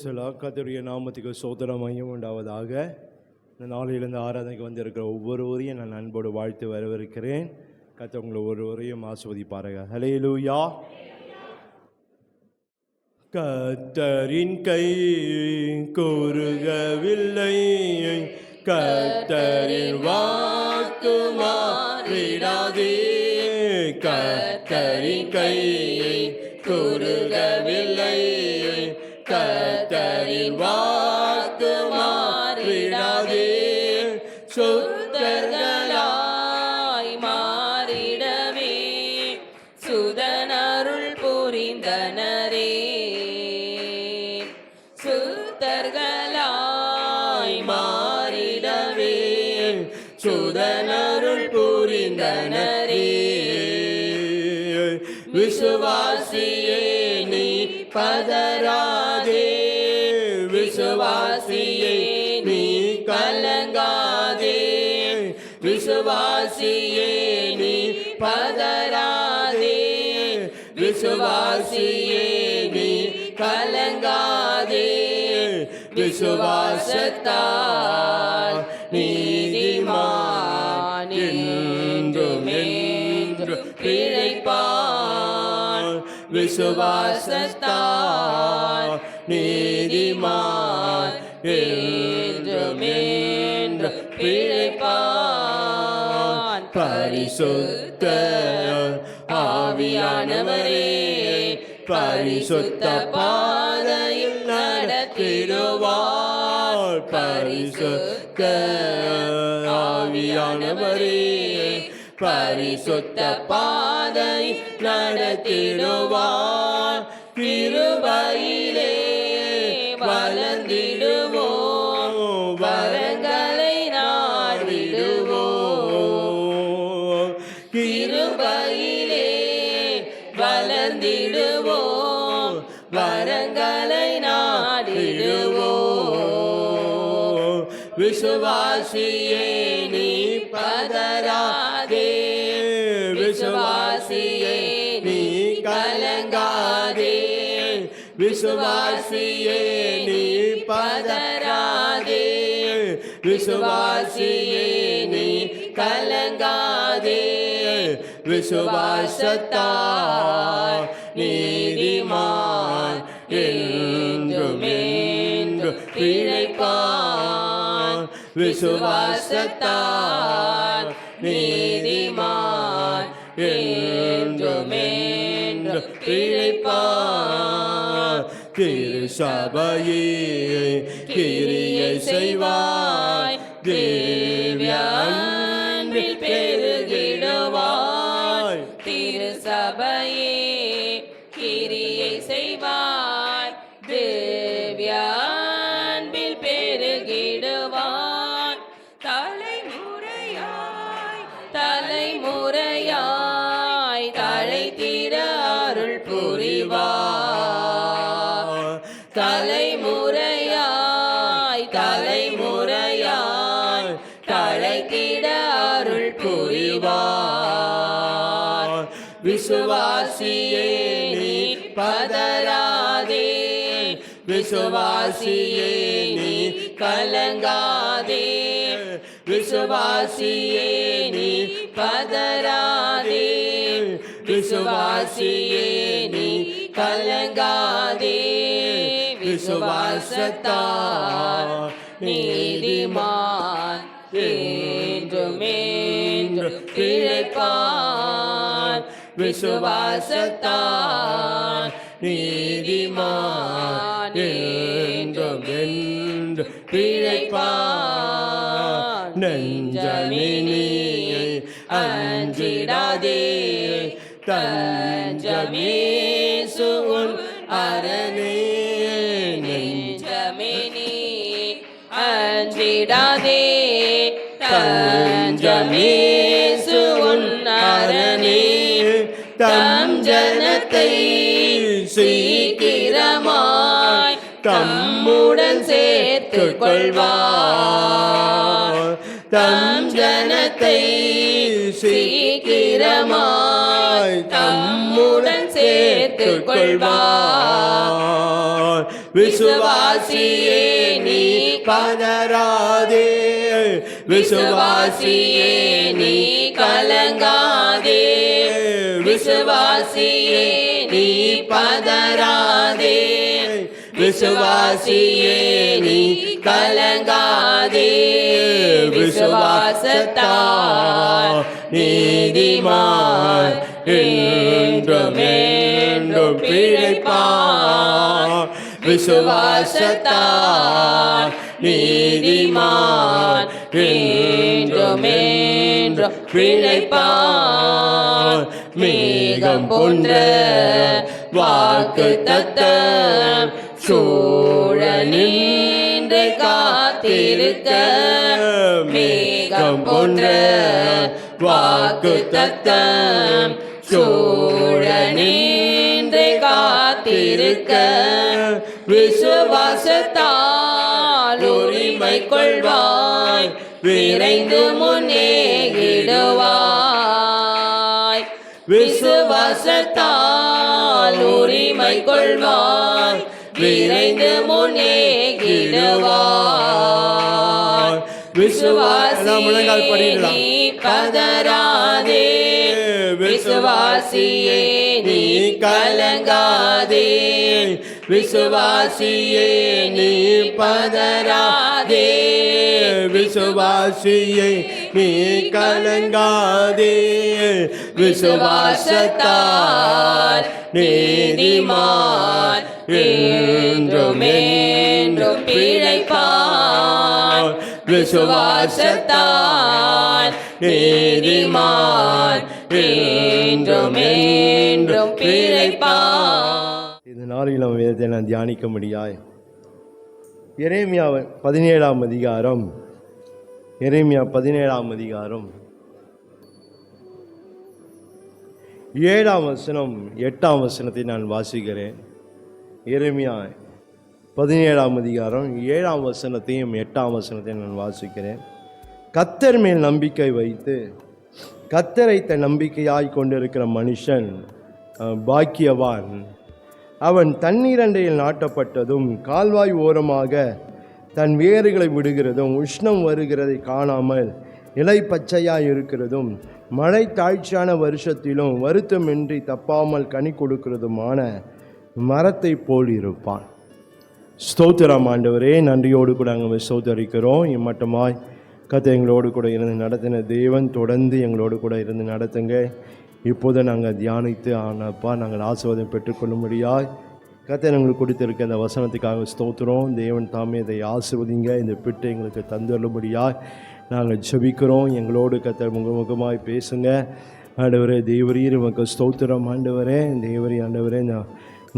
கர்த்தருடைய நாமத்துக்கு சோதரமையும் உண்டாவதாக. இந்த நாளிலிருந்து ஆராதனைக்கு வந்திருக்கிற ஒவ்வொருவரையும் நான் அன்போடு வாழ்த்து வரவேற்கிறேன். கர்த்தர் உங்களை ஒவ்வொருவரையும் ஆசீர்வதிப்பார்கள். ஹல்லேலூயா. கர்த்தரின் கை குறுகவில்லை, கர்த்தரின் வாக்கு மாறிடாதே. கர்த்தரின் கை குறுகவில்லை, கர்த்தரின் வாக்கு மாறிடாதே. சுத்தர்களாய் மாறிடவே சுதனருள் புரிந்தனரே. சுத்தர்களாய் மாறிடவே சுதனருள் புரிந்தனரே. விசுவாசியே நீ பதறாதே, விசுவாசியே நீ கலங்காதே. விசுவாசியே நீ பதறாதே, விசுவாசியே நீ கலங்காதே. விசுவாசத்தால் நீதிமான் என்றும் என்று பிழைப்பான். விசுவாசத்தால் நீதிமான் என்றும் என்று பிழைப்பான். பரிசுத்த ஆவியானவரே பரிசுத்த பாதையில் நடத்திடுவார். பரிசுத்த ஆவியானவரே பரிசுத்த பாதை நடத்திடுவார். கிருபையிலே வளர்ந்திடுவோம், வரங்களை நாடிடுவோம். கிருபையிலே வளர்ந்திடுவோம், வரங்களை நாடிடுவோம். விசுவாசியே நீ பதறாதே, விசுவாசியே நீ கலங்காதே. விசுவாசியே நீ பதறாதே, விசுவாசியே நீ கலங்காதே. விசுவாசத்தால் நீதிமான் என்றும் என்று பிழைப்பான். விசுவாசத்தால் நீதிமான் என்றும் என்று பிழைப்பான். திருசபையே கிரியை செய்வாய், திவ்ய அன்பில் பெருகிடுவாய். திருசபையே கிரியை செய்வாய், திவ்ய அன்பில் பெருகிடுவாய். தலைமுறையாய் தலைமுறையாய் தழைத்திட அருள் புரிவார். தலைமுறையாய் தலைமுறையாய் தழைத்திட அருள் புரிவார். விசுவாசியே நீ பதறாதே, விசுவாசியே நீ கலங்காதே. விசுவாசியே நீ பதறாதே, விசுவாசியே நீ கலங்காதே. விசுவாசத்தால் நீதிமான் என்றும் என்று பிழைப்பான். விசுவாசத்தால் நீதிமான் என்றும் என்று பிழைப்பான். நெஞ்சமினி அஞ்சிடாதே, தஞ்சமேசு உன் அரணே. நெஞ்சமினி அஞ்சிடாதே, தஞ்சமேசு உன் அரணே. தம் ஜனத்தை சீக்கிரமாய் தம்முடன் சேர்த்துக் கொள்வார். தம் ஜனத்தை சீக்கிரமாய் தம்முடன் சேர்த்துக் கொள்வார். விசுவாசியே நீ பதறாதே, விசுவாசியே நீ கலங்காதே, விசுவாசியே நீ பதறாதே, விசுவாசியே நீ கலங்காதே, விசுவாசத்தால் நீதிமான் என்றும் என்றும் பிழைப்பான், விசுவாசத்தால் நீதிமான் என்றும் என்றும் பிழைப்பான். மேகம் போன்ற வாக்குத்தத்தம் சூழ நின்று காத்திருக்க, மேகம் போன்ற வாக்குத்தத்தம் சூழ நின்று காத்திருக்க, விசுவாசத்தால் உரிமை கொள்வாய், விரைந்து முன்னேறிடுவாய், விசுவாசத்தால் உரிமை கொள்வாய், விரைந்து முன்னேறிடுவாய். விசுவாசியே நீ பதறாதே, விசுவாசியே நீ கலங்காதே, விசுவாசியே நீ பதறாதே, விசுவாசியே நீ கலங்காதே, விசுவாசத்தால் நீதிமான் என்றும் என்றும் பிழைப்பான், விசுவாசத்தால் நீதிமான் என்றும் என்றும் பிழைப்பான். இந்த நாளில் நம்ம வேதத்தை நான் தியானிக்க முடியாய். எரேமியா 17ஆம் அதிகாரம், எரேமியா 17ஆம் அதிகாரம் 7ஆம் வசனம் 8ஆம் வசனத்தை நான் வாசிக்கிறேன். எரேமியா 17ஆம் அதிகாரம் 7ஆம் வசனத்தையும் 8ஆம் வசனத்தையும் நான் வாசிக்கிறேன். கர்த்தர் மேல் நம்பிக்கை வைத்து கர்த்தரை தன் நம்பிக்கையாய் கொண்டிருக்கிற மனுஷன் பாக்கியவான். அவன் தண்ணீரண்டையில் நாட்டப்பட்டதும் கால்வாய் ஓரமாக தன் வேர்களை விடுகிறதும் உஷ்ணம் வருகிறதை காணாமல் இலை பச்சையாய் இருக்கிறதும் மழை தாழ்ச்சியான வருஷத்திலும் வருத்தமின்றி தப்பாமல் கனி கொடுக்கிறதுமான மரத்தை போல் இருப்பான். ஸ்தோத்திரம் ஆண்டவரே, நன்றியோடு கூட நாங்கள் ஸ்தோத்தரிக்கிறோம். இம்மட்டமாய் கர்த்தர் எங்களோடு கூட இருந்து நடத்தின தேவன் தொடர்ந்து எங்களோடு கூட இருந்து நடத்துங்க. இப்போது நாங்கள் தியானித்து ஆனப்பா நாங்கள் ஆசீர்வாதம் பெற்றுக்கொள்ளும்படியாய் கர்த்தர் எங்களுக்கு கொடுத்திருக்க அந்த வசனத்துக்காக ஸ்தோத்திரம். தேவன் தாமே இதை ஆசீர்வதிங்க, இந்த பிட்டை எங்களுக்கு தந்துள்ளபடியாய் நாங்கள் ஜெபிக்கிறோம். எங்களோடு கர்த்தர் முகமுகமாய் பேசுங்க ஆண்டவரே. தேவரீர் உமக்கு ஸ்தோத்திரம் ஆண்டவரே. தேவரி ஆண்டவரே,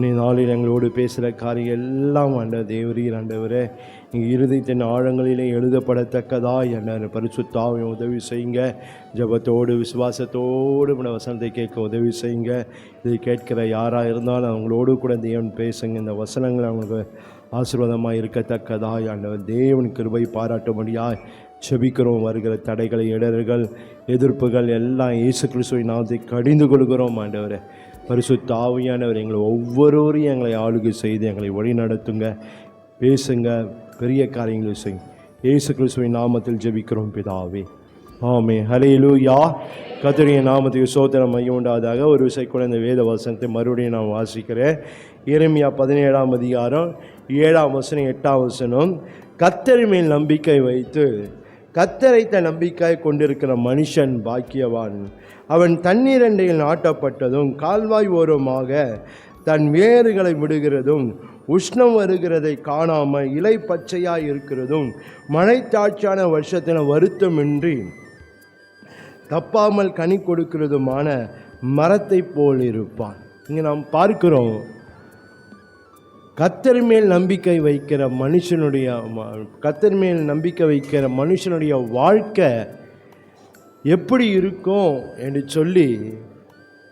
நீ நாளில் எங்களோடு பேசுகிற காரியம் எல்லாம் ஆண்டவர் தேவரீர் ஆண்டவரே நீங்கள் இருதயத்தின் ஆழங்களிலே எழுதப்படத்தக்கதாய் ஆண்டவர் பரிசுத்தாவை உதவி செய்யுங்க. ஜபத்தோடு விசுவாசத்தோடு உடைய வசனத்தை கேட்க உதவி செய்யுங்க. இதை கேட்கிற யாராக இருந்தாலும் அவங்களோடு கூட தேவன் பேசுங்க. இந்த வசனங்கள் அவங்களுக்கு ஆசீர்வாதமாக இருக்கத்தக்கதாய் ஆண்டவர் தேவன் கிருபை பாராட்டும்படியாய் செபிக்கிறோம். வருகிற தடைகளை, இடர்கள், எதிர்ப்புகள் எல்லாம் இயேசு கிறிஸ்துவின் நாமத்தை கடிந்து கொள்கிறோம் ஆண்டவரே. பரிசுத்த ஆவியானவர் எங்களை ஒவ்வொருவரையும் எங்களை ஆளுகை செய்து எங்களை வழி நடத்துங்க, பேசுங்க, பெரிய காரியங்களை செய்யுங்க. இயேசு கிறிஸ்துவின் நாமத்தில் ஜெபிக்கிறோம் பிதாவே, ஆமென். ஹல்லேலூயா. கர்த்தருடைய நாமத்துக்கு ஸ்தோத்திரம் மையம் உண்டாவதாக. ஒரு விஷயம் கூட இந்த வேத வசனத்தை மறுபடியும் நான் வாசிக்கிறேன். எரேமியா 17ஆம் அதிகாரம் 7ஆம் வசனம் 8ஆம் வசனம். கர்த்தர் மேல் நம்பிக்கை வைத்து கர்த்தரை தன் நம்பிக்கையை கொண்டிருக்கிற மனுஷன் பாக்கியவான். அவன் தண்ணீரண்டையில் நாட்டப்பட்டதும் கால்வாய் ஓரமாக தன் வேர்களை விடுகிறதும் உஷ்ணம் வருகிறதை காணாமல் இலை பச்சையாய் இருக்கிறதும் மழை தாட்சியான வருஷத்தின வருத்தமின்றி தப்பாமல் கனி கொடுக்கிறதுமான மரத்தை போல் இருப்பான். இங்கே நாம் பார்க்கிறோம், கர்த்தர் மேல் நம்பிக்கை வைக்கிற மனுஷனுடைய வாழ்க்கை எப்படி இருக்கும் என்று சொல்லி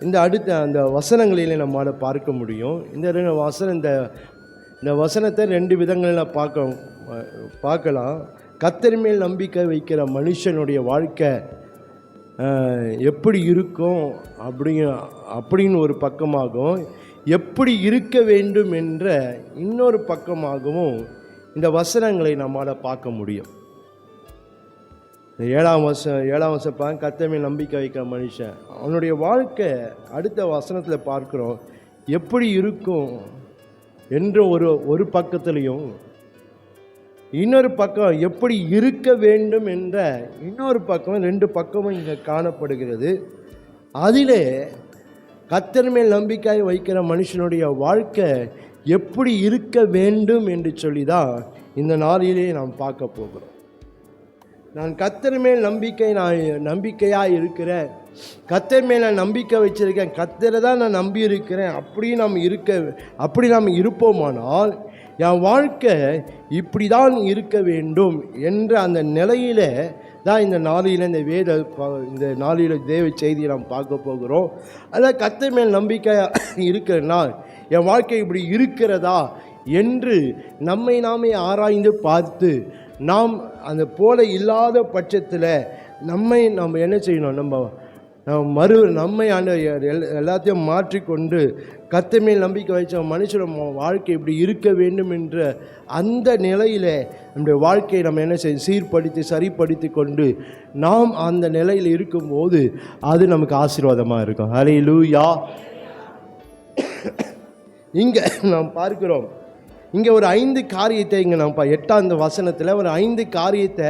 இந்த அடுத்த அந்த வசனங்களிலே நம்மளால் பார்க்க முடியும். இந்த வசனத்தை ரெண்டு விதங்களில் பார்க்கலாம். கர்த்தர் மேல் நம்பிக்கை வைக்கிற மனுஷனுடைய வாழ்க்கை எப்படி இருக்கும் அப்படின்னு ஒரு பக்கமாகும். எப்படி இருக்க வேண்டும் என்ற இன்னொரு பக்கமாகவும் இந்த வசனங்களை நம்மால் பார்க்க முடியும். ஏழாம் வருஷம் கர்த்தர் மேல் நம்பிக்கை வைக்கிற மனுஷன் அவனுடைய வாழ்க்கை அடுத்த வசனத்தில் பார்க்குறோம் எப்படி இருக்கும் என்ற ஒரு பக்கத்துலேயும், இன்னொரு பக்கம் எப்படி இருக்க வேண்டும் என்ற இன்னொரு பக்கம், ரெண்டு பக்கமும் இங்கே காணப்படுகிறது. அதிலே கர்த்தர் மேல் நம்பிக்கை வைக்கிற மனுஷனுடைய வாழ்க்கை எப்படி இருக்க வேண்டும் என்று சொல்லி தான் இந்த நாளிலே நாம் பார்க்க போகிறோம். நான் கர்த்தர் மேல் நம்பிக்கையாக இருக்கிறேன், கர்த்தர் மேல் நான் நம்பிக்கை வச்சிருக்கேன், கர்த்தரை தான் நான் நம்பி இருக்கிறேன், அப்படி நாம் இருப்போமானால் என் வாழ்க்கை இப்படி தான் இருக்க வேண்டும் என்ற அந்த நிலையில் தான் இந்த நாளில் தேவ செய்தியை நாம் பார்க்க போகிறோம். அதான் கர்த்தர் மேல் நம்பிக்கையாக இருக்கிறனா என் வாழ்க்கை இப்படி இருக்கிறதா என்று நாமே ஆராய்ந்து பார்த்து நாம் அந்த போல இல்லாத பட்சத்தில் நம்ம என்ன செய்யணும், நம்மை எல்லாத்தையும் மாற்றிக்கொண்டு கர்த்தர் மேல் நம்பிக்கை வச்ச மனுஷன வாழ்க்கை இப்படி இருக்க வேண்டும் என்ற அந்த நிலையில் நம்முடைய வாழ்க்கையை நம்ம என்ன செய்ய சீர்படுத்தி சரிப்படுத்தி கொண்டு நாம் அந்த நிலையில் இருக்கும்போது அது நமக்கு ஆசீர்வாதமாக இருக்கும். ஹல்லேலூயா. இங்கே நாம் பார்க்கிறோம், இங்கே ஒரு 5 காரியத்தை இங்கே நாம் 8ஆம் வசனத்தில் ஒரு 5 காரியத்தை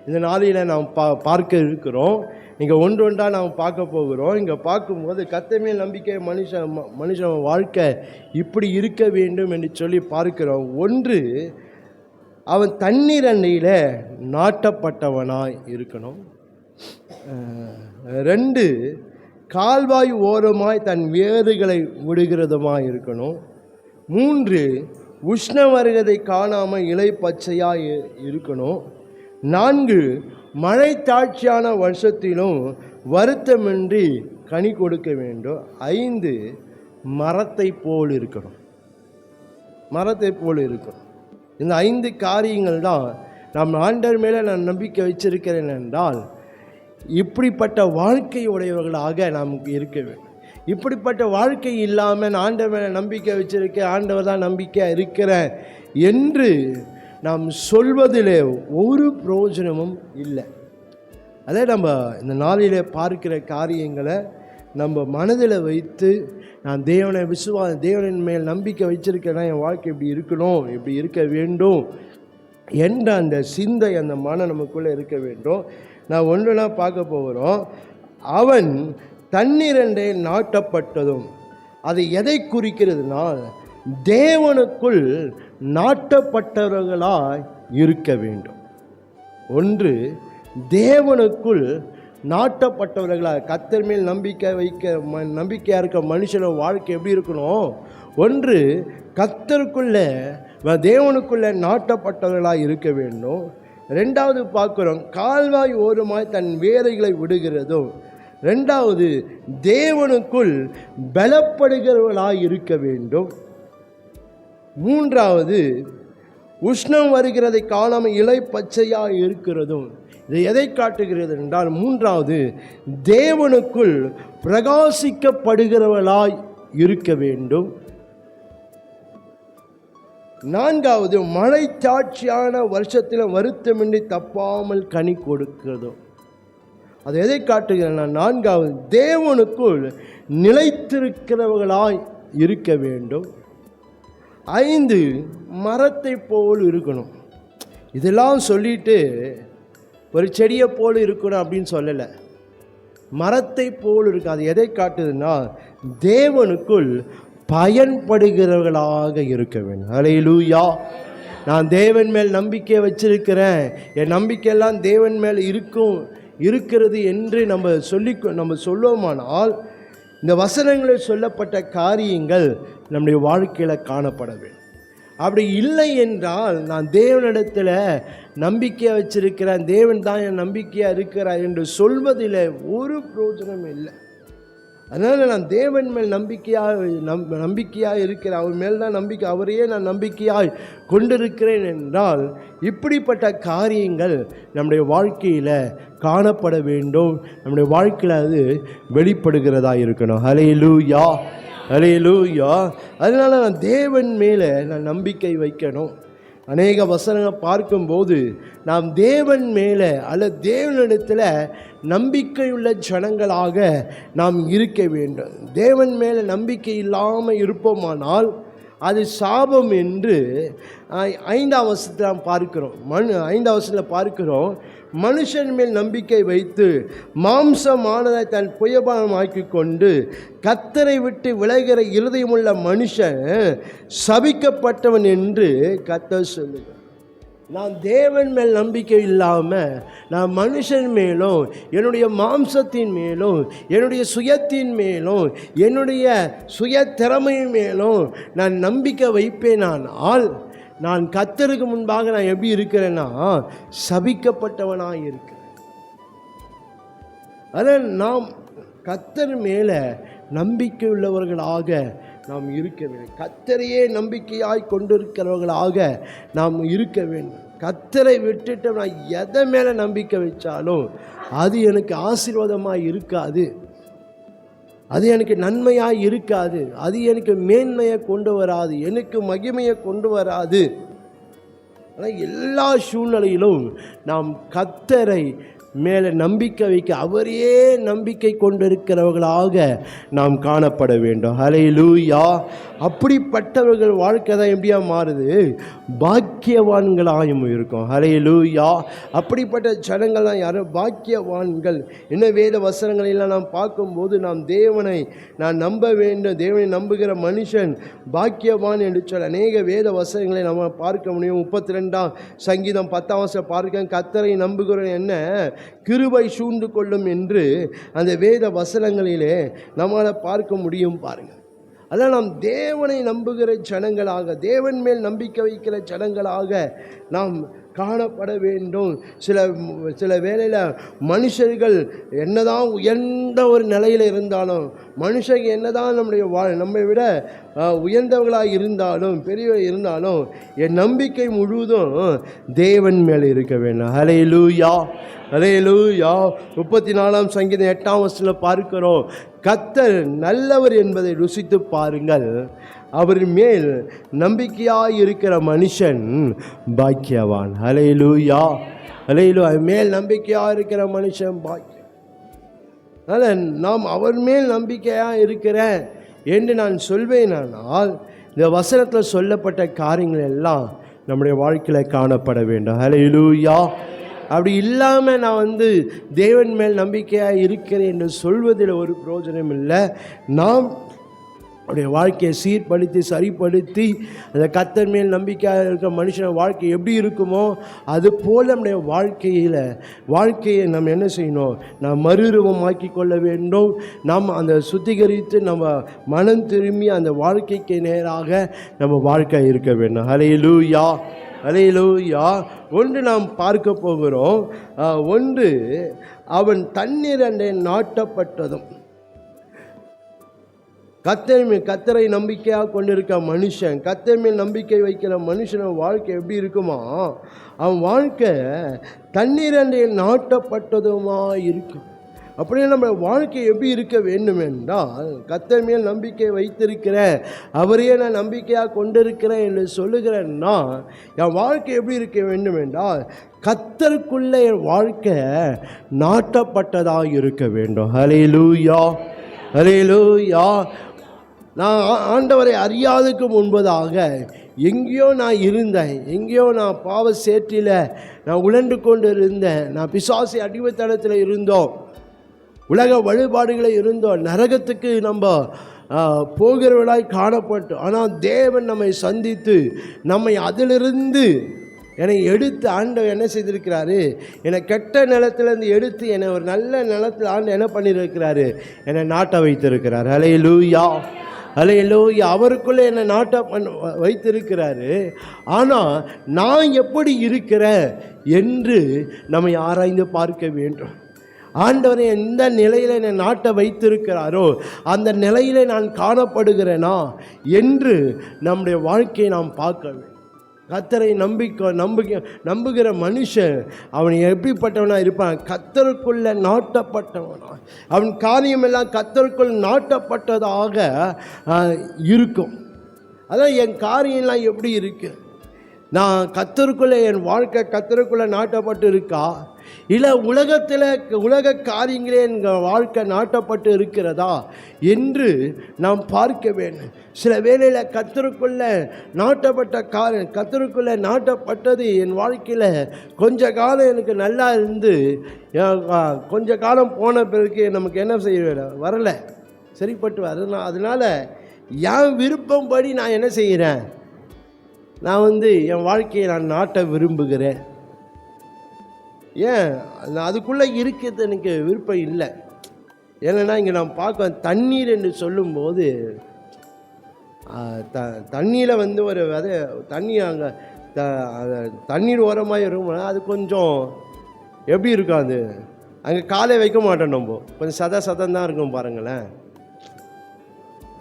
இந்த நாளில் நாம் பார்க்க இருக்கிறோம். இங்கே ஒன்றொன்றாக நாம் பார்க்க போகிறோம். இங்கே பார்க்கும்போது கர்த்தர் மேல் நம்பிக்கை மனுஷன் வாழ்க்கை இப்படி இருக்க வேண்டும் என்று சொல்லி பார்க்கிறோம். 1, அவன் தண்ணீர் அண்டையில் நாட்டப்பட்டவனாய் இருக்கணும். 2, கால்வாய் ஓரமாய் தன் வேறுகளை விடுகிறதுமாய் இருக்கணும். 3, உஷ்ண வருகதை காணாமல் இலை பச்சையாக இருக்கணும். 4, மழை தாட்சியான வருஷத்திலும் வருத்தமின்றி கனி கொடுக்க வேண்டும். 5, மரத்தை போல் இருக்கணும். இந்த 5 காரியங்கள் தான் நம் ஆண்டவர் மேலே நான் நம்பிக்கை வச்சிருக்கிறேன் என்றால் இப்படிப்பட்ட வாழ்க்கை உடையவர்களாக நமக்கு இருக்க வேண்டும். இப்படிப்பட்ட வாழ்க்கை இல்லாமல் நான் ஆண்டவர் மேலே நம்பிக்கை வச்சிருக்கேன், ஆண்டவர் தான் நம்பிக்கையாக இருக்கிறேன் என்று நாம் சொல்வதில் ஒரு பிரயோஜனமும் இல்லை. அதே நம்ம இந்த நாளில் பார்க்கிற காரியங்களை நம்ம மனதில் வைத்து நான் தேவனின் மேல் நம்பிக்கை வச்சிருக்கேன்னா என் வாழ்க்கை இப்படி இருக்கணும், இப்படி இருக்க வேண்டும் என்ற அந்த சிந்தை, அந்த மனம் நமக்குள்ளே இருக்க வேண்டும். நான் ஒன்றுனா பார்க்க போகிறோம். அவன் தண்ணீரண்டை நாட்டப்பட்டதும் அது எதை குறிக்கிறதுனால் தேவனுக்குள் நாட்டப்பட்டவர்களாய் இருக்க வேண்டும். 1, தேவனுக்குள் நாட்டப்பட்டவர்களாக கர்த்தர் மேல் நம்பிக்கையாக இருக்க மனுஷனோட வாழ்க்கை எப்படி இருக்கணும்? 1, கர்த்தருக்குள்ளே தேவனுக்குள்ளே நாட்டப்பட்டவர்களாக இருக்க வேண்டும். 2வது பார்க்குறோம், கால்வாய் ஓரமாய் தன் வேரைகளை விடுகிறதும். 2வது தேவனுக்குள் பலப்படுகிறவர்களாக இருக்க வேண்டும். 3வது உஷ்ணம் வருகிறதை காணாமல் இலை பச்சையாக இருக்கிறதும். இது எதை காட்டுகிறது என்றால் 3வது தேவனுக்குள் பிரகாசிக்கப்படுகிறவர்களாய் இருக்க வேண்டும். 4வது மழை சாட்சியான வருஷத்தில் வருத்தமின்றி தப்பாமல் கனி கொடுக்கிறதும். அது எதை காட்டுகிறேன்னா 4வது தேவனுக்குள் நிலைத்திருக்கிறவர்களாய் இருக்க வேண்டும். 5 மரத்தை போல் இருக்கணும். இதெல்லாம் சொல்லிட்டு ஒரு செடியை போல் இருக்கணும் அப்படின்னு சொல்லலை, மரத்தை போல் இருக்கு. அது எதை காட்டுதுன்னா தேவனுக்குள் பயன்படுகிறவர்களாக இருக்க வேண்டும். ஹல்லேலூயா. நான் தேவன் மேல் நம்பிக்கை வச்சிருக்கிறேன், என் நம்பிக்கையெல்லாம் தேவன் மேல் இருக்கிறது என்று நம்ம சொல்லுவோமானால் இந்த வசனங்களில் சொல்லப்பட்ட காரியங்கள் நம்முடைய வாழ்க்கையில் காணப்பட வேண்டும். அப்படி இல்லை என்றால் நான் தேவனிடத்தில் நம்பிக்கையை வச்சிருக்கிறேன், தேவன் தான் என் நம்பிக்கையாக இருக்கிறார் என்று சொல்வதில் ஒரு பிரயோஜனம் இல்லை. அதனால் நான் தேவன் மேல் நம்பிக்கையாக இருக்கிறேன், அவர் மேல் தான் நம்பிக்கை, அவரையே நான் நம்பிக்கையாக கொண்டிருக்கிறேன் என்றால் இப்படிப்பட்ட காரியங்கள் நம்முடைய வாழ்க்கையில் காணப்பட வேண்டும். நம்முடைய வாழ்க்கையில் அது வெளிப்படுகிறதா இருக்கணும். ஹல்லேலூயா. ஹல்லேலூயா. அதனால் நான் தேவன் மேலே நான் நம்பிக்கை வைக்கணும். அநேக வசனங்கள் பார்க்கும்போது நாம் தேவன் மேலே அல்ல தேவனிடத்தில் நம்பிக்கையுள்ள ஜனங்களாக நாம் இருக்க வேண்டும். தேவன் மேலே நம்பிக்கை இல்லாமல் இருப்போமானால் அது சாபம் என்று 5ஆம் வசனத்தில் நாம் பார்க்கிறோம். 5ஆம் வசனத்தில் பார்க்கிறோம், மனுஷன் மேல் நம்பிக்கை வைத்து மாம்சமானதை தன் புயபலமாக்கி கொண்டு கர்த்தரை விட்டு விலகிற இருதயமுள்ள மனுஷன் சபிக்கப்பட்டவன் என்று கர்த்தர் சொல்லுகிறார். நான் தேவன் மேல் நம்பிக்கை இல்லாமல் நான் மனுஷன் மேலும் என்னுடைய மாம்சத்தின் மேலும் என்னுடைய சுயத்தின் மேலும் என்னுடைய சுய திறமையின் மேலும் நான் நம்பிக்கை வைப்பேனானால் நான் கர்த்தருக்கு முன்பாக நான் எப்படி இருக்கிறேன்னா சபிக்கப்பட்டவனாக இருக்கிறேன். அதனால் நாம் கர்த்தர் மேலே நம்பிக்கை உள்ளவர்களாக நாம் இருக்க வேண்டும். கர்த்தரையே நம்பிக்கையாய் கொண்டிருக்கிறவர்களாக நாம் இருக்க வேண்டும். கர்த்தரை விட்டுட்டு நான் எதை மேலே நம்பிக்கை வச்சாலும் அது எனக்கு ஆசீர்வாதமாக இருக்காது, அது எனக்கு நன்மையாக இருக்காது, அது எனக்கு மேன்மையை கொண்டு வராது, எனக்கு மகிமையை கொண்டு வராது. ஆனால் எல்லா சூழ்நிலையிலும் நாம் கர்த்தரை மேலே நம்பிக்கை வைக்க அவரையே நம்பிக்கை கொண்டிருக்கிறவர்களாக நாம் காணப்பட வேண்டும். ஹல்லேலூயா. அப்படிப்பட்டவர்கள் வாழ்க்கை தான் எப்படியா மாறுது? பாக்கியவான்களாயும் இருக்கும். ஹல்லேலூயா. அப்படிப்பட்ட ஜனங்கள் தான் யாரும் பாக்கியவான்கள். என்ன வேத வசனங்களெல்லாம் நாம் பார்க்கும்போது நாம் தேவனை நான் நம்ப வேண்டும், தேவனை நம்புகிற மனுஷன் பாக்கியவான் என்று சொல்ல அநேக வேத வசனங்களை நம்ம பார்க்க முடியும். 32ஆம் சங்கீதம் 10ஆம் வசனம் பார்க்க கர்த்தரை நம்புகிறோம் என்ன கிருபை சூழ்ந்து கொள்ளும் என்று அந்த வேத வசனங்களிலே நம்மளால் பார்க்க முடியும். பாருங்கள், அதனால் நாம் தேவனை நம்புகிற ஜனங்களாக, தேவன் மேல் நம்பிக்கை வைக்கிற ஜனங்களாக நாம் காணப்பட வேண்டும். சில வேளையில் மனுஷர்கள் என்னதான் உயர்ந்த ஒரு நிலையில் இருந்தாலும், மனுஷங்க என்னதான் நம்மை விட உயர்ந்தவர்களாக இருந்தாலும் பெரியவர்கள் இருந்தாலும் என் நம்பிக்கை முழுவதும் தேவன் மேலே இருக்க வேண்டும். ஹல்லேலூயா. ஹல்லேலூயா. 34ஆம் சங்கீதம் 8ஆம் வசனத்தில் பார்க்கிறோம், கர்த்தர் நல்லவர் என்பதை ருசித்து பாருங்கள், அவர் மேல் நம்பிக்கையாக இருக்கிற மனுஷன் பாக்கியவான். ஹல்லேலூயா. ஹல்லேலூயா. மேல் நம்பிக்கையாக இருக்கிற மனுஷன் பாக்கியம். அதனால் நாம் அவர் மேல் நம்பிக்கையாக இருக்கிறேன் என்று நான் சொல்வேனானால் இந்த வசனத்தில் சொல்லப்பட்ட காரியங்கள் எல்லாம் நம்முடைய வாழ்க்கையில் காணப்பட வேண்டும். ஹல்லேலூயா. அப்படி இல்லாமல் நான் தேவன் மேல் நம்பிக்கையாக இருக்கிறேன் என்று சொல்வதில் ஒரு பிரயோஜனம் இல்லை. நாம் அவருடைய வாழ்க்கையை சீர்படுத்தி சரிப்படுத்தி அந்த கர்த்தர் மேல் நம்பிக்கையாக இருக்கிற மனுஷன வாழ்க்கை எப்படி இருக்குமோ அது போல் நம்முடைய வாழ்க்கையை நம்ம என்ன செய்யணும்? நாம் மறுரூபமாக்கி கொள்ள வேண்டும். நாம் அந்த சுத்திகரித்து நம்ம மனம் திரும்பி அந்த வாழ்க்கைக்கு நேராக நம்ம வாழ்க்கை இருக்க வேண்டும். ஹல்லேலூயா. ஹல்லேலூயா. ஒன்று நாம் பார்க்க போகிறோம். ஒன்று, அவன் தண்ணீர் அண்டை நாட்டப்பட்டதும். கர்த்தரை நம்பிக்கையாக கொண்டிருக்க மனுஷன், கர்த்தர் மேல் நம்பிக்கை வைக்கிற மனுஷனோட வாழ்க்கை எப்படி இருக்குமா? அவன் வாழ்க்கை தண்ணீர் அண்டையில் நாட்டப்பட்டதுமா இருக்கும். அப்படியே நம்ம வாழ்க்கை எப்படி இருக்க வேண்டும் என்றால், கர்த்தர் மேல் நம்பிக்கை வைத்திருக்கிற அவரையே நான் நம்பிக்கையாக கொண்டிருக்கிறேன் என்று சொல்லுகிறேன்னா என் வாழ்க்கை எப்படி இருக்க வேண்டும் என்றால் கர்த்தருக்குள்ளே என் வாழ்க்கை நாட்டப்பட்டதாக இருக்க வேண்டும். ஹல்லேலூயா. ஹல்லேலூயா. நான் ஆண்டவரை அறியாததுக்கு முன்பதாக எங்கேயோ நான் இருந்தேன், எங்கேயோ நான் பாவ சேற்றில் நான் உழண்டு கொண்டு இருந்தேன், நான் பிசாசு அடிமைத்தனத்தில் இருந்தோம், உலக வழிபாடுகளை இருந்தோம், நரகத்துக்கு நம்ம போகிறவர்களாய் காணப்பட்டோம். ஆனால் தேவன் நம்மை சந்தித்து நம்மை அதிலிருந்து என்னை எடுத்து ஆண்டவர் என்ன செய்திருக்கிறாரு? என்னை கெட்ட நிலத்திலேருந்து எடுத்து என்னை ஒரு நல்ல நிலத்தில் ஆண்டு என்ன பண்ணியிருக்கிறாரு? என்னை நாட்ட வைத்திருக்கிறார். ஹல்லேலூயா. ஹல்லேலூயா. அவருக்குள்ளே என்னை நாட்ட வைத்திருக்கிறாரு. ஆனால் நான் எப்படி இருக்கிறேன் என்று நம்மை ஆராய்ந்து பார்க்க வேண்டும். ஆண்டவரை எந்த நிலையில் என்னை நாட்ட வைத்திருக்கிறாரோ அந்த நிலையிலே நான் காணப்படுகிறேனா என்று நம்முடைய வாழ்க்கையை நாம் பார்க்க வேண்டும். கர்த்தரை நம்புகிற மனுஷன் அவன் எப்படிப்பட்டவனாக இருப்பான்? கர்த்தருக்குள்ள நாட்டப்பட்டவனா. அவன் காரியமெல்லாம் கர்த்தருக்குள் நாட்டப்பட்டதாக இருக்கும். அதான் என் காரியம்லாம் எப்படி இருக்கு? நான் கர்த்தருக்குள்ளே, என் வாழ்க்கை கர்த்தருக்குள்ளே நாட்டப்பட்டு இருக்கா, இல்லை உலக காரியங்களே எங்கள் வாழ்க்கை நாட்டப்பட்டு இருக்கிறதா என்று நாம் பார்க்க வேண்டும். சில வேளையில் கர்த்தருக்குள்ளே நாட்டப்பட்ட காரியம், கர்த்தருக்குள்ளே நாட்டப்பட்டது என் வாழ்க்கையில் கொஞ்ச காலம் எனக்கு நல்லா இருந்து கொஞ்ச காலம் போன பிறகு நமக்கு என்ன செய்ய வரலை, சரிப்பட்டு வர. அதனால் என் விருப்பம்படி நான் என்ன செய்கிறேன்? நான் என் வாழ்க்கையை நான் நாட்ட விரும்புகிறேன். ஏன் நான் அதுக்குள்ளே இருக்கிறது எனக்கு விருப்பம் இல்லை. ஏன்னா இங்கே நான் பார்க்க தண்ணீர் என்று சொல்லும்போது தண்ணியில் ஒரு தண்ணி அங்கே தண்ணீர் ஓரமாக இருக்கும். அது கொஞ்சம் எப்படி இருக்கும்? அது அங்கே காலை வைக்க மாட்டோம், நம்ம கொஞ்சம் சதம் தான் இருக்கும் பாருங்களேன்.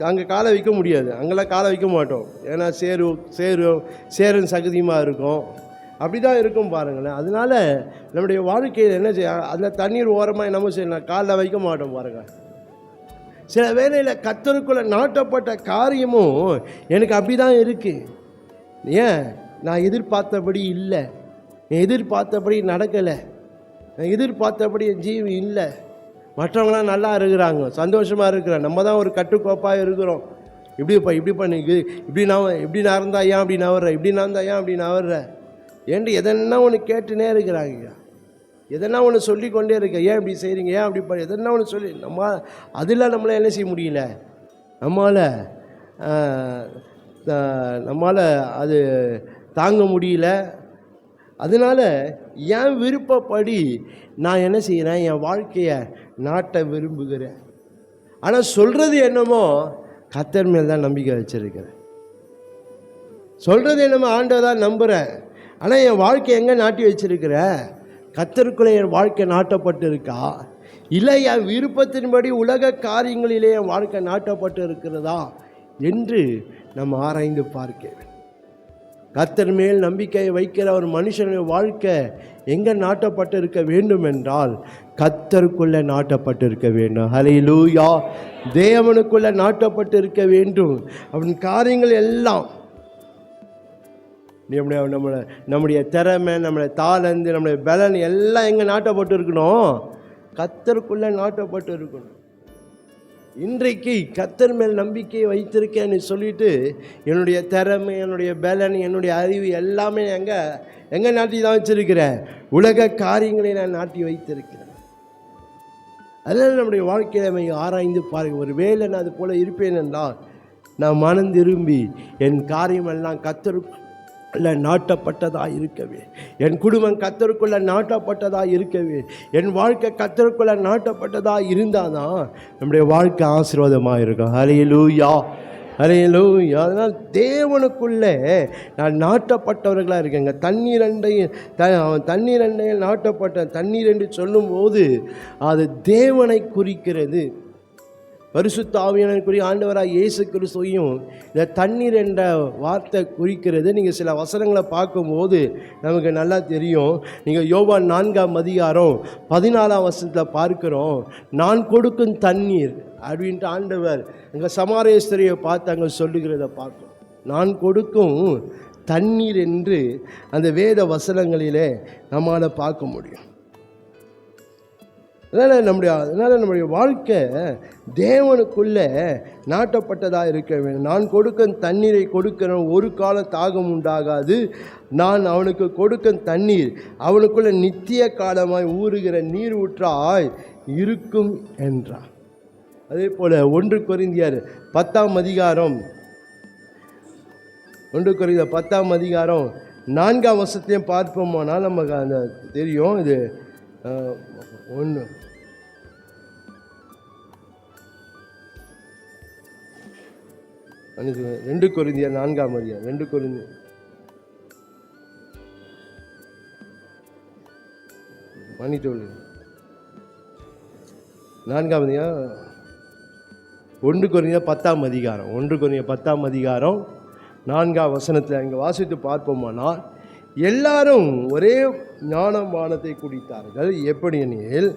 அங்கே காலை வைக்க முடியாது, அங்கெல்லாம் காலை வைக்க மாட்டோம். ஏன்னா சேரும் சகதியமாக இருக்கும், அப்படி தான் இருக்கும் பாருங்களேன். அதனால நம்முடைய வாழ்க்கையில் என்ன செய்ய, அந்த தண்ணீர் ஓரமாக நம்ம செய்யணும், காலில் வைக்க மாட்டோம் பாருங்கள். சில வேளையில் கர்த்தருக்குள்ள நாட்டப்பட்ட காரியமும் எனக்கு அப்படி தான் இருக்குது. ஏன்? நான் எதிர்பார்த்தபடி இல்லை, எதிர்பார்த்தபடி நடக்கலை, நான் எதிர்பார்த்தபடி என் ஜீவி இல்லை. மற்றவங்களாம் நல்லா இருக்கிறாங்க, சந்தோஷமாக இருக்கிறேன், நம்ம தான் ஒரு கட்டுக்கோப்பாக இருக்கிறோம். இப்படி பண்ணி இப்படி நான் இருந்தா ஏன் அப்படி நவர்ற, இப்படி நான் இருந்தா ஏன் அப்படி நவர்ற என்று எதனா ஒன்று கேட்டுனே இருக்கிறாங்க, எதனா ஒன்று சொல்லி கொண்டே இருக்க. ஏன் இப்படி செய்கிறீங்க, ஏன் அப்படி எதனா ஒன்று சொல்லி அதில் நம்மளால் என்ன செய்ய முடியல, நம்மளால் அது தாங்க முடியல. அதனால் என் விருப்பப்படி நான் என்ன செய்கிறேன்? என் வாழ்க்கையை நாட்ட விரும்புகிறேன். ஆனால் சொல்கிறது என்னமோ கர்த்தர் மேல் தான் நம்பிக்கை வச்சுருக்கிறேன். சொல்கிறது என்னமோ ஆண்டவர் தான் நம்புகிறேன். ஆனால் என் வாழ்க்கை எங்கே நாட்டி வச்சிருக்கிறேன்? கர்த்தருக்குள்ளே என் வாழ்க்கை நாட்டப்பட்டு இருக்கா, இல்லை என் விருப்பத்தின்படி உலக காரியங்களிலே என் வாழ்க்கை நாட்டப்பட்டு இருக்கிறதா என்று நம்ம ஆராய்ந்து பார்க்க. கர்த்தர் மேல் நம்பிக்கை வைக்கிற ஒரு மனுஷனுடைய வாழ்க்கை எங்கே நாட்டப்பட்டு இருக்க வேண்டும் என்றால் கர்த்தருக்குள்ளே நாட்டப்பட்டு இருக்க வேண்டும். ஹல்லேலூயா! தேவனுக்குள்ளே நாட்டப்பட்டு இருக்க வேண்டும். அவன் காரியங்கள் எல்லாம் நம்முடைய திறமை, நம்முடைய தாளந்து, நம்முடைய பலன் எல்லாம் எங்கே நாட்டப்பட்டு இருக்கணும்? கர்த்தருக்குள்ளே நாட்டப்பட்டு இருக்கணும். இன்றைக்கு கர்த்தர் மேல் நம்பிக்கையை வைத்திருக்கேன்னு சொல்லிட்டு என்னுடைய திறமை, என்னுடைய பலன், என்னுடைய அறிவு எல்லாமே எங்கே நாட்டி தான் வச்சிருக்கிறேன்? உலக காரியங்களை நான் நாட்டி வைத்திருக்கிறேன். அதனால் நம்முடைய வாழ்க்கையை ஆராய்ந்து பாருங்கள். ஒரு வேளை நான் அது போல் இருப்பேன் என்றால் நான் மனம் திரும்பி என் காரியமெல்லாம் கர்த்தருக்குள்ள நாட்டப்பட்டதாக இருக்கவே, என் குடும்பம் கர்த்தருக்குள்ள நாட்டப்பட்டதாக இருக்கவே, என் வாழ்க்கை கர்த்தருக்குள்ள நாட்டப்பட்டதாக இருந்தால் தான் நம்முடைய வாழ்க்கை ஆசீர்வாதமாக இருக்கும். ஹல்லேலூயா! ஹல்லேலூயா! அதனால் தேவனுக்குள்ளே நான் நாட்டப்பட்டவர்களாக இருக்கேங்க. தண்ணீரண்டையில் நாட்டப்பட்ட தண்ணீர் என்று சொல்லும்போது அது தேவனை குறிக்கிறது. பரிசுத்த ஆவியானவருக்குரிய ஆண்டவராக இயேசு கிறிஸ்துவையும் இந்த தண்ணீர் என்ற வார்த்தை குறிக்கிறது. நீங்கள் சில வசனங்களை பார்க்கும்போது நமக்கு நல்லா தெரியும். நீங்கள் யோவான் 4:14 பார்க்குறோம். நான் கொடுக்கும் தண்ணீர் அப்படின்ட்டு ஆண்டவர் எங்கள் சமாரேஸ்வரியை பார்த்து அங்கே சொல்லுகிறத பார்க்கும். நான் கொடுக்கும் தண்ணீர் என்று அந்த வேத வசனங்களிலே நம்மளால் பார்க்க முடியும். அதனால் நம்முடைய வாழ்க்கை தேவனுக்குள்ளே நாட்டப்பட்டதாக இருக்க வேண்டும். நான் கொடுக்கும் தண்ணீரை கொடுக்கிறவன் ஒரு கால தாகம் உண்டாகாது, நான் அவனுக்கு கொடுக்கும் தண்ணீர் அவனுக்குள்ளே நித்திய காலமாய் ஊறுகிற நீர் ஊற்றாய் இருக்கும் என்றார். அதே போல் 1 கொரிந்தியர் 10 4 வசனத்தையும் பார்ப்போமானால் நமக்கு அந்த தெரியும். இது 2 கொரிந்தியர் 4 2 கொரிந்தியர் மன்னித்தோடு 4 1 கொரிந்தியர் 10 1 கொரிந்தியர் 10 4ஆம் வசனத்தில் அங்கே வாசித்து பார்ப்போமானால், எல்லாரும் ஒரே ஞானமானத்தை குடித்தார்கள். எப்படி எனில்,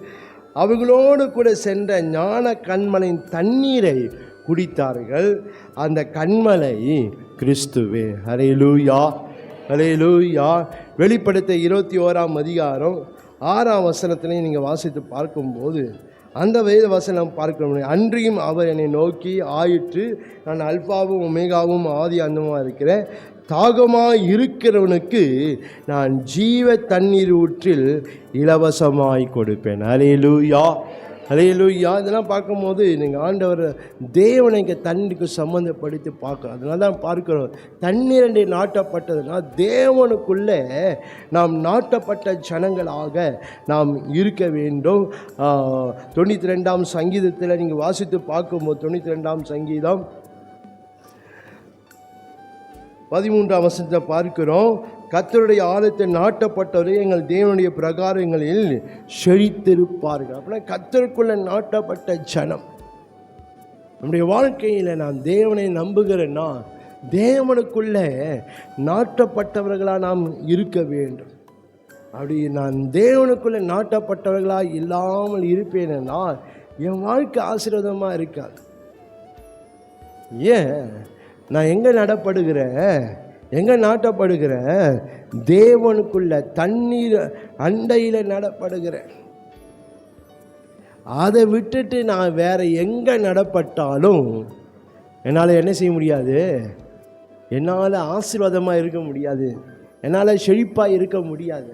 அவர்களோடு கூட சென்ற ஞான கண்மலையின் தண்ணீரை குடித்தார்கள். அந்த கண்மலை கிறிஸ்துவே. ஹல்லேலூயா, ஹல்லேலூயா. வெளிப்படுத்த 21ஆம் அதிகாரம் 6ஆம் வசனத்திலே நீங்கள் வாசித்து பார்க்கும்போது அந்த வேத வசனம் பார்க்க முடியும். அன்றியும் அவர் என்னை நோக்கி, ஆயிற்று, நான் அல்பாவும் ஒமேகாவும் ஆதி அந்தமாக இருக்கிறேன். தாகமாக இருக்கிறவனுக்கு நான் ஜீவ தண்ணீர் ஊற்றில் இலவசமாய் கொடுப்பேன். ஹல்லேலூயா, ஹல்லேலூயா. இதெல்லாம் பார்க்கும்போது நீங்கள் ஆண்டவர் தேவனை இங்கே தண்ணீருக்கு சம்மந்தப்படுத்தி பார்க்குறோம். அதனால தான் பார்க்குறோம், தண்ணீரண்டை நாட்டப்பட்டதுன்னா தேவனுக்குள்ளே நாம் நாட்டப்பட்ட ஜனங்களாக நாம் இருக்க வேண்டும். 92ஆம் சங்கீதத்தில் நீங்கள் வாசித்து பார்க்கும்போது 92ஆம் சங்கீதம் 13ஆம் வசனத்தை பார்க்கிறோம். கர்த்தருடைய ஆலயத்தில் நாட்டப்பட்டவரே எங்கள் தேவனுடைய பிரகாரங்களில் செழித்திருப்பார்கள். அப்படின்னா கர்த்தருக்குள்ள நாட்டப்பட்ட ஜனம். நம்முடைய வாழ்க்கையில் நான் தேவனை நம்புகிறேன்னா தேவனுக்குள்ள நாட்டப்பட்டவர்களாக நாம் இருக்க வேண்டும். அப்படி நான் தேவனுக்குள்ள நாட்டப்பட்டவர்களாக இல்லாமல் இருப்பேன்னா என் வாழ்க்கை ஆசீர்வாதமாக இருக்காது. ஏன்? நான் எங்கே நடப்படுகிறேன், எங்கே நாட்டப்படுகிறேன்? தேவனுக்குள்ள தண்ணீர் அண்டையில் நடப்படுகிறேன். அதை விட்டுட்டு நான் வேற எங்கே நடப்பட்டாலும் என்னால் என்ன செய்ய முடியாது? என்னால் ஆசீர்வாதமாக இருக்க முடியாது, என்னால் செழிப்பாக இருக்க முடியாது.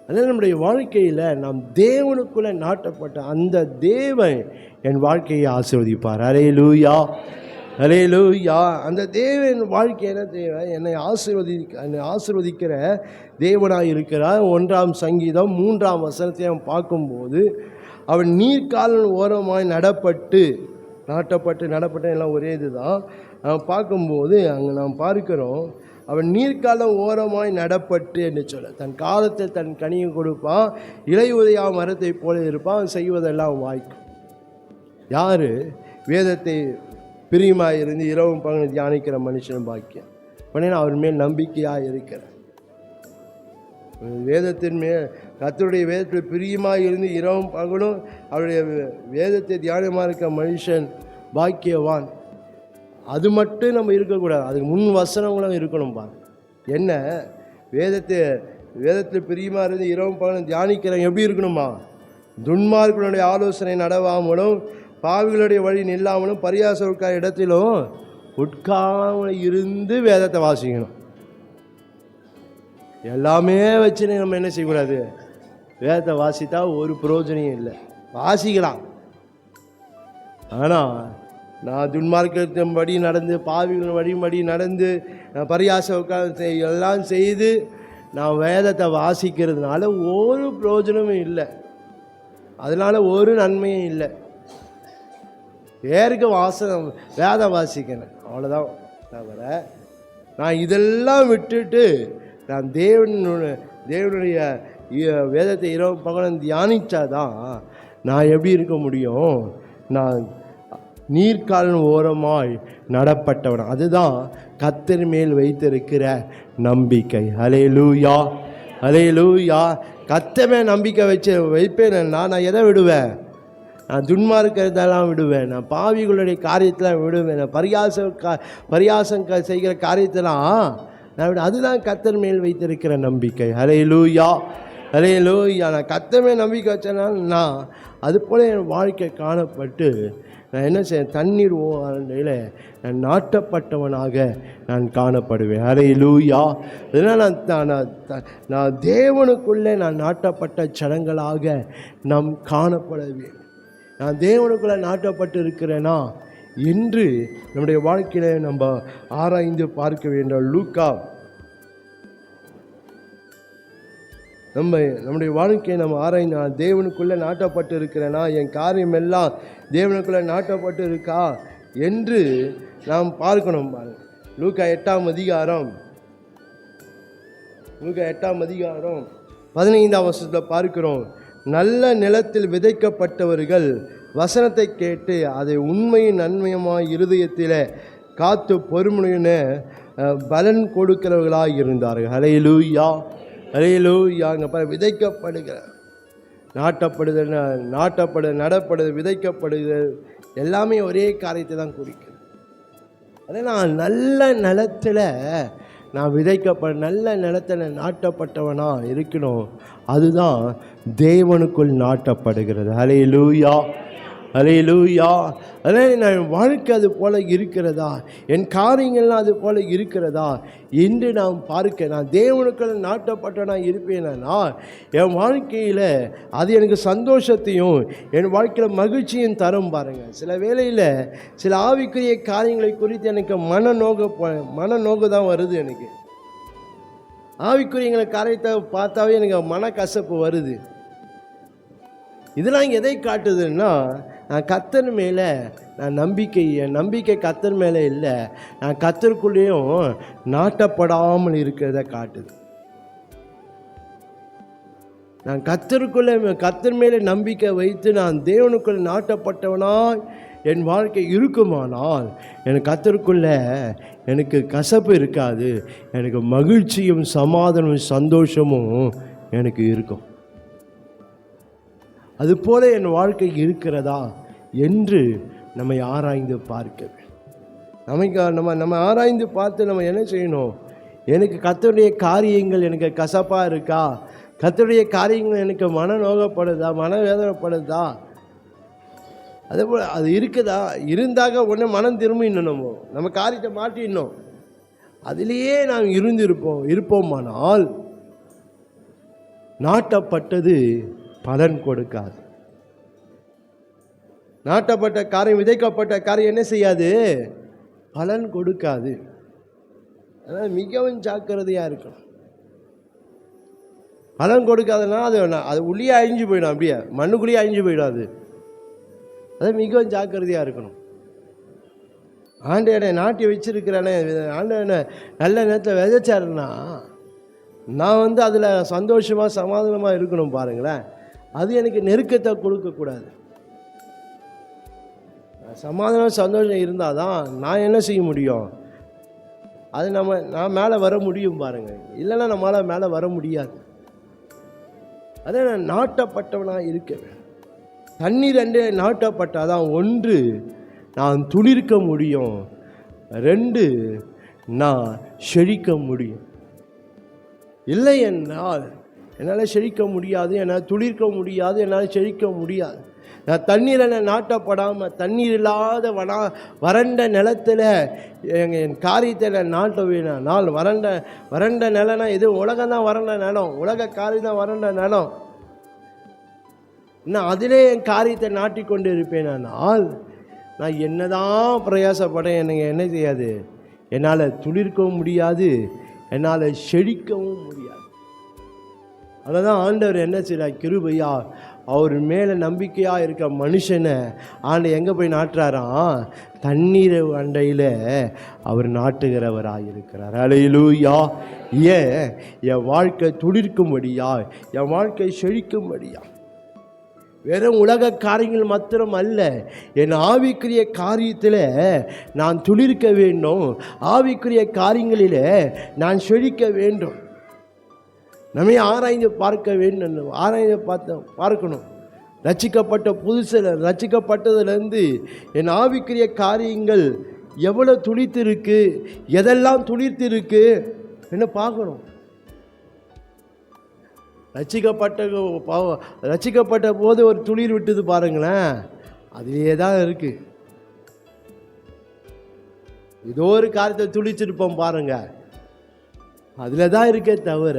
அதனால் நம்முடைய வாழ்க்கையில் நாம் தேவனுக்குள்ளே நாட்டப்பட்ட அந்த தேவன் என் வாழ்க்கையை ஆசீர்வதிப்பார். ஹல்லேலூயா, ஹல்லேலூயா. அந்த தேவன் வாழ்க்கை என்ன தேவை? என்னை ஆசீர்வதிக்கிற தேவனாக இருக்கிறார். 1ஆம் சங்கீதம் 3ஆம் வசனத்தை நாம் பார்க்கும்போது, அவன் நீர்க்காலின் ஓரமாய் நடப்பட்டு எல்லாம் ஒரே இதுதான். பார்க்கும்போது அங்கே நாம் பார்க்கிறோம், அவன் நீர்க்காலம் ஓரமாய் நடப்பட்டு என்று சொல்ல, தன் காலத்தில் தன் கனியை கொடுப்பான், இலை உதயா மரத்தை போல இருப்பான், செய்வதெல்லாம் வாய்க்கும். யார்? வேதத்தை பிரியமாக இருந்து இரவும் பகலும் தியானிக்கிற மனுஷன் பாக்கியம். உடனே அவர் மேல் நம்பிக்கையாக இருக்கிற, வேதத்தின் மேல் கர்த்தருடைய வேதத்தில் பிரியமாக இருந்து இரவும் பகலும் அவருடைய வேதத்தை தியானமாக இருக்கிற மனுஷன் பாக்கியவான். அது மட்டும் நம்ம இருக்கக்கூடாது, அதுக்கு முன் வசனங்களும் இருக்கணும். பாரு என்ன, வேதத்தில் பிரியமாக இருந்து இரவும் பகலும் தியானிக்கிறவங்க எப்படி இருக்கணுமா? துன்மார்களுடைய ஆலோசனை நடவாமலும் பாவிகளுடைய வழி நில்லாமலும் பரியாச இடத்திலும் உட்காமல் இருந்து வேதத்தை வாசிக்கணும். எல்லாமே வச்சு நம்ம என்ன செய்யக்கூடாது? வேதத்தை வாசித்தா ஒரு பிரயோஜனம் இல்லை. வாசிக்கலாம், ஆனால் நான் துன்மார்க்கத்தின்படி நடந்து பாவிகள் வழிபடி நடந்து பரியாச எல்லாம் செய்து நான் வேதத்தை வாசிக்கிறதுனால ஒரு பிரயோஜனமும் இல்லை, அதனால் ஒரு நன்மையும் இல்லை. பேருக்கு வேதம் வாசிக்கணும் அவ்வளோதான். தவிர நான் இதெல்லாம் விட்டுட்டு நான் தேவனுடைய வேதத்தை இரவு பகலும் தியானித்தாதான் நான் எப்படி இருக்க முடியும்? நான் நீர்க்காலின் ஓரமாய் நடப்பட்டவன். அதுதான் கர்த்தர் மேல் வைத்திருக்கிற நம்பிக்கை. ஹல்லேலூயா, ஹல்லேலூயா. கர்த்தர் மேல் நம்பிக்கை வைப்பேன்னா நான் எதை விடுவேன்? நான் துன்மார்க்கிறதெல்லாம் விடுவேன், நான் பாவிகளுடைய காரியத்தெல்லாம் விடுவேன், நான் பரியாசம் செய்கிற காரியத்தெல்லாம் நான் விட. அதுதான் கர்த்தர் மேல் வைத்திருக்கிற நம்பிக்கை. ஹல்லேலூயா, ஹல்லேலூயா. நான் கர்த்தர் மேல் நம்பிக்கை வச்சேனால நான் அது போல் என் வாழ்க்கை காணப்பட்டு நான் என்ன செய்ய, தண்ணீர் ஓடையில் நான் நாட்டப்பட்டவனாக நான் காணப்படுவேன். ஹல்லேலூயா. அதனால் நான் தேவனுக்குள்ளே நான் நாட்டப்பட்ட ஜனங்களாக நாம் காணப்படவேன். நான் தேவனுக்குள்ளே நாட்டப்பட்டு இருக்கிறேனா என்று நம்முடைய வாழ்க்கையில் நம்ம ஆராய்ந்து பார்க்க வேண்டும். லூக்கா நம்முடைய வாழ்க்கையை நம்ம ஆராய்ந்து, நான் தேவனுக்குள்ளே நாட்டப்பட்டு இருக்கிறேனா, என் காரியம் எல்லாம் தேவனுக்குள்ளே நாட்டப்பட்டு இருக்கா என்று நாம் பார்க்கணும். லூக்கா 8ஆம் அதிகாரம் 15ஆம் வசனத்தில் பார்க்கிறோம், நல்ல நிலத்தில் விதைக்கப்பட்டவர்கள் வசனத்தை கேட்டு அதை உண்மையின் நன்மையுமாய் இருதயத்தில் காத்து பொறுமையுன்னு பலன் கொடுக்கிறவர்களாக இருந்தார்கள். ஹல்லேலூயா, ஹல்லேலூயா. அங்கே விதைக்கப்படுகிற நாட்டப்படுது நடப்படுது விதைக்கப்படுகிறது எல்லாமே ஒரே காரியத்தை தான் குறிக்கும். அதே நான் நல்ல நிலத்தில் நான் நல்ல நிலத்தில் நாட்டப்பட்டவனாக இருக்கணும். அதுதான் தேவனுக்குள் நாட்டப்படுகிறது. ஹல்லேலூயா, ஹல்லேலூயா. அதனால் என் வாழ்க்கை அது போல் இருக்கிறதா, என் காரியங்கள்லாம் அது போல் இருக்கிறதா என்று நாம் பார்க்க, நான் தேவனுக்குள் நாட்டப்பட்டவனா இருப்பேனா என் வாழ்க்கையில் அது எனக்கு சந்தோஷத்தையும் என் வாழ்க்கையில் மகிழ்ச்சியும் தரும். பாருங்கள், சில வேளையில் சில ஆவிக்குரிய காரியங்களை குறித்து எனக்கு மனநோக்கு தான் வருது. எனக்கு ஆவிக்குரியங்களை காரியத்தை பார்த்தாவே எனக்கு மனக்கசப்பு வருது. இதெல்லாம் எதை காட்டுதுன்னா, நான் கர்த்தர் மேலே என் நம்பிக்கை கர்த்தர் மேலே இல்லை, நான் கர்த்தருக்குள்ளேயும் நாட்டப்படாமல் இருக்கிறத காட்டுது. நான் கர்த்தர் மேலே நம்பிக்கை வைத்து நான் தேவனுக்குள் நாட்டப்பட்டவனாய் என் வாழ்க்கை இருக்குமானால் எனக்கு கர்த்தருக்குள்ள எனக்கு கசப்பு இருக்காது, எனக்கு மகிழ்ச்சியும் சமாதானமும் சந்தோஷமும் எனக்கு இருக்கும். அதுபோல என் வாழ்க்கை இருக்கிறதா என்று நம்மை ஆராய்ந்து பார்க்க வேண்டும். நம்ம ஆராய்ந்து பார்த்து நம்ம என்ன செய்யணும்? எனக்கு கர்த்தருடைய காரியங்கள் எனக்கு கசப்பாக இருக்கா, கர்த்தருடைய காரியங்கள் எனக்கு மனநோகப்படுதா, மனவேதனைப்படுதா, அதேபோல் அது இருக்குதா, இருந்தாக உடனே மனம் திரும்பிடணும், நம்ம காரியத்தை மாற்றிடணும். அதிலேயே நாம் இருப்போமானால் நாட்டப்பட்டது பலன் கொடுக்காது. நாட்டப்பட்ட காரியம், விதைக்கப்பட்ட காரியம் என்ன செய்யாது? பலன் கொடுக்காது. அதனால் மிகவும் ஜாக்கிரதையாக இருக்கணும். பலன் கொடுக்காதுன்னா அது உள்ளே அழிஞ்சு போயிடும், அப்படியே மண்ணுக்குள்ளேயே அழிஞ்சு போயிடும். அது மிகவும் ஜாக்கிரதையாக இருக்கணும். ஆண்டு நாட்டி வச்சிருக்கிறேனே, ஆண்டு நல்ல நேரத்தில் விதைச்சாருன்னா நான் அதில் சந்தோஷமாக சமாதானமாக இருக்கணும். பாருங்களேன், அது எனக்கு நெருக்கத்தை கொடுக்கக்கூடாது. சமாதானம் சந்தோஷம் இருந்தால் தான் நான் என்ன செய்ய முடியும்? அது நான் மேலே வர முடியும். பாருங்கள், இல்லைன்னா நம்மளால் மேலே வர முடியாது. அதே நான் நாட்டப்பட்டவனாக இருக்கேன். தண்ணீர் அண்டே நாட்டப்பட்டாதான், ஒன்று நான் துளிர்க்க முடியும், ரெண்டு நான் செழிக்க முடியும். இல்லை என்றால் என்னால் செழிக்க முடியாது, என்னால் துளிர்க்க முடியாது, என்னால் செழிக்க முடியாது. நான் தண்ணீரை நாட்டப்படாமல் தண்ணீர் இல்லாத வறண்ட நிலத்தில் என் காரியத்தை நாட்ட வேணும். நாள் வறண்ட நிலம்னா இது உலகம்தான் வறண்ட நிலம், உலக காரியம் தான் வறண்ட நிலம். இன்னும் அதிலே என் காரியத்தை நாட்டி கொண்டு இருப்பேனால் நான் என்னதான் பிரயாசப்பட எனக்கு என்ன செய்யாது? என்னால் துளிர்க்கவும் முடியாது, என்னால் செழிக்கவும் முடியாது. அததான் ஆண்டவர் என்ன செய்கிறார்? கிருபையா அவர் மேலே நம்பிக்கையாக இருக்க மனுஷனை ஆண்டு எங்கே போய் நாட்டுறாராம்? தண்ணீர் அண்டையில் அவர் நாட்டுகிறவராக இருக்கிறார். ஹல்லேலூயா. ஏன்? என் வாழ்க்கை துளிர்க்கும்படியா, என் வாழ்க்கை செழிக்கும்படியா. வெறும் உலக காரியங்கள் மாத்திரம் அல்ல, என் ஆவிக்குரிய காரியத்தில் நான் துளிர்க்க வேண்டும், ஆவிக்குரிய காரியங்களில் நான் செழிக்க வேண்டும். நம்மை ஆராய்ந்து பார்க்க வேண்டும், ஆராய்ந்து பார்க்கணும். ரட்சிக்கப்பட்டதுலேருந்து என் ஆவிக்குரிய காரியங்கள் எவ்வளோ துளிர்த்திருக்கு, எதெல்லாம் துளிர்த்திருக்கு என்ன பார்க்கணும். ரட்சிக்கப்பட்ட போது ஒரு துளிர் விட்டது பாருங்களேன், அதிலே தான் இருக்குது. ஏதோ ஒரு காரியத்தை துளிச்சிருப்போம் பாருங்க, அதில் தான் இருக்கே தவிர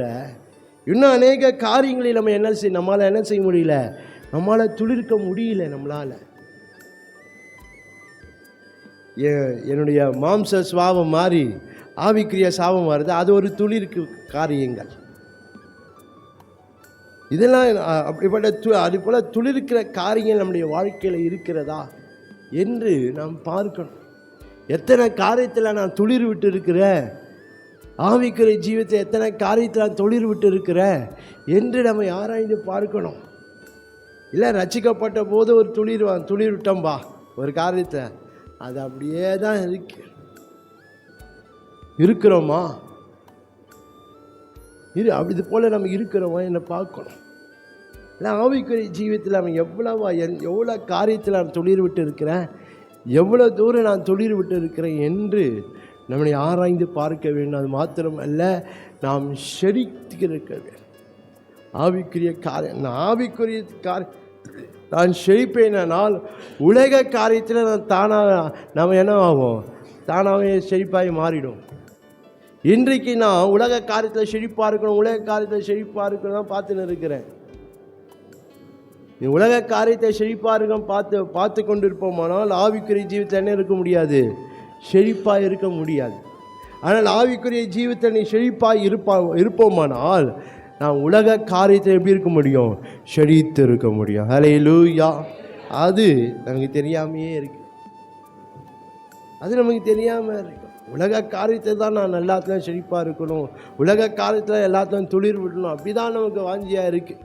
இன்னும் அநேக காரியங்களில் நம்மளால் என்ன செய்ய முடியல? நம்மளால் துளிர்க்க முடியல. நம்மளால் என்னுடைய மாம்ச சுவாபம் மாறி ஆவிக்குரிய சாபம் வருது, அது ஒரு துளிர்க்கு காரியங்கள். இதெல்லாம் அது போல் துளிர்க்கிற காரியங்கள் நம்முடைய வாழ்க்கையில் இருக்கிறதா என்று நாம் பார்க்கணும். எத்தனை காரியத்தில் நான் துளிர் விட்டு இருக்கிறேன், ஆவிக்குரிய ஜீவத்தை எத்தனை காரியத்தில் துளிர் விட்டு இருக்கிறேன் என்று நம்ம ஆராய்ந்து பார்க்கணும். இல்லை ரட்சிக்கப்பட்ட போது ஒரு துளிர் விட்டோம்பா ஒரு காரியத்தை, அது அப்படியே தான் இருக்கு. இருக்கிறோமா? அப்படி இது போல் நம்ம இருக்கிறோமா என்னை பார்க்கணும். இல்லை ஆவிக்குரிய ஜீவியத்தில் அவன் எவ்வளோ காரியத்தில் நான் துளிர் விட்டு இருக்கிறேன், எவ்வளோ தூரம் நான் துளிர் விட்டு இருக்கிறேன் என்று நம்மளை ஆராய்ந்து பார்க்க வேண்டும். அது மாத்திரமல்ல, நாம் செழித்திருக்க வேண்டும். ஆவிக்குரிய காரியம் நான் செழிப்பேனால் உலக காரியத்தில் நம்ம என்ன ஆகும்? தானாகவே செழிப்பாகி மாறிடும். இன்றைக்கு நான் உலக காரியத்தில் செழிப்பாக இருக்கணும், உலக காரியத்தில் செழிப்பாக இருக்கணும் தான் பார்த்துன்னு இருக்கிறேன். நீ உலக காரியத்தை செழிப்பாக இருக்கும் பார்த்து கொண்டு இருப்போமானால் ஆவிக்குரிய ஜீவித்தில் என்ன இருக்க முடியாது? செழிப்பாக இருக்க முடியாது. ஆனால் ஆவிக்குரிய ஜீவித்தில் நீ செழிப்பாக இருப்போமானால் நான் உலக காரியத்தை எப்படி இருக்க முடியும்? செழித்து இருக்க முடியும். ஹல்லேலூயா. அது நமக்கு தெரியாமையே இருக்கு. அது நமக்கு தெரியாமல் இருக்கு. உலக காரியத்தை தான் நான் எல்லாத்துலையும் செழிப்பாக இருக்கணும், உலக காரியத்தில் எல்லாத்துலையும் துளிர் விடணும், அப்படி தான் நமக்கு வாஞ்சியாக இருக்குது.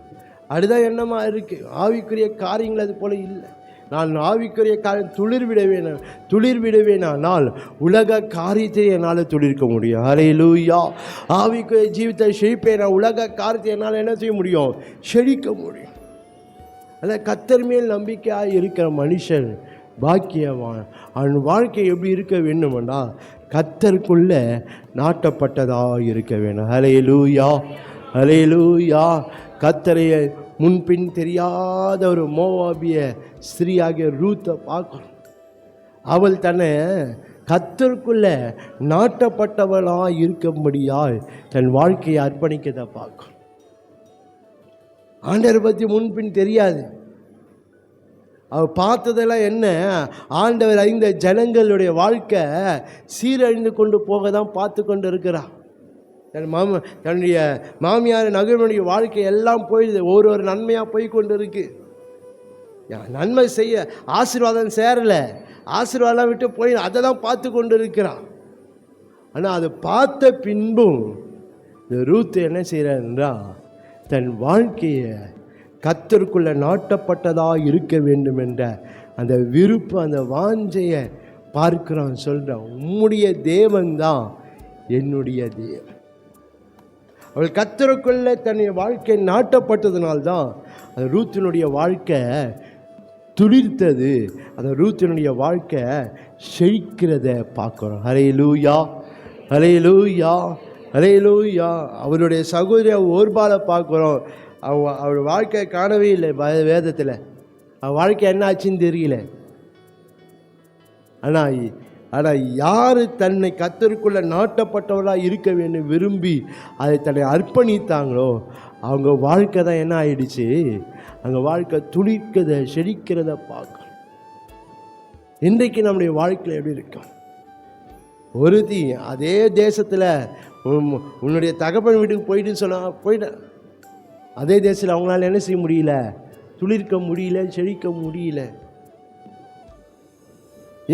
அதுதான் எண்ணமாக இருக்குது. ஆவிக்குரிய காரியங்கள் அது போல் இல்லை. நான் ஆவிக்குரிய காரியம் துளிர் விடுவேனால் உலக காரியத்தை என்னால் துளிர்க்க முடியும். ஹல்லேலூயா. ஆவிக்குரிய ஜீவித்தை செழிப்பேன், உலக காரியத்தை என்னால் என்ன செய்ய முடியும்? செழிக்க முடியும். அதில் கர்த்தர் மேல் நம்பிக்கையாக இருக்கிற மனுஷன் பாக்கியவான். அவன் வாழ்க்கை எப்படி இருக்க வேண்டுமெண்டா கர்த்தருக்குள்ள நாட்டப்பட்டதாக இருக்க வேண்டும். ஹல்லேலூயா, ஹல்லேலூயா. கர்த்தரைய முன்பின் தெரியாத ஒரு மோவாபிய ஸ்திரீயாகிய ரூத்தை பார்க்கணும். அவள் தன்னை கர்த்தருக்குள்ள நாட்டப்பட்டவளாக இருக்கும்படியால் தன் வாழ்க்கையை அர்ப்பணிக்கதை பார்க்கணும். ஆண்டவரை பற்றி முன்பின் தெரியாது. அவர் பார்த்ததெல்லாம் என்ன? ஆண்டவர் இந்த ஜனங்களுடைய வாழ்க்கை சீரழிந்து கொண்டு போக தான் பார்த்து கொண்டு இருக்கிறார். தன்னுடைய மாமியார் நகரனுடைய வாழ்க்கை எல்லாம் போயிடுது, ஒரு நன்மையாக போய் கொண்டு இருக்கு. நன்மை செய்ய ஆசீர்வாதம் சேரலை, ஆசீர்வாதம் விட்டு போய் அதை தான் பார்த்து கொண்டு இருக்கிறான். ஆனால் அதை பார்த்த பின்பும் இந்த ரூத் என்ன செய்கிறாருன்றா தன் வாழ்க்கையை கர்த்தருக்குள்ள நாட்டப்பட்டதாக இருக்க வேண்டும் என்ற அந்த விருப்பம், அந்த வாஞ்சையை பார்க்கிறான். சொல்கிறான், உம்முடைய தேவன் தான் என்னுடைய தேவன். அவள் கர்த்தருக்குள்ள தன்னுடைய வாழ்க்கை நாட்டப்பட்டதுனால்தான் அந்த ரூத்தினுடைய வாழ்க்கை துளிர்த்தது, அந்த ரூத்தினுடைய வாழ்க்கை செழிக்கிறத பார்க்குறோம். ஹல்லேலூயா, ஹல்லேலூயா, ஹல்லேலூயா. அவருடைய சகோதரி ஓர்பாலை பார்க்குறோம். அவள் வாழ்க்கை காணவே இல்லை வேதத்தில். அவள் வாழ்க்கை என்ன ஆச்சுன்னு தெரியல. ஆனால் யார் தன்னை கர்த்தருக்குள்ள நாட்டப்பட்டவளாக இருக்க வேண்டும் விரும்பி அதை தன்னை அர்ப்பணித்தாங்களோ அவங்க வாழ்க்கை தான் என்ன ஆயிடுச்சு? அவங்க வாழ்க்கை துளிர்க்கிறத செழிக்கிறத பார்க்கணும். இன்றைக்கு நம்முடைய வாழ்க்கையில் எப்படி இருக்கும்? ஒருத்தி அதே தேசத்தில் உன்னுடைய தகப்பன் வீட்டுக்கு போயிட்டேன். அதே தேசத்தில் அவங்களால என்ன செய்ய முடியல? துளிர்க்க முடியல, செழிக்க முடியல.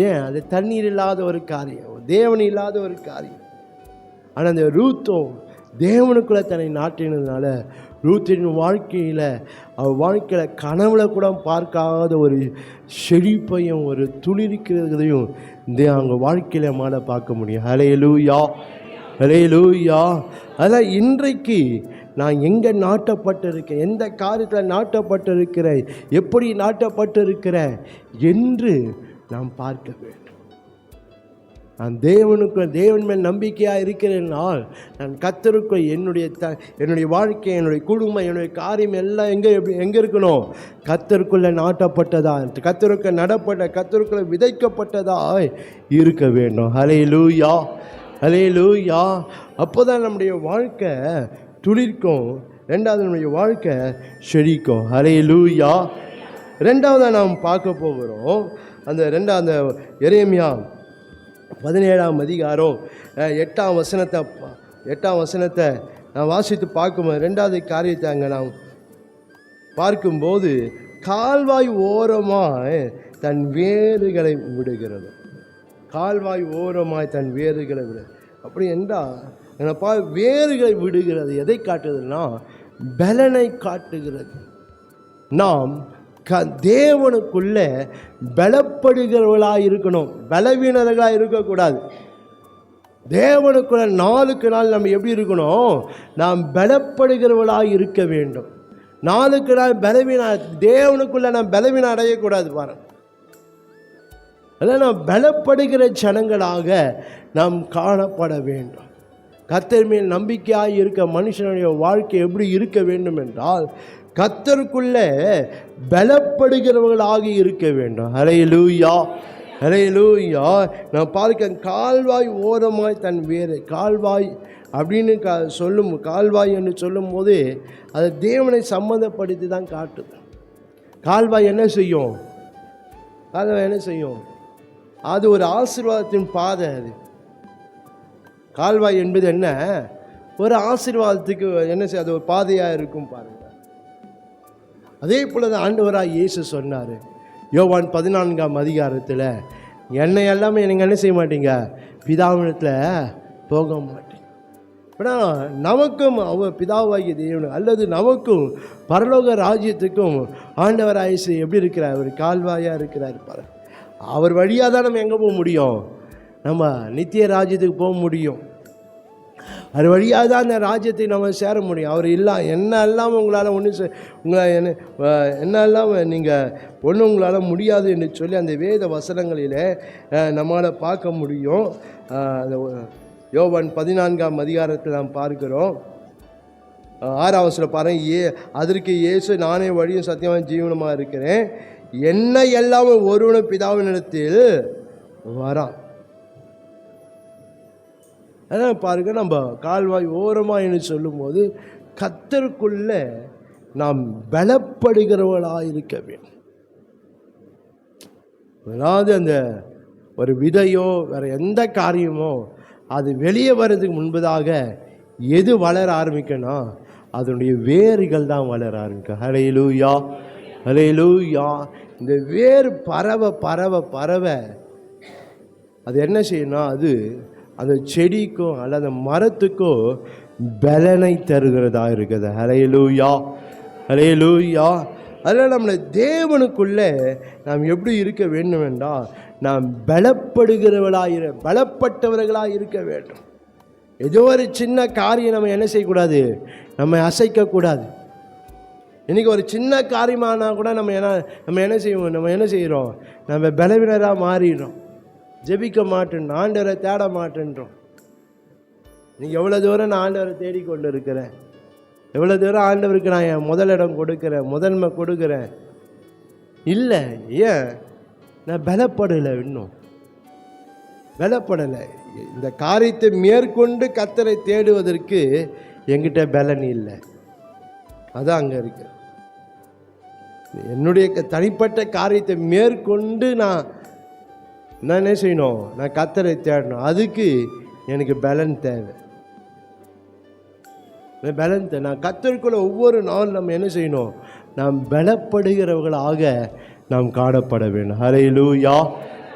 ஏன்? அது தண்ணீர் இல்லாத ஒரு காரியம், தேவன் இல்லாத ஒரு காரியம். ஆனால் அந்த ரூத்தோ தேவனுக்குள்ளே தன்னை நாட்டினதுனால ரூத்தின் வாழ்க்கையில் அவள் வாழ்க்கையில் கனவுல கூட பார்க்காத ஒரு செழிப்பையும் ஒரு துளிர்க்கிறதையும் அவங்க வாழ்க்கையில் மாட பார்க்க முடியும். ஹல்லேலூயா, ஹல்லேலூயா. அதான் இன்றைக்கு நான் எங்கே நாட்டப்பட்டிருக்கேன், எந்த காரியத்தில் நாட்டப்பட்டிருக்கிறேன், எப்படி நாட்டப்பட்டிருக்கிறேன் என்று நாம் பார்க்க வேண்டும். நான் தேவன் மேல் நம்பிக்கையாக இருக்கிறேனால் நான் கர்த்தருக்குள் என்னுடைய வாழ்க்கை, என்னுடைய குடும்பம், என்னுடைய காரியம் எல்லாம் எங்கே இருக்கணும்? கர்த்தருக்குள்ளே நாட்டப்பட்டதா, கர்த்தருக்கு நடப்பட்ட, கர்த்தருக்குள்ளே விதைக்கப்பட்டதா இருக்க வேண்டும். ஹல்லேலூயா, ஹல்லேலூயா. அப்போ தான் நம்முடைய வாழ்க்கை துளிர்க்கும், ரெண்டாவது நம்முடைய வாழ்க்கை செழிக்கும். ஹல்லேலூயா. ரெண்டாவதாக நாம் பார்க்க போகிறோம் அந்த எரேமியா 17ஆம் அதிகாரம் 8ஆம் வசனத்தை நான் வாசித்து பார்க்கும்போது ரெண்டாவது காரியத்தை அங்கே நாம் பார்க்கும்போது கால்வாய் ஓரமாய் தன் வேர்களை விடுகிறது. கால்வாய் ஓரமாய் தன் வேர்களை அப்படி என்றால் வேர்களை விடுகிறது. எதை காட்டுதுன்னா பலனை காட்டுகிறது. நாம் தேவனுக்குள்ள பலப்படுகிறவர்களாக இருக்கணும், பலவீனர்களாக இருக்கக்கூடாது. தேவனுக்குள்ள நாளுக்கு நாள் நம்ம எப்படி இருக்கணும்? நாம் பலப்படுகிறவர்களாக இருக்க வேண்டும். நாளுக்கு நாள் தேவனுக்குள்ள நாம் பலவீனம் அடையக்கூடாது. பாருங்க, அதான் நாம் பலப்படுகிற ஜனங்களாக நாம் காணப்பட வேண்டும். கர்த்தர் மேல் நம்பிக்கையாக இருக்க மனுஷனுடைய வாழ்க்கை எப்படி இருக்க வேண்டும் என்றால், கர்த்தருக்குள்ள பலப்படுகிறவர்களாக இருக்க வேண்டும். ஹல்லேலூயா, ஹல்லேலூயா. நான் பார்க்க கால்வாய் ஓரமாய் தன் வேறு கால்வாய் அப்படின்னு கால்வாய் என்று சொல்லும் போது அது தேவனை சம்மந்தப்படுத்தி தான் காட்டுது. கால்வாய் என்ன செய்யும்? கால்வாய் என்ன செய்யும்? அது ஒரு ஆசீர்வாதத்தின் பாதை. அது கால்வாய் என்பது என்ன? ஒரு ஆசீர்வாதத்துக்கு என்ன செய்ய, அது ஒரு பாதையாக இருக்கும். பாருங்க, அதே போல தான் ஆண்டவராக இயேசு சொன்னார் யோவான் 14ஆம் அதிகாரத்தில், என்னை எல்லாமே நீங்கள் என்ன செய்ய மாட்டீங்க? பிதாவிடத்தில் போக மாட்டீங்க. ஆனால் நமக்கும் பிதாவாகிய தேவன் அல்லது நமக்கும் பரலோக ராஜ்யத்துக்கும் ஆண்டவராக இயேசு எப்படி இருக்கிறார்? ஒரு கால்வாயாக இருக்கிறார். பாருங்க, அவர் வழியாக தான் நம்ம எங்கே போக முடியும்? நம்ம நித்திய ராஜ்யத்துக்கு போக முடியும். அது வழியாக தான் அந்த ராஜ்யத்தை நம்ம சேர முடியும். அவர் என்ன இல்லாமல் உங்களால் என்ன இல்லாமல் நீங்கள் ஒன்றும் உங்களால் முடியாது என்று சொல்லி அந்த வேத வசனங்களில் நம்மளால் பார்க்க முடியும். அந்த யோவான் 14ஆம் அதிகாரத்தில் நாம் பார்க்கிறோம். 6ஆம் வசனம் பாருங்க. அதற்கு இயேசு, நானே வழியும் சத்தியமான ஜீவனமாக இருக்கிறேன், என்னை எல்லாமே ஒருவனும் பிதாவினிடத்தில் வரான். அதான் பாருங்க, நம்ம கால்வாய் ஓரமாக சொல்லும்போது கர்த்தருக்குள்ள நாம் பலப்படுகிறவர்களாக இருக்க வேண்டும். அதாவது அந்த ஒரு விதையோ வேறு எந்த காரியமோ அது வெளியே வர்றதுக்கு முன்பதாக எது வளர ஆரம்பிக்கணும்? அதனுடைய வேர்கள் தான் வளர ஆரம்பிக்கும். ஹல்லேலூயா, ஹல்லேலூயா. இந்த வேர் பரவ அது என்ன செய்யணும்? அது அந்த செடிக்கோ அல்லது மரத்துக்கோ பலனை தருகிறதா இருக்குது. ஹல்லேலூயா, ஹல்லேலூயா. அதனால் நம்மளை தேவனுக்குள்ளே நாம் எப்படி இருக்க வேண்டும் என்றால், நாம் பலப்பட்டவர்களாக இருக்க வேண்டும். ஏதோ ஒரு சின்ன காரியம் நம்ம என்ன செய்யக்கூடாது? நம்ம அசைக்கக்கூடாது. இன்றைக்கி ஒரு சின்ன காரியமானால் கூட நம்ம என்ன செய்கிறோம்? நம்ம பலவீனராக மாறிடுறோம். ஜெபிக்க மாட்டேன்றோம், ஆண்டவரை தேட மாட்டேன்றோம். நீங்கள் எவ்வளோ தூரம் நான் ஆண்டவரை தேடிக்கொண்டு இருக்கிறேன், எவ்வளோ தூரம் ஆண்டவருக்கு நான் என் முதலிடம் கொடுக்குறேன், முதன்மை கொடுக்குறேன். இல்லை, ஏன்? நான் பலப்படலை, இன்னும் பலப்படலை. இந்த காரியத்தை மேற்கொண்டு கர்த்தரை தேடுவதற்கு என்கிட்ட பலன் இல்லை. அதான் அங்கே இருக்கு. என்னுடைய தனிப்பட்ட காரியத்தை மேற்கொண்டு நான் என்ன செய்யணும்? நான் கர்த்தரை தேடணும். அதுக்கு எனக்கு பலன் தேவை. நான் கர்த்தருக்குள்ள ஒவ்வொரு நாளும் நம்ம என்ன செய்யணும்? நாம் பலப்படுகிறவர்களாக நாம் காணப்பட வேண்டும். ஹல்லேலூயா,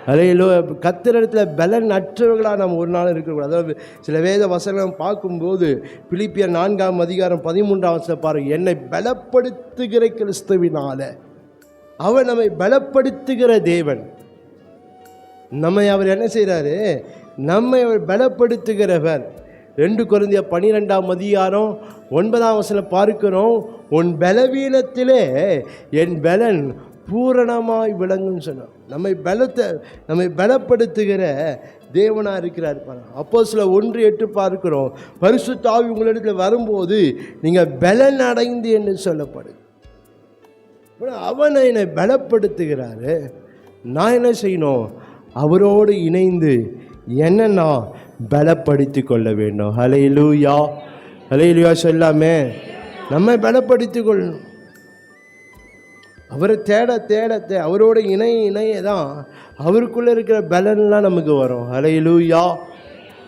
ஹல்லேலூயா. கர்த்தரிடத்தில் பலன் அற்றவர்களாக நாம் ஒரு நாள் இருக்கக்கூடாது. அதாவது சில வேத வசனம் பார்க்கும்போது பிலிப்பியர் 4ஆம் அதிகாரம் 13ஆம் வசனம் பாருங்கள். என்னை பலப்படுத்துகிற கிறிஸ்துவினால, அவர் நம்மை பலப்படுத்துகிற தேவன். நம்மை அவர் என்ன செய்கிறாரு? நம்மை அவர் பலப்படுத்துகிறவர். 2 கொரிந்தியர் 12ஆம் அதிகாரம் 9ஆம் வசனம் பார்க்கிறோம். உன் பலவீனத்திலே என் பலன் பூரணமாய் விளங்குன்னு சொன்னோம். நம்மை பலப்படுத்துகிற தேவனாக இருக்கிறார். அப்போஸ்தலர் 1:8 பார்க்கிறோம். பரிசுத்த ஆவி உங்களிடத்தில் வரும்போது நீங்கள் பலன் அடைந்து என்று சொல்லப்படுது. அவனை என்னை பலப்படுத்துகிறாரு. நான் என்ன செய்யணும்? அவரோடு இணைந்து என்ன நான் பலப்படுத்தி கொள்ள வேண்டும். ஹல்லேலூயா, ஹல்லேலூயா சொல்லாமே நம்மை பலப்படுத்தி கொள்ளணும். அவரை தேட அவரோட இணைய தான் அவருக்குள்ளே இருக்கிற பலன்லாம் நமக்கு வரும். ஹல்லேலூயா.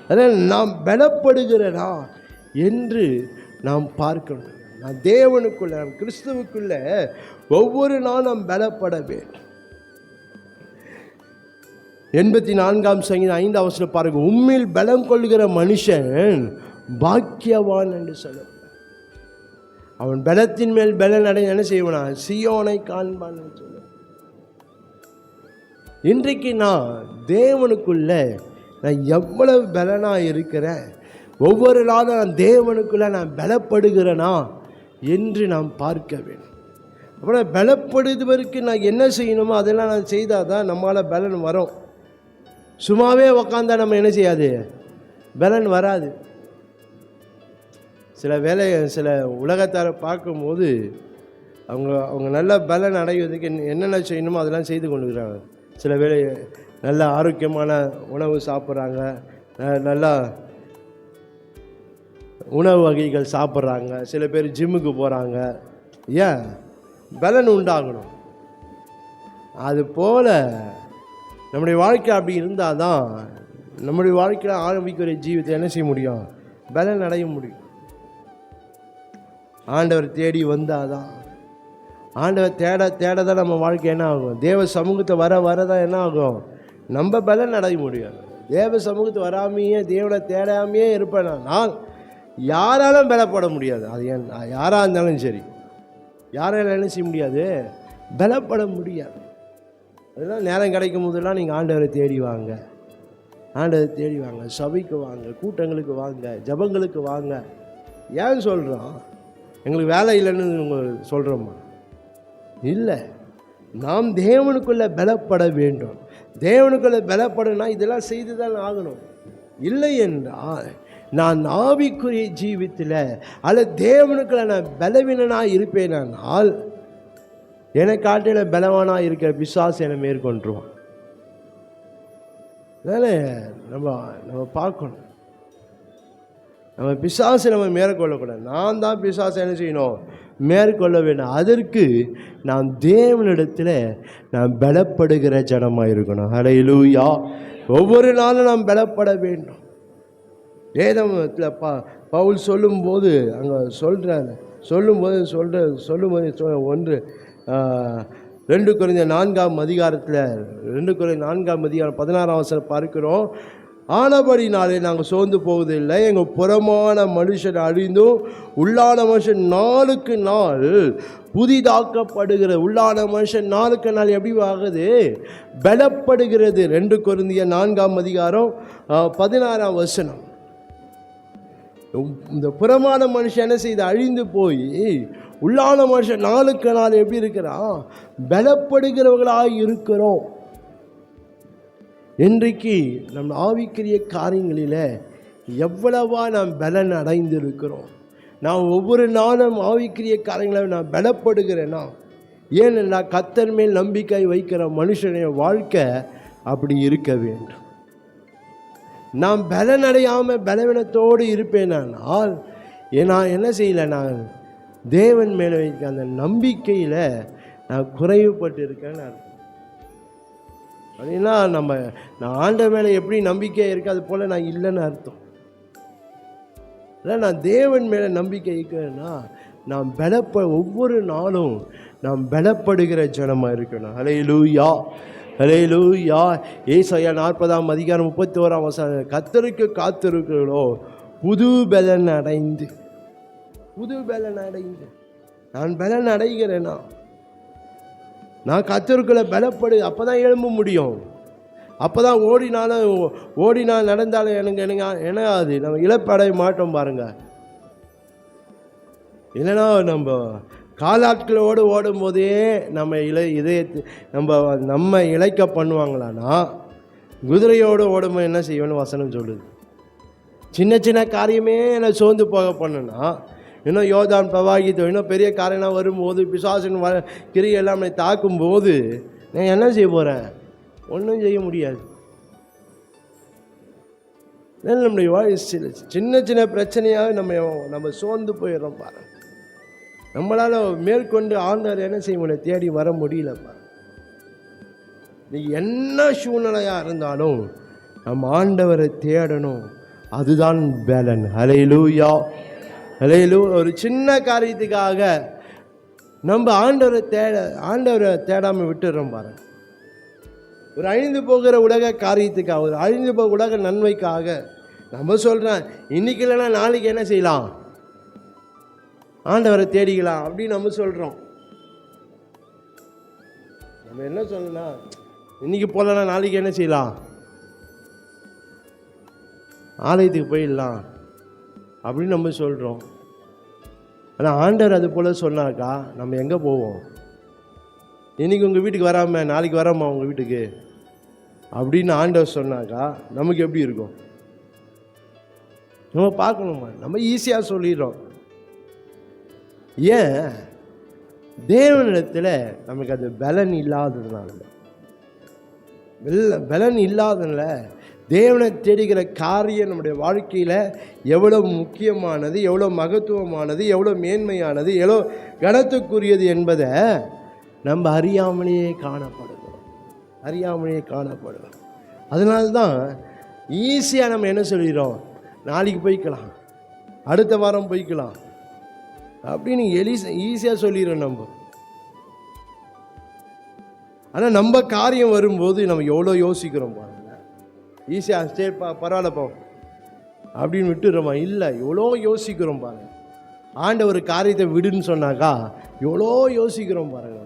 அதனால் நாம் பலப்படுகிறனா என்று நாம் பார்க்கணும். நான் தேவனுக்குள்ள, நாம் கிறிஸ்துவுக்குள்ள ஒவ்வொரு நாளும் நாம் பலப்பட வேண்டும். 84ஆம் சங்கீதம் 5ஆம் வசனம் பாருங்க. உம்மில் பலம் கொள்கிற மனுஷன் பாக்கியவான் என்று சொல்ல. அவன் பலத்தின் மேல் பலன் அடைய என்ன செய்வானா? சீயோனை காண்பான் என்று சொல்ல. இன்றைக்கு நான் தேவனுக்குள்ள நான் எவ்வளவு பலனாக இருக்கிறேன், ஒவ்வொரு நாளும் நான் தேவனுக்குள்ளே நான் பலப்படுகிறேனா என்று நாம் பார்க்க வேண்டும். அப்புறம் பலப்படுவதற்கு நான் என்ன செய்யணுமோ அதெல்லாம் நான் செய்தால் தான் நம்மளால் பலன் வரும். சும்மாவே உக்காந்தா நம்ம என்ன செய்யாது, பலன் வராது. சில சில உலகத்தாரை பார்க்கும்போது அவங்க நல்ல பலன் அடைவதற்கு என்னென்ன செய்யணுமோ அதெல்லாம் செய்து கொண்டுக்கிறாங்க. சில வேளை நல்ல ஆரோக்கியமான உணவு சாப்பிட்றாங்க, நல்லா உணவு வகைகள் சாப்பிட்றாங்க, சில பேர் ஜிம்முக்கு போகிறாங்க. ஏன்? பலன் உண்டாகணும். அதுபோல் நம்முடைய வாழ்க்கை அப்படி இருந்தால் தான் நம்முடைய வாழ்க்கையில் ஆரம்பிக்கிற ஜீவித்தை என்ன செய்ய முடியும், பலன் அடைய முடியும். ஆண்டவர் தேடி வந்தால் தான், ஆண்டவர் தேட தான் நம்ம வாழ்க்கை என்ன ஆகும், தேவ சமூகத்தை வர தான் என்ன ஆகும், நம்ம பலன் அடைய முடியும். தேவ சமூகத்தை வராமையே தேவனை தேடாமையே இருப்பேனால் யாராலும் பலப்பட முடியாது. அது யாராக இருந்தாலும் சரி, யாராலும் என்ன செய்ய முடியாது, பலப்பட முடியாது. அதெல்லாம் நேரம் கிடைக்கும் போதெல்லாம் நீங்கள் ஆண்டவரை தேடி வாங்க, ஆண்டவரை தேடி வாங்க, சபைக்கு வாங்க, கூட்டங்களுக்கு வாங்க, ஜபங்களுக்கு வாங்க. ஏன் சொல்கிறோம், எங்களுக்கு வேலை இல்லைன்னு சொல்கிறோமா? இல்லை, நாம் தேவனுக்குள்ளே பலப்பட வேண்டும். தேவனுக்குள்ளே பலப்படனா இதெல்லாம் செய்து தான் ஆகணும். இல்லை என்றால் நான் ஆவிக்குரிய ஜீவித்தில் அல்ல தேவனுக்குள்ள நான் பலவீனனாக இருப்பேனால் என்னை காட்டில பலவானாக இருக்கிற பிசாசு என்னை மேற்கொண்டுருவான். அதனால் நம்ம பார்க்கணும், நம்ம பிசாசை நம்ம மேற்கொள்ளக்கூடாது. நான் தான் பிசாசை என்ன செய்யணும், மேற்கொள்ள வேண்டும். அதற்கு நாம் தேவனிடத்தில் நாம் பலப்படுகிற ஜனமாக இருக்கணும். ஹல்லேலூயா. ஒவ்வொரு நாளும் நாம் பலப்பட வேண்டும். வேதத்தில் பவுல் சொல்லும்போது அங்கே சொல்லும்போது 2 கொரிந்தியர் 4ஆம் அதிகாரத்தில் 2 கொரிந்தியர் 4ஆம் அதிகாரம் 16ஆம் வசனம் பார்க்கிறோம். ஆனபடினாலே நாங்கள் சோர்ந்து போவதில்லை, எங்கள் புறமான மனுஷன் அழிந்தும் உள்ளான மனுஷன் நாளுக்கு நாள் புதிதாக்கப்படுகிற. உள்ளான மனுஷன் நாளுக்கு நாள் எப்படி ஆகுது, பலப்படுகிறது. 2 கொரிந்தியர் 4ஆம் அதிகாரம் 16ஆம் வசனம். இந்த புறமான மனுஷன் என்ன செய்து அழிந்து போய் உள்ளான மனுஷன் நாளுக்கு நாள் எப்படி இருக்கிறான், பலப்படுகிறவர்களாக இருக்கிறோம். இன்றைக்கு நம் ஆவிக்குரிய காரியங்களில் எவ்வளவா நாம் பலன் அடைந்திருக்கிறோம். நான் ஒவ்வொரு நாளும் ஆவிக்குரிய காரியங்களை நான் பலப்படுகிறேன்னா, ஏனென்னா கர்த்தர் மேல் நம்பிக்கை வைக்கிற மனுஷனுடைய வாழ்க்கை அப்படி இருக்க வேண்டும். நான் பலன் அடையாமல் பலவீனத்தோடு இருப்பேனால் நான் என்ன செய்யலை, நான் தேவன் மேலே வைக்க அந்த நம்பிக்கையில் நான் குறைவுபட்டு இருக்கேன்னு அர்த்தம். அப்படின்னா நான் ஆண்ட மேலே எப்படி நம்பிக்கை இருக்கு அது போல் நான் இல்லைன்னு அர்த்தம். இல்லை, நான் தேவன் மேலே நம்பிக்கை இருக்கிறேன்னா நாம் ஒவ்வொரு நாளும் நாம் பலப்படுகிற ஜனமாக இருக்கணும். ஹல்லேலூயா, ஹல்லேலூயா. ஏசாயா 40ஆம் அதிகாரம் 31ஆம் வசனம், கர்த்தருக்கு காத்திருக்கிறோ புது பலன் அடைந்து நான் பலன் அடைகிறேன்னா நான் கர்த்தருக்குள்ள பலப்படு. அப்போ தான் எழும்ப முடியும். அப்போ தான் ஓடினால் நடந்தாலும் எனக்கு அது நம்ம இழப்படைய மாட்டோம் பாருங்க. இல்லைன்னா நம்ம காலாட்களோடு ஓடும்போதே நம்ம நம்ம இழைக்க பண்ணுவாங்களான்னா, குதிரையோடு ஓடும்போது என்ன செய்யணும்னு வசனம் சொல்லுது. சின்ன சின்ன காரியமே என்னை சோர்ந்து போக பண்ணுனா, இன்னும் யோர்தான் பிரவாகித்தோ இன்னும் பெரிய காரியம்லாம் வரும்போது பிசாசின் கிரியெல்லாம் நம்மை தாக்கும்போது நான் என்ன செய்ய போகிறேன், ஒன்றும் செய்ய முடியாது. நம்முடைய சின்ன சின்ன பிரச்சனையாக நம்ம சோர்ந்து போயிடுறோம் பாருங்க. நம்மளால் மேற்கொண்டு ஆண்டவர் என்ன செய்ய முடியல, தேடி வர முடியலப்பா. நீ என்ன சூழ்நிலையாக இருந்தாலும் நம்ம ஆண்டவரை தேடணும். அதுதான் பலன். ஹல்லேலூயா, ஹல்லேலூயா. ஒரு சின்ன காரியத்துக்காக நம்ம ஆண்டவரை தேடாமல் விட்டுடுறோம் பாருங்க. ஒரு அழிந்து போகிற உலக காரியத்துக்காக, ஒரு அழிந்து போகிற உலக நன்மைக்காக நம்ம சொல்கிறேன், இன்னைக்கு இல்லைன்னா நாளைக்கு என்ன செய்யலாம், ஆண்டவரை தேடிக்கலாம் அப்படின்னு நம்ம சொல்கிறோம். நம்ம என்ன சொல்லலாம், இன்னைக்கு போகலன்னா நாளைக்கு என்ன செய்யலாம், ஆலயத்துக்கு போயிடலாம் அப்படின்னு நம்ம சொல்கிறோம். ஆனால் ஆண்டவர் அது போல் சொன்னாக்கா நம்ம எங்கே போவோம்? இன்றைக்கி உங்கள் வீட்டுக்கு வராமல் நாளைக்கு வராமா உங்கள் வீட்டுக்கு அப்படின்னு ஆண்டவர் சொன்னாக்கா நமக்கு எப்படி இருக்கும்? நம்ம பார்க்கணுமா? நம்ம ஈஸியாக சொல்லிடுறோம். ஏன்? தேவனிடத்தில் நமக்கு அது பலன் இல்லாததுனால. பலன் இல்லாததுனால தேவனை தேடுகிற காரியம் நம்முடைய வாழ்க்கையில் எவ்வளோ முக்கியமானது, எவ்வளோ மகத்துவமானது, எவ்வளோ மேன்மையானது, எவ்வளோ கனத்துக்குரியது என்பதை நம்ம அறியாமலேயே காணப்படுகிறோம். அதனால்தான் ஈஸியாக நம்ம என்ன சொல்லிடுறோம்? நாளைக்கு போய்க்கலாம், அடுத்த வாரம் போய்க்கலாம் அப்படின்னு ஈஸியாக சொல்லிடுறோம் நம்ம. ஆனால் நம்ம காரியம் வரும்போது நம்ம எவ்வளோ யோசிக்கிறோம் பாருங்க. ஈஸியாக சரிப்பா பரவாயில்லப்பா அப்படின்னு விட்டுடுறோமா? இல்லை, எவ்வளோ யோசிக்கிறோம் பாருங்க. ஆண்டவர் காரியத்தை விடுன்னு சொன்னாக்கா எவ்வளோ யோசிக்கிறோம் பாருங்க.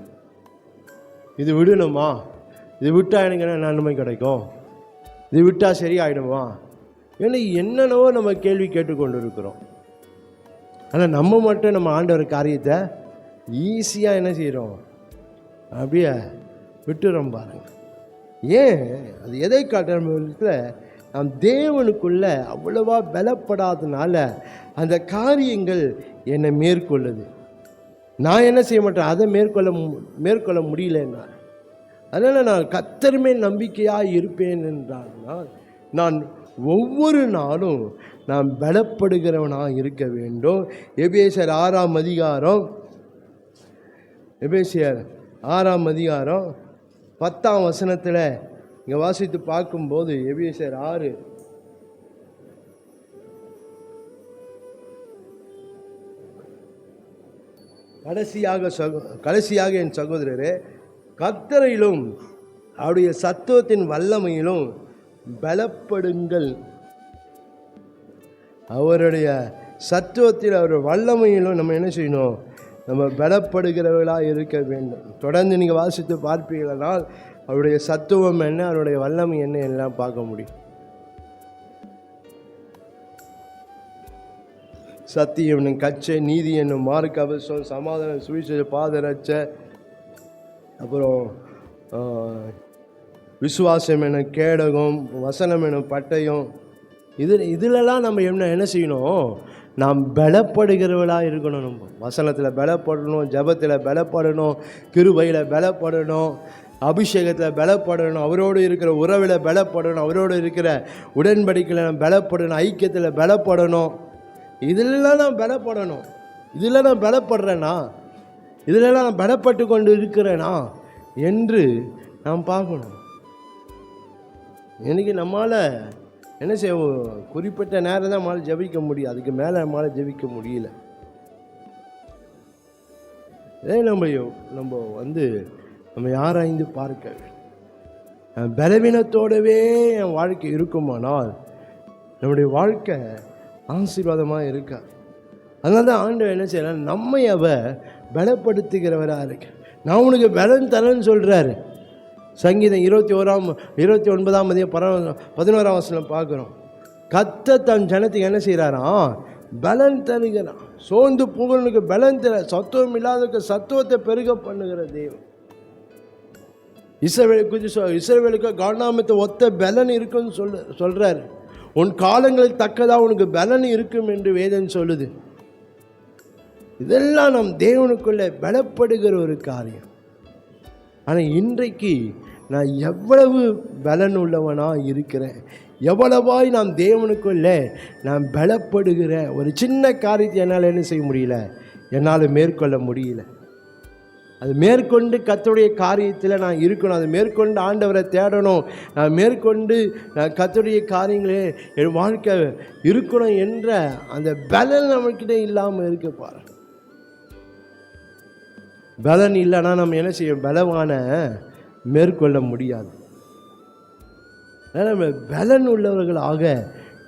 இது விடணுமா? இது விட்டால் எனக்கு என்ன நன்மை கிடைக்கும்? இது விட்டால் சரியாயிடுமா? ஏன்னா என்னென்னவோ நம்ம கேள்வி கேட்டுக்கொண்டு இருக்கிறோம். ஆனால் நம்ம மட்டும் நம்ம ஆண்டவர் காரியத்தை ஈஸியாக என்ன செய்கிறோம்? அப்படியே விட்டுறோம் பாருங்க. ஏன்? அது எதை காட்டுற? நாம் தேவனுக்குள்ள அவ்வளவா பலப்படாதனால அந்த காரியங்கள் என்னை மேற்கொள்ளுது. நான் என்ன செய்ய மாட்டேன்? அதை மேற்கொள்ள முடியலன்னா அதனால் நான் கர்த்தர் மேல் நம்பிக்கையாக இருப்பேன் என்றால் நான் ஒவ்வொரு நாளும் நான் பலப்படுகிறவனாக இருக்க வேண்டும். எபேசியர் 6ஆம் அதிகாரம் 10ஆம் வசனத்தில் இங்கே வாசித்து பார்க்கும்போது, எபேசியர் 6 கடைசியாக என் சகோதரரே, கர்த்தரிலும் அவருடைய சத்துவத்தின் வல்லமையிலும் பலப்படுங்கள். அவருடைய சத்துவத்தில் அவருடைய வல்லமையிலும் நம்ம என்ன செய்யணும்? நம்ம பலப்படுகிறவர்களாக இருக்க வேண்டும். தொடர்ந்து நீங்கள் வாசித்து பார்ப்பீர்களால் அவருடைய சத்துவம் என்ன, அவருடைய வல்லமை என்ன எல்லாம் பார்க்க முடியும். சத்தியம் என்னும் கச்சை, நீதி என்னும் மார்க்க அவசரம், சமாதானம் சுவிசேஷ பாதரட்ச, அப்புறம் விசுவாசம் எனும் கேடகம், வசனம் எனும் பட்டயம். இதிலெல்லாம் நம்ம என்ன செய்யணும்? நாம் பலப்படுகிறவர்களாக இருக்கணும். நம்ம வசனத்தில் பலப்படணும், ஜபத்தில் பலப்படணும், கிருபையில் பலப்படணும், அபிஷேகத்தில் பலப்படணும், அவரோடு இருக்கிற உறவில் பலப்படணும், அவரோடு இருக்கிற உடன்படிக்கையில் பலப்படணும், ஐக்கியத்தில் பலப்படணும். இதெல்லாம் நான் பலப்படணும். இதில் நான் பலப்படுறேனா, இதிலெல்லாம் நான் பலப்பட்டு கொண்டு இருக்கிறேனா என்று நாம் பார்க்கணும். எனக்கு நம்மளால் என்ன செய்ய, குறிப்பிட்ட நேரம் தான் நம்மளால் ஜபிக்க முடியும், அதுக்கு மேலே நம்மளால் ஜபிக்க முடியல. இதே நம்ம ஆராய்ந்து பார்க்க வேண்டும். பலவீனத்தோடவே என் வாழ்க்கை இருக்குமானால் நம்முடைய வாழ்க்கை ஆசீர்வாதமாக இருக்கா. அதனால தான் ஆண்டவர் என்ன செய்யலாம்? நம்மை பலப்படுத்துகிறவராக இருக்க. நான் உனக்கு பலன் தரேன்னு சொல்கிறாரு. சங்கீதம் 29ஆம் அதிகாரம் 11ஆம் வசனம் பார்க்குறோம். கர்த்தர் தன் ஜனத்துக்கு என்ன செய்கிறாராம்? பலன் தருகிறான். சோர்ந்து புகழுக்கு பலன் தர, சத்துவம் இல்லாததுக்கு சத்துவத்தை பெருக பண்ணுகிற தெய்வம். இஸ்ரவேலுக்கு கானாமத்தை ஒத்த பலன் இருக்குன்னு சொல்கிறாரு. உன் காலங்களில் தக்கதாக உனக்கு பலன் இருக்கும் என்று வேதம் சொல்லுது. இதெல்லாம் நம் தேவனுக்குள்ளே பலப்படுகிற ஒரு காரியம். ஆனால் இன்றைக்கு நான் எவ்வளவு பலன் உள்ளவனாக இருக்கிறேன், எவ்வளவாய் நான் தேவனுக்குள்ளே நான் பலப்படுகிற ஒரு சின்ன காரியத்தை என்னால் என்ன செய்ய முடியல, என்னால் மேற்கொள்ள முடியல. அது மேற்கொண்டு கர்த்தருடைய காரியத்தில் நான் இருக்கணும், அது மேற்கொண்டு ஆண்டவரை தேடணும், நான் மேற்கொண்டு நான் கர்த்தருடைய காரியங்களே என் வாழ்க்கை இருக்கணும் என்ற அந்த பலன் நம்மக்கிட்ட இல்லாமல் இருக்க பாரு. பலன் இல்லைன்னா நம்ம என்ன செய்ய, பலவான மேற்கொள்ள முடியாது. நம்ம பலன் உள்ளவர்களாக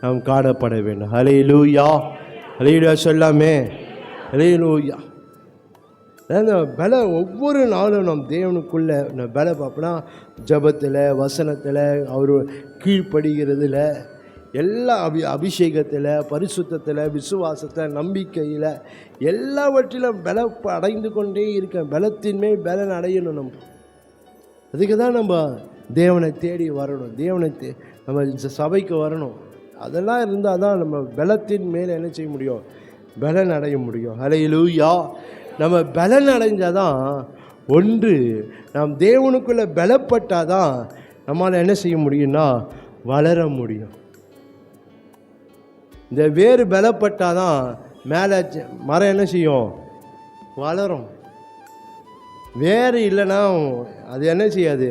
நாம் காணப்பட வேண்டும். ஹல்லேலூயா, ஹல்லேலூயா சொல்லாமே, ஹல்லேலூயா. பலம் ஒவ்வொரு நாளும் நம் தேவனுக்குள்ளே பலம் பார்ப்போம்னா, ஜபத்தில், வசனத்தில், அவர் கீழ்ப்படுகிறதுல, எல்லா அபிஷேகத்தில், பரிசுத்தத்தில், விசுவாசத்தில், நம்பிக்கையில் எல்லாவற்றிலும் அடைந்து கொண்டே இருக்க, பலத்தின் மேல் பலன் அடையணும். நம்ம அதுக்கு தான் நம்ம தேவனை தேடி வரணும், நம்ம சபைக்கு வரணும். அதெல்லாம் இருந்தால் தான் நம்ம பலத்தின் மேலே என்ன செய்ய முடியும், பலன் அடைய முடியும். ஹல்லேலூயா. நம்ம பலன் அடைஞ்சால் தான், ஒன்று நாம் தேவனுக்குள்ளே பலப்பட்டால் தான் நம்மளால் என்ன செய்ய முடியும்னா வளர முடியும். இந்த வேறு பலப்பட்டால் தான் மேலே மரம் என்ன செய்யும், வளரும். வேறு இல்லைன்னா அது என்ன செய்யாது,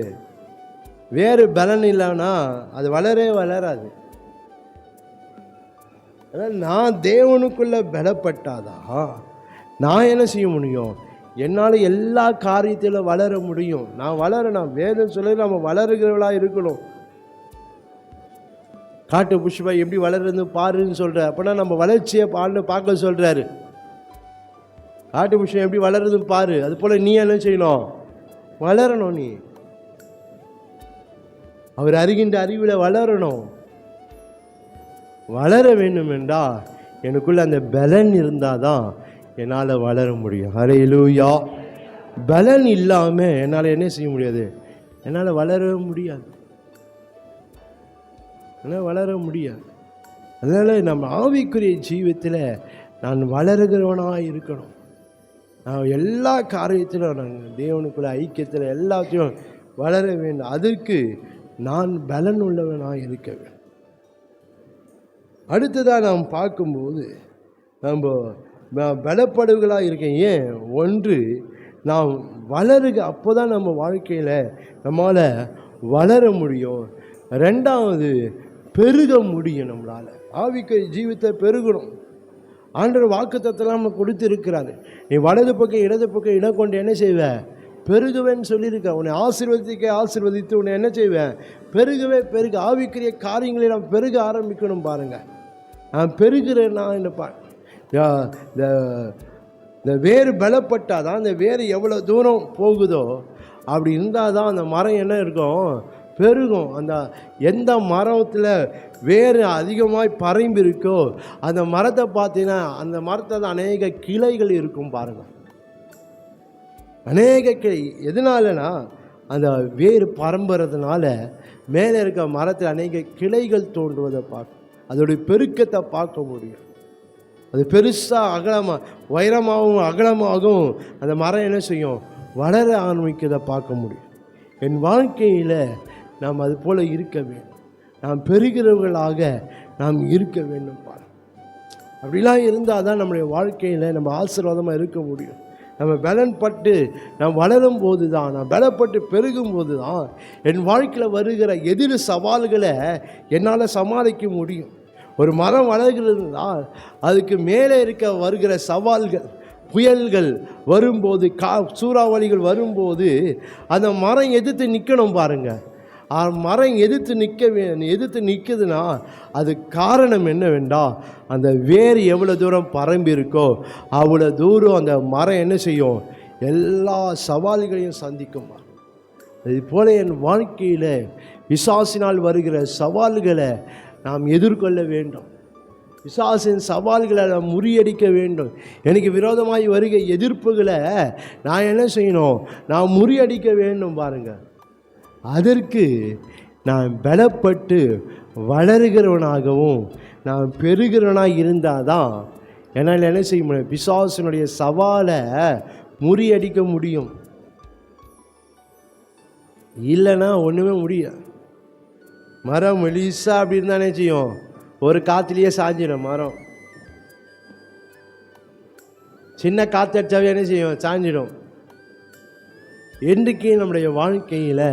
வேறு பலன் இல்லைன்னா அது வளராது. அதனால் நான் தேவனுக்குள்ளே பலப்பட்டாதான் நான் என்ன செய்ய முடியும், என்னால் எல்லா காரியத்திலும் வளர முடியும். நான் வேதம் சொல்லி நம்ம வளருகிறவளாக இருக்கணும். காட்டு புஷ்பா எப்படி வளருன்னு பாருன்னு சொல்கிற, அப்படின்னா நம்ம வளர்ச்சியை பார்க்க சொல்கிறாரு. காட்டு புஷ்பம் எப்படி வளருதுன்னு பாரு, அது போல் நீ என்ன செய்யணும், வளரணும். நீ அவர் அறிகின்ற அறிவில் வளரணும். வளர வேண்டும் என்றால் எனக்குள்ள அந்த பலன் இருந்தால் தான் என்னால் வளர முடியும். ஹல்லேலூயா. பலன் இல்லாமல் என்னால் என்ன செய்ய முடியாது, என்னால் வளர முடியாது. அதனால் நம்ம ஆவிக்குரிய ஜீவியத்தில் நான் வளருகிறவனாக இருக்கணும். நான் எல்லா காரியத்திலும் நாங்கள் தேவனுக்குள்ள ஐக்கியத்தில் எல்லாத்தையும் வளர வேண்டும். அதற்கு நான் பலன் உள்ளவனாக இருக்க வேண்டும். அடுத்ததாக நாம் பார்க்கும்போது நம்ம பலப்படுவர்களாக இருக்கேன். ஏன்? ஒன்று, நாம் அப்போ தான் நம்ம வாழ்க்கையில் நம்மளால் வளர முடியும். ரெண்டாவது, பெருக முடியும். நம்மளால் ஆவிக்குரிய ஜீவித்தை பெருகணும். ஆண்டவர் வாக்குத்தத்தெல்லாம் நம்ம கொடுத்துருக்கிறாரு. நீ வலது பக்கம் இடது பக்கம் இடம் கொண்டு என்ன செய்வேன், பெருகுவேன்னு சொல்லியிருக்க. உன்னை ஆசீர்வதித்து உன்னை என்ன செய்வேன், பெருக. ஆவிக்குரிய காரியங்களை நாம் பெருக ஆரம்பிக்கணும். பாருங்கள், நான் பெருகிறேன்னா என்னப்பா, இந்த வேறு பலப்பட்டால் தான், இந்த வேறு எவ்வளோ தூரம் போகுதோ அப்படி இருந்தால் தான் அந்த மரம் என்ன இருக்கும், பெருகும். எந்த மரத்தில் வேறு அதிகமாக பரம்பி இருக்கோ அந்த மரத்தை பார்த்தீங்கன்னா அந்த மரத்தில் அநேக கிளைகள் இருக்கும். பாருங்கள், அநேக கிளை. எதனாலனா அந்த வேறு பரம்புறதுனால மேலே இருக்க மரத்தில் அநேக கிளைகள் தோன்றுவதை பார்க்க, அதோடைய பெருக்கத்தை பார்க்க முடியும். அது பெருசாக அகலமாக உயரமாகவும் அகலமாகவும் அந்த மரம் என்ன செய்யும், வளர ஆரம்பிக்கிறதை பார்க்க முடியும். என் வாழ்க்கையில் நாம் அது போல் இருக்க வேண்டும். நாம் பெறுகிறவர்களாக நாம் இருக்க வேண்டும். அப்படிலாம் இருந்தால் தான் நம்முடைய வாழ்க்கையில் நம்ம ஆசீர்வாதமாக இருக்க முடியும். நம்ம பலன்பட்டு நாம் வளரும் போது தான், நான் பலப்பட்டு பெருகும் போது தான் என் வாழ்க்கையில் வருகிற எதிர் சவால்களை என்னால் சமாளிக்க முடியும். ஒரு மரம் வளர்கிறதுனால் அதுக்கு மேலே வருகிற சவால்கள், புயல்கள் வரும்போது, சூறாவளிகள் வரும்போது அந்த மரம் எதிர்த்து நிற்கணும். பாருங்கள், மரம் எதிர்த்து நிற்குதுன்னா அது காரணம் என்னவென்றால் அந்த வேர் எவ்வளோ தூரம் பரம்பி இருக்கோ அவ்வளோ தூரம் அந்த மரம் என்ன செய்யும், எல்லா சவால்களையும் சந்திக்கும். இது போல என் வாழ்க்கையில் பிசாசினால் வருகிற சவால்களை நாம் எதிர்கொள்ள வேண்டும். பிசாசின் சவால்களை நாம் முறியடிக்க வேண்டும். எனக்கு விரோதமாய் வருகிற எதிர்ப்புகளை நான் என்ன செய்யணும், நான் முறியடிக்க வேண்டும். பாருங்கள், அதற்கு நான் பலப்பட்டு வளருகிறவனாகவும் நான் பெறுகிறவனாக இருந்தால் தான் என்னால் என்ன செய்ய முடியும், பிசாசினுடைய சவாலை முறியடிக்க முடியும். இல்லைன்னா ஒன்றுமே முடியாது. மரம் மெலிசா அப்படி இருந்தானே செய்யும், ஒரு காற்றுலேயே சாஞ்சிடும். மரம் சின்ன காற்று அடிச்சாவே என்ன செய்யும், சாஞ்சிடும். என்றைக்கு நம்முடைய வாழ்க்கையில்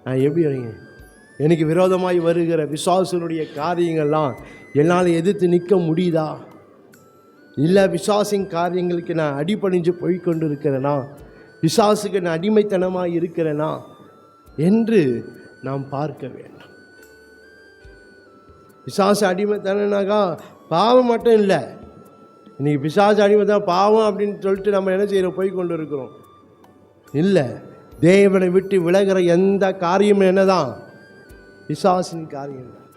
நான் எப்படி வரீங்க, எனக்கு விரோதமாய் வருகிற பிசாசினுடைய காரியங்கள்லாம் என்னால் எதிர்த்து நிற்க முடியுதா, இல்லை பிசாசின் காரியங்களுக்கு நான் அடிபணிஞ்சு போய்கொண்டு இருக்கிறேனா, பிசாசுக்கு நான் அடிமைத்தனமாக இருக்கிறேனா என்று நாம் பார்க்க வேண்டும். பிசாசு அடிமைத்தனாக்கா பாவம் மட்டும் இல்லை, இன்றைக்கி பிசாசு அடிமைத்தான் பாவம் அப்படின்னு சொல்லிட்டு நம்ம என்ன செய்கிறோம், போய்கொண்டு இருக்கிறோம். இல்லை, தேவனை விட்டு விலகிற எந்த காரியமும் என்னதான், பிசாசின் காரியம் தான்.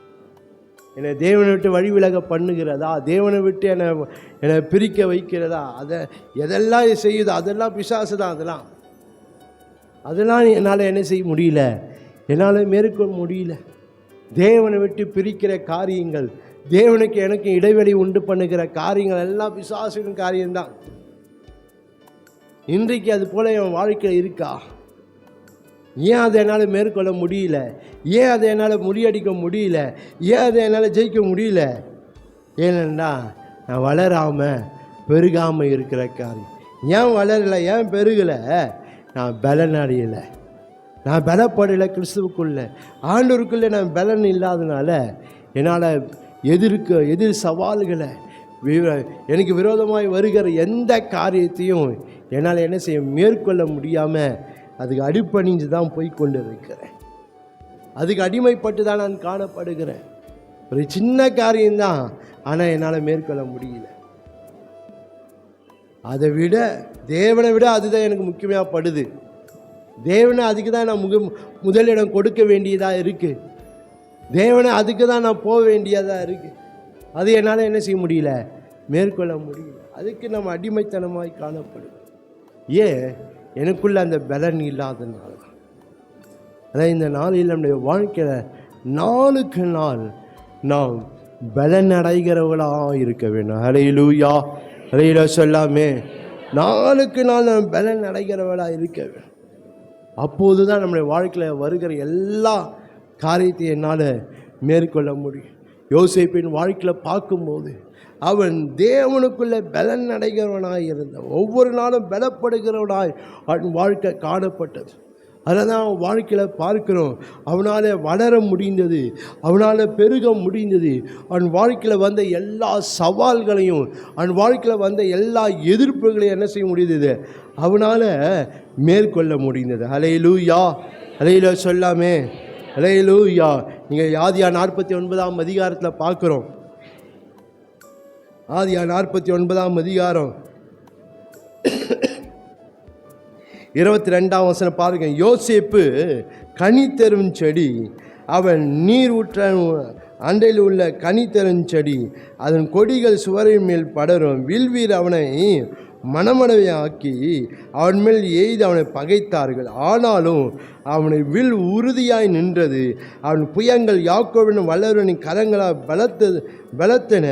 என்னை தேவனை விட்டு வழி விலக பண்ணுகிறதா, தேவனை விட்டு என்னை பிரிக்க வைக்கிறதா, அதை எதெல்லாம் செய்யுதோ அதெல்லாம் பிசாசு தான். அதெல்லாம் என்னால் என்ன செய்ய முடியல, என்னால் மேற்கொள்ள முடியல. தேவனை விட்டு பிரிக்கிற காரியங்கள், தேவனுக்கு எனக்கு இடைவெளி உண்டு பண்ணுகிற காரியங்கள் எல்லாம் பிசாசின் காரியம்தான். இன்றைக்கு அது போல என் வாழ்க்கையில் இருக்கா? ஏன் அதை என்னால் மேற்கொள்ள முடியல? ஏன் அதை என்னால் முறியடிக்க முடியல? ஏன் அதை என்னால் ஜெயிக்க முடியல? ஏனென்னா நான் வளராமல் பெருகாமல் இருக்கிற காரியம். ஏன் வளரலை, ஏன் பெருகலை? நான் பலன் அடையலை, நான் பலப்படலை. கிறிஸ்துவுக்குள்ளே ஆண்டவருக்குள்ளே நான் பலன் இல்லாதனால என்னால் எதிர் சவால்களை, எனக்கு விரோதமாய் வருகிற எந்த காரியத்தையும் என்னால் என்ன செய்ய மேற்கொள்ள முடியாமல் அதுக்கு அடிப்பணிஞ்சு தான் போய் கொண்டு இருக்கிறேன். அதுக்கு அடிமைப்பட்டு தான் நான் காணப்படுகிறேன். ஒரு சின்ன காரியம்தான், ஆனால் என்னால் மேற்கொள்ள முடியல. அதை விட தேவனை விட அதுதான் எனக்கு முக்கியமாக படுது. தேவனை அதுக்கு தான் நான் முதலிடம் கொடுக்க வேண்டியதாக இருக்குது. தேவனை அதுக்கு தான் நான் போக வேண்டியதாக இருக்குது. அது என்னால் என்ன செய்ய முடியல, மேற்கொள்ள முடியல. அதுக்கு நம்ம அடிமைத்தனமாய் காணப்படும். ஏன்? எனக்குள்ள அந்த பலன் இல்லாதனால தான். அதான் இந்த நாளில் நம்முடைய வாழ்க்கையில் நாளுக்கு நாள் நாம் பலன் அடைகிறவர்களாக இருக்க வேண்டும். ஹல்லேலூயா, ஹல்லேலூயா சொல்லாமே. நாளுக்கு நாள் நாம் பலன் அடைகிறவர்களாக இருக்க வேண்டும். அப்போது தான் நம்முடைய வாழ்க்கையில் வருகிற எல்லா காரியத்தையும் என்னால் மேற்கொள்ள முடியும். யோசேப்பின் வாழ்க்கையில் பார்க்கும்போது அவன் தேவனுக்குள்ளே பலன் அடைகிறவனாய் இருந்தான். ஒவ்வொரு நாளும் பலப்படுகிறவனாய் அவன் வாழ்க்கை காணப்பட்டது. அதை தான் அவன் வாழ்க்கையில் பார்க்கிறோம். அவனால் வளர முடிந்தது, அவனால் பெருக முடிந்தது. அவன் வாழ்க்கையில் வந்த எல்லா சவால்களையும், அவன் வாழ்க்கையில் வந்த எல்லா எதிர்ப்புகளையும் என்ன செய்ய முடிந்தது, அவனால் மேற்கொள்ள முடிந்தது. ஹல்லேலூயா, ஹல்லேலூயா சொல்லாமே. ஹல்லேலூயா. நீங்கள் ஆதியா 49ஆம் அதிகாரத்தில் பார்க்குறோம். ஆதியா 49ஆம் அதிகாரம் 22ஆம் வசனம் பாருங்க. யோசேப்பு கனி தரும் செடி, அவன் நீர் ஊற்ற அண்டையில் உள்ள கனி தரும் செடி, அதன் கொடிகள் சுவரின் மேல் படரும். வில்வீர் அவனை மனமடவையாக்கி அவன் மேல் எய்து அவனை பகைத்தார்கள். ஆனாலும் அவனை வில் உறுதியாய் நின்றது. அவன் புயங்கள் யாக்கோபின் வல்லவரின் கரங்களால் பலத்தன.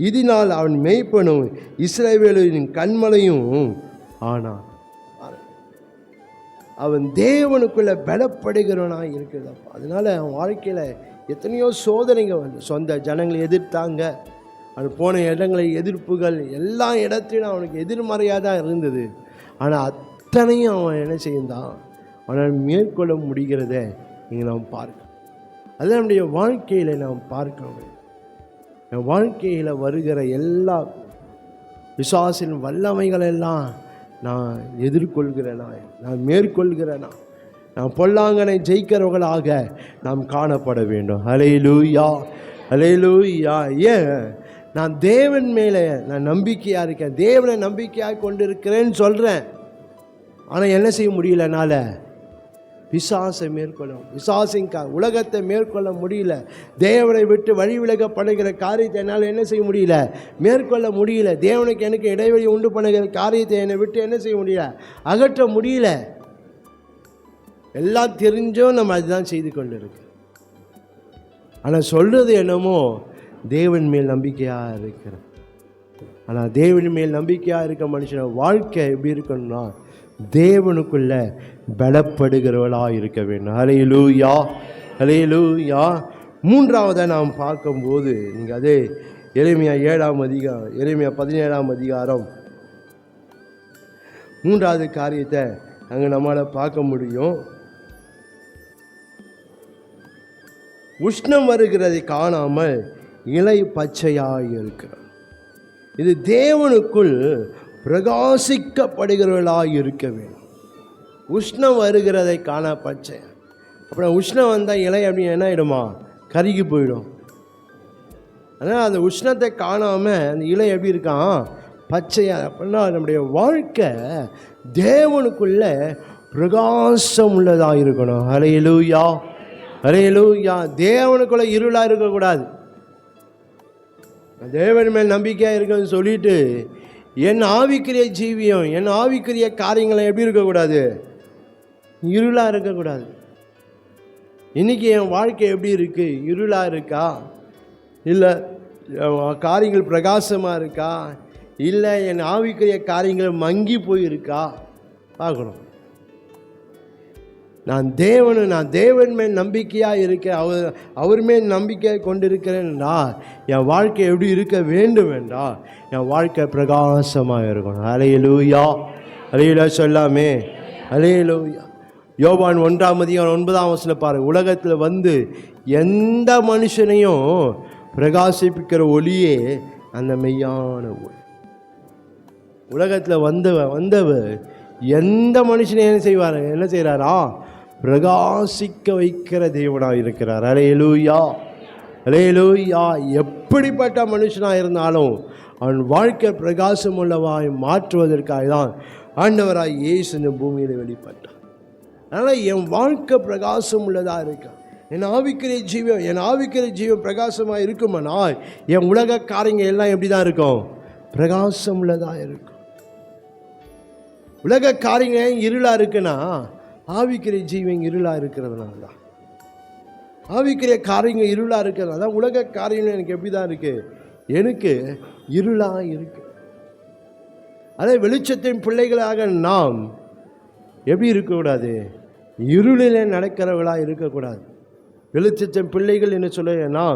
இதனால் அவன் மெய்ப்பனும் இஸ்ரவேலின் கண்மலையும் ஆனான். அவன் தேவனுக்குள்ள பலப்படுகிறவனாக இருக்கிறதப்பா. அதனால அவன் வாழ்க்கையில் எத்தனையோ சோதனைகள் வந்து, சொந்த ஜனங்களை எதிர்த்தாங்க, அவன் போன இடங்களை எதிர்ப்புகள் எல்லா இடத்திலும் அவனுக்கு எதிர்மறையாக தான் இருந்தது. ஆனால் அத்தனையும் அவன் என்ன செய்தான், அவனால் மேற்கொள்ள முடிகிறத இங்கே நாம் பார்க்கணும். அது நம்முடைய வாழ்க்கையில் நாம் பார்க்கணும். என் வாழ்க்கையில் வருகிற எல்லா பிசாசின் வல்லமைகளெல்லாம் நான் எதிர்கொள்கிறேனா, நான் மேற்கொள்கிறேனா, நான் பொல்லாங்கனை ஜெயிக்கிறவர்களாக நாம் காணப்பட வேண்டும். ஹல்லேலூயா, ஹல்லேலூயா. ஏன்? நான் தேவன் மேலே நான் நம்பிக்கையாக இருக்கேன், தேவனை நம்பிக்கையாக கொண்டு இருக்கிறேன்னு சொல்கிறேன். ஆனால் என்ன செய்ய முடியல, என்னால் பிசாசை மேற்கொள்ளும், பிசாசின் உலகத்தை மேற்கொள்ள முடியல. தேவனை விட்டு வழி விலகப்படுகிற காரியத்தை என்னால் என்ன செய்ய முடியல, மேற்கொள்ள முடியல. தேவனுக்கு எனக்கு இடைவெளி உண்டு பண்ணுகிற காரியத்தை என்னை விட்டு என்ன செய்ய முடியல, அகற்ற முடியல. எல்லாம் தெரிஞ்சும் நம்ம அதுதான் செய்து கொண்டு இருக்கு. ஆனால் சொல்கிறது என்னமோ தேவன் மேல் நம்பிக்கையாக இருக்கிறோம். ஆனால் தேவன் மேல் நம்பிக்கையாக இருக்க மனுஷன வாழ்க்கை எப்படி இருக்கணும்னா தேவனுக்குள்ள பலப்படுகிறவளாக இருக்க வேண்டும். ஹல்லேலூயா, ஹல்லேலூயா. மூன்றாவதாக நாம் பார்க்கும்போது நீங்கள் அதே எரேமியா 7ஆம் அதிகாரம், எரேமியா 17ஆம் அதிகாரம் 3வது காரியத்தை அங்கே நம்மளால் பார்க்க முடியும். உஷ்ணம் வருகிறதை காணாமல் இலை பச்சையாக இருக்கிறது. இது தேவனுக்குள் பிரகாசிக்கப்படுகிறவர்களாக இருக்க வேண்டும். உஷ்ணம் வருகிறதை காண பச்சை. அப்புறம் உஷ்ணம் வந்தால் இலை அப்படி என்ன ஆகிடுமா, கருகி போயிடும். அதனால் அந்த உஷ்ணத்தை காணாமல் அந்த இலை எப்படி இருக்கான், பச்சையாக. அப்படின்னா நம்முடைய வாழ்க்கை தேவனுக்குள்ள பிரகாசம் உள்ளதாக இருக்கணும். ஹல்லேலூயா, ஹல்லேலூயா. தேவனுக்குள்ள இருளாக இருக்கக்கூடாது. தேவன் மேல் நம்பிக்கையாக இருக்குன்னு சொல்லிட்டு என் ஆவிக்குரிய ஜீவியம், என் ஆவிக்குரிய காரியங்களை எப்படி இருக்கக்கூடாது? இருளாக இருக்கக்கூடாது. இன்றைக்கி என் வாழ்க்கை எப்படி இருக்குது? இருளாக இருக்கா? இல்லை காரியங்கள் பிரகாசமாக இருக்கா? இல்லை என் ஆவிக்குரிய காரியங்கள் மங்கி போயிருக்கா? பார்க்கணும். நான் தேவன் மேல் நம்பிக்கையாக இருக்கேன், அவர் மேல் நம்பிக்கை கொண்டிருக்கிறேன்டா, என் வாழ்க்கை எப்படி இருக்க வேண்டும் என்றால் என் வாழ்க்கை பிரகாசமாக இருக்கணும். அல்லேலூயா, அல்லேலூயா சொல்லாமே, அல்லேலூயா. யோவான் 1:9 பாரு, உலகத்தில் வந்து எந்த மனுஷனையும் பிரகாசிப்பிக்கிற ஒளியே அந்த மெய்யான ஒளி. உலகத்தில் வந்தவர் எந்த மனுஷனையும் என்ன செய்கிறாரா? பிரகாசிக்க வைக்கிற தேவனாக இருக்கிறார். அல்லேலூயா, அல்லேலூயா. எப்படிப்பட்ட மனுஷனாக இருந்தாலும் அவன் வாழ்க்கை பிரகாசம் உள்ளவாய் மாற்றுவதற்காக தான் ஆண்டவராய் இயேசு இந்த பூமியில் வெளிப்பட்டார். அதனால் என் வாழ்க்கை பிரகாசம் உள்ளதாக இருக்கு. என் ஆவிக்குரிய ஜீவம் பிரகாசமாக இருக்குமானால் என் உலக காரியங்கள் எல்லாம் எப்படி தான் இருக்கும்? பிரகாசம் உள்ளதாக இருக்கும். உலக காரியங்கள் இருளாக இருக்குன்னா ஆவிக்குரிய ஜீவன் இருளாக இருக்கிறதுனால தான். ஆவிக்குரிய காரியங்கள் இருளாக இருக்கிறதுனால தான் உலக காரியங்கள் எனக்கு எப்படி தான் இருக்குது? எனக்கு இருளாக இருக்கு. அதே வெளிச்சத்தின் பிள்ளைகளாக நாம் எப்படி இருக்கக்கூடாது? இருளில் நடக்கிறவர்களாக இருக்கக்கூடாது. வெளிச்சத்தின் பிள்ளைகள் என்ன சொல்லுன்னா